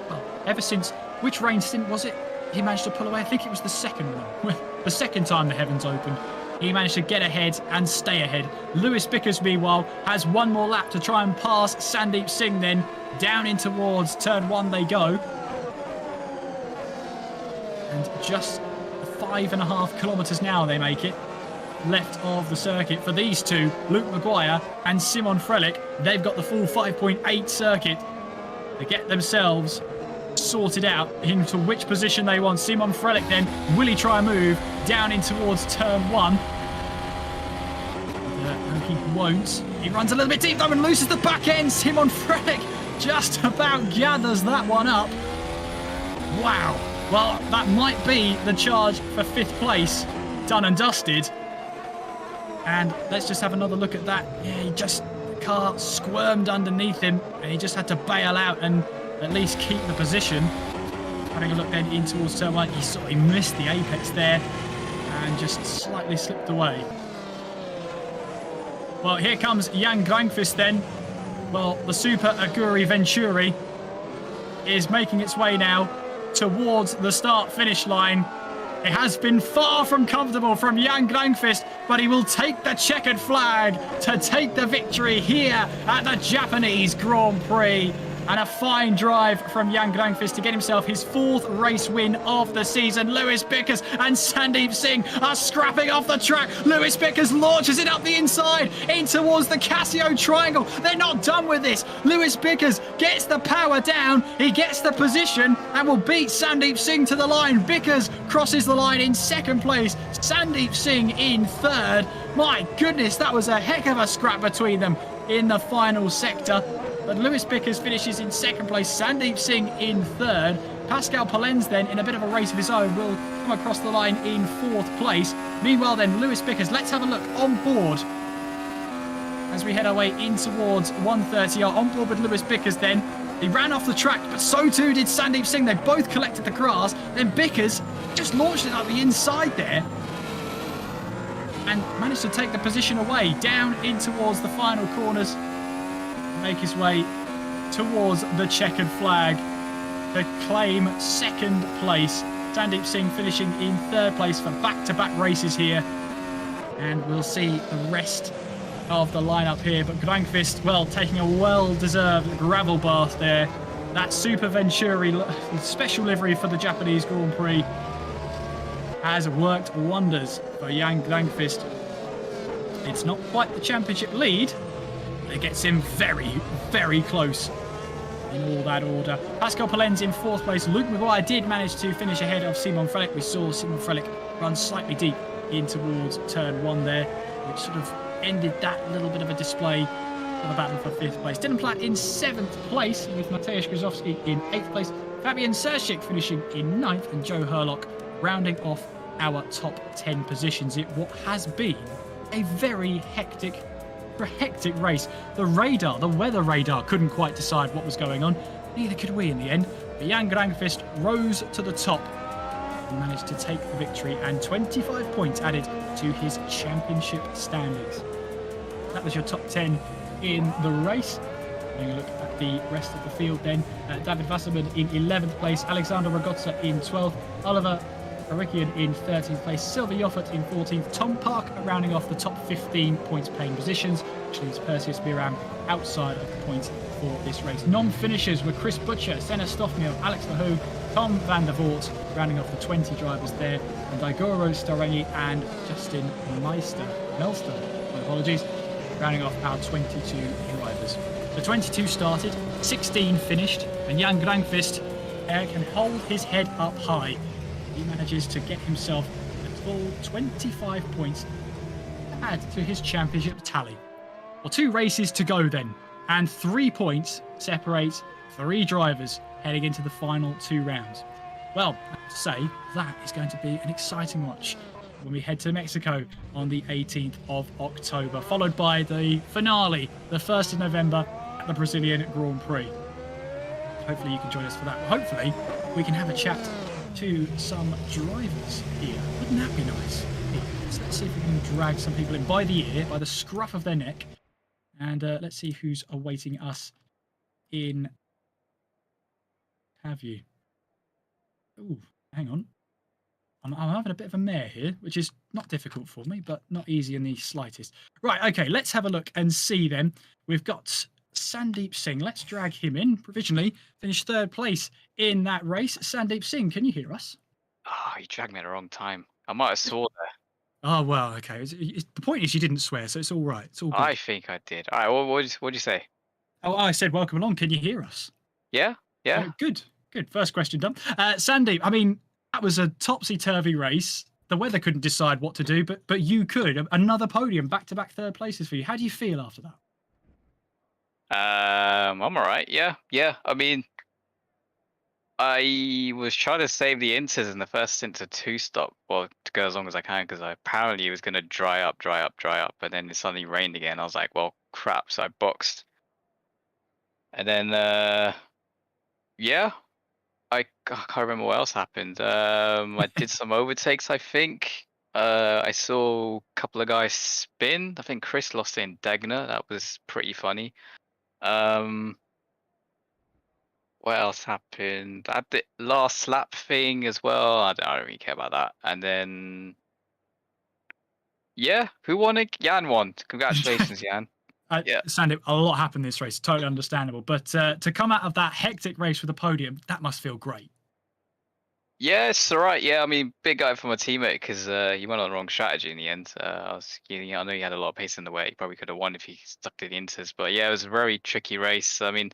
well, ever since, which rain stint was it? He managed to pull away. I think it was the second one. The second time the heavens opened. He managed to get ahead and stay ahead. Lewis Bickers, meanwhile, has one more lap to try and pass Sandeep Singh then. Down in towards turn 1 they go. And just 5.5 kilometres now they make it. Left of the circuit for these two, Luke Maguire and Simon Frelick. They've got the full 5.8 circuit to get themselves sorted out into which position they want. Simon Frelick then, will he try and move down in towards turn 1? No, he won't. He runs a little bit deep though and loses the back end. Simon Frelick just about gathers that one up. Wow. Well, that might be the charge for 5th place. Done and dusted. And let's just have another look at that. Yeah, the car squirmed underneath him and he just had to bail out and at least keep the position. Having a look then in towards turn 1, he missed the apex there and just slightly slipped away. Well, here comes Jan Grangqvist then. Well, the Super Aguri Venturi is making its way now towards the start-finish line. It has been far from comfortable from Jan Grangqvist, but he will take the checkered flag to take the victory here at the Japanese Grand Prix. And a fine drive from Jan Grangqvist to get himself his 4th race win of the season. Lewis Bickers and Sandeep Singh are scrapping off the track. Lewis Bickers launches it up the inside in towards the Casio triangle. They're not done with this. Lewis Bickers gets the power down. He gets the position and will beat Sandeep Singh to the line. Bickers crosses the line in 2nd place. Sandeep Singh in 3rd. My goodness, that was a heck of a scrap between them in the final sector. But Lewis Bickers finishes in 2nd place, Sandeep Singh in 3rd. Pascal Polenz then, in a bit of a race of his own, will come across the line in 4th place. Meanwhile then, Lewis Bickers, let's have a look on board as we head our way in towards 1:30. On board with Lewis Bickers then. He ran off the track, but so too did Sandeep Singh. They both collected the grass. Then Bickers just launched it up the inside there and managed to take the position away down in towards the final corners. Make his way towards the checkered flag to claim 2nd place. Sandeep Singh finishing in 3rd place for back-to-back races here. And we'll see the rest of the lineup here. But Grangqvist, well, taking a well-deserved gravel bath there. That Super Venturi special livery for the Japanese Grand Prix has worked wonders for Jan Grangqvist. It's not quite the championship lead. It gets him very, very close in all that order. Pascal Polenz in 4th place. Luke Maguire did manage to finish ahead of Simon Frelick. We saw Simon Frelick run slightly deep in towards turn 1 there, which sort of ended that little bit of a display of the battle for 5th place. Dylan Platt in 7th place with Mateusz Grozowski in 8th place. Fabian Serschik finishing in 9th and Joe Herlock rounding off our top 10 positions. What has been a very hectic race. The weather radar couldn't quite decide what was going on. Neither could we in the end. But Jan Grangqvist rose to the top and managed to take the victory and 25 points added to his championship standings. That was your top 10 in the race. Having a look at the rest of the field then. David Wasserman in 11th place. Alexander Ragozza in 12th. Oliver Karikian in 13th place, Sylvia Yoffert in 14th, Tom Park rounding off the top 15 points paying positions, which leaves Perseus Biram outside of the points for this race. Non-finishers were Chris Butcher, Senna Stoffmio, Alex Lahou, Tom van der Voort rounding off the 20 drivers there, and Daigoro Starengi and Justin Melster, my apologies, rounding off our 22 drivers. The 22 started, 16 finished, and Jan Grangqvist can hold his head up high. He manages to get himself a full 25 points to add to his championship tally. Well, 2 races to go then, and 3 points separate 3 drivers heading into the final 2 rounds. Well, I have to say, that is going to be an exciting watch when we head to Mexico on the 18th of October, followed by the finale, the 1st of November at the Brazilian Grand Prix. Hopefully you can join us for that. Well, hopefully we can have a chat to some drivers here. Wouldn't that be nice? So let's see if we can drag some people in by the ear, by the scruff of their neck, And let's see who's awaiting us in Have You. Ooh, hang on. I'm having a bit of a mare here, which is not difficult for me, but not easy in the slightest. Right, okay, let's have a look and see then. We've got Sandeep Singh. Let's drag him in. Provisionally finished third place in that race. Sandeep Singh, can you hear us? Oh, you dragged me at the wrong time. I might have swore there. Oh, well, okay. The point is you didn't swear, so it's all right. It's all good. I think I did. All right, what'd you say? Oh, I said welcome along. Can you hear us? Yeah? Yeah? Good. First question done. Sandeep, I mean, that was a topsy-turvy race. The weather couldn't decide what to do, but you could. Another podium, back-to-back third places for you. How do you feel after that? I'm all right. Yeah. I mean, I was trying to save the inters in the first stint to two-stop, well, to go as long as I can, because apparently it was going to dry up, and then it suddenly rained again. I was like, well, crap, so I boxed. And then, yeah, I can't remember what else happened. I did some overtakes, I think. I saw a couple of guys spin. I think Chris lost in Degner. That was pretty funny. What else happened? I did last lap thing as well. I don't really care about that. And then, yeah, who won it? Jan won. Congratulations, Jan. Yeah. Sandeep, a lot happened this race. Totally understandable. But to come out of that hectic race with a podium, that must feel great. Yeah, it's all right. Yeah, I mean, big guy for my teammate because he went on the wrong strategy in the end. I know he had a lot of pace in the way. He probably could have won if he stuck to the inters. But yeah, it was a very tricky race. I mean,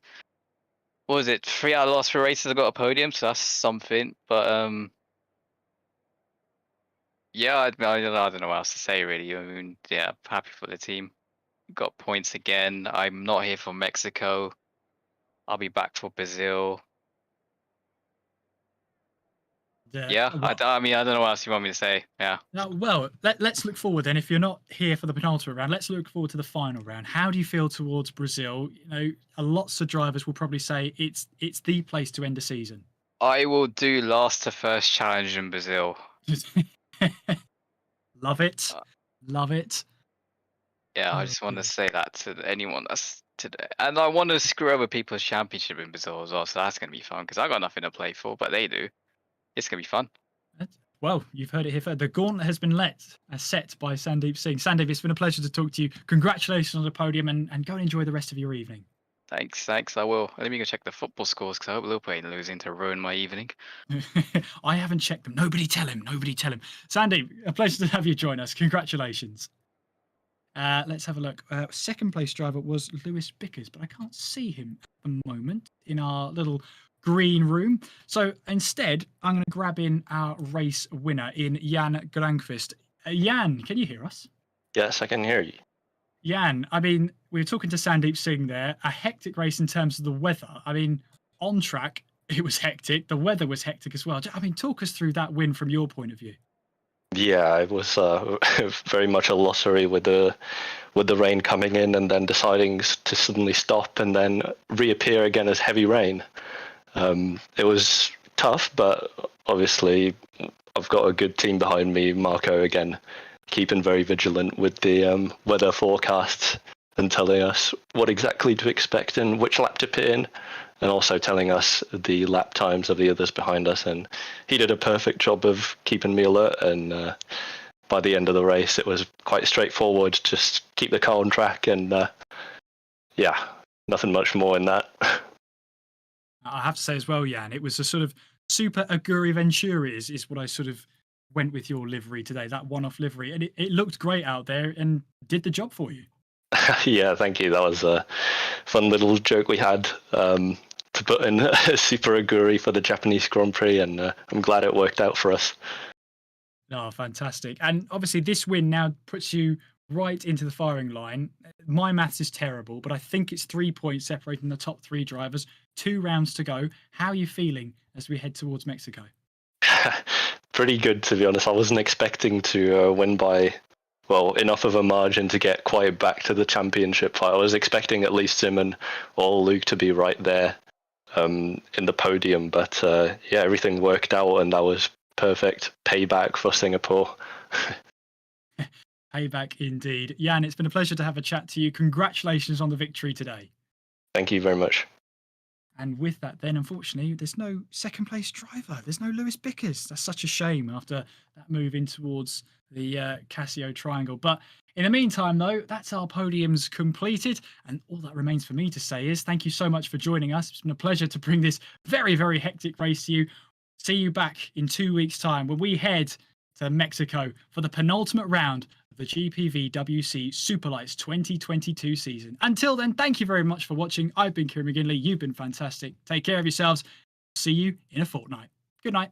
what was it? 3 out of the last 3 races I got a podium, so that's something. But yeah, I don't know what else to say really. I mean, yeah, happy for the team. Got points again. I'm not here for Mexico. I'll be back for Brazil. Yeah, well, I mean, I don't know what else you want me to say. Yeah. Well, let's look forward then. If you're not here for the penultimate round, let's look forward to the final round. How do you feel towards Brazil? You know, lots of drivers will probably say it's the place to end a season. I will do last to first challenge in Brazil. Love it. Love it. Yeah, I just want to say that to anyone that's today. And I want to screw over people's championship in Brazil as well, so that's going to be fun because I got nothing to play for, but they do. It's going to be fun. Well, you've heard it here first. The gauntlet has been set by Sandeep Singh. Sandeep, it's been a pleasure to talk to you. Congratulations on the podium and go and enjoy the rest of your evening. Thanks, I will. Let me go check the football scores because I hope Liverpool ain't losing to ruin my evening. I haven't checked them. Nobody tell him. Sandeep, a pleasure to have you join us. Congratulations. Let's have a look. Second place driver was Lewis Bickers, but I can't see him at the moment in our little green room. So instead, I'm going to grab in our race winner in Jan Grankvist. Jan, can you hear us? Yes, I can hear you. Jan, I mean, we were talking to Sandeep Singh there. A hectic race in terms of the weather. I mean, on track, it was hectic. The weather was hectic as well. I mean, talk us through that win from your point of view. Yeah, it was very much a lottery with the rain coming in and then deciding to suddenly stop and then reappear again as heavy rain. It was tough, but obviously I've got a good team behind me. Marco again, keeping very vigilant with the weather forecasts and telling us what exactly to expect and which lap to pit in, and also telling us the lap times of the others behind us. And he did a perfect job of keeping me alert. And by the end of the race, it was quite straightforward. Just keep the car on track, and yeah, nothing much more in that. I have to say as well, Jan, it was a sort of super Aguri Venturi is what I sort of went with your livery today, that one-off livery. And it looked great out there and did the job for you. Yeah, thank you. That was a fun little joke we had to put in a super Aguri for the Japanese Grand Prix, and I'm glad it worked out for us. Oh, fantastic. And obviously this win now puts you right into the firing line. My maths is terrible, but I think it's 3 points separating the top 3 drivers. 2 rounds to go. How are you feeling as we head towards Mexico? Pretty good, to be honest. I wasn't expecting to win by, well, enough of a margin to get quite back to the championship fight. I was expecting at least Simon or Luke to be right there in the podium, but yeah, everything worked out, and that was perfect payback for Singapore. Payback indeed. Jan, it's been a pleasure to have a chat to you. Congratulations on the victory today. Thank you very much. And with that, then, unfortunately, there's no second place driver. There's no Lewis Bickers. That's such a shame after that move in towards the Casio triangle. But in the meantime, though, that's our podiums completed. And all that remains for me to say is thank you so much for joining us. It's been a pleasure to bring this very, very hectic race to you. See you back in 2 weeks' time when we head to Mexico for the penultimate round of the GPVWC Superlights 2022 season. Until then, thank you very much for watching. I've been Kieran McGinley. You've been fantastic. Take care of yourselves. See you in a fortnight. Good night.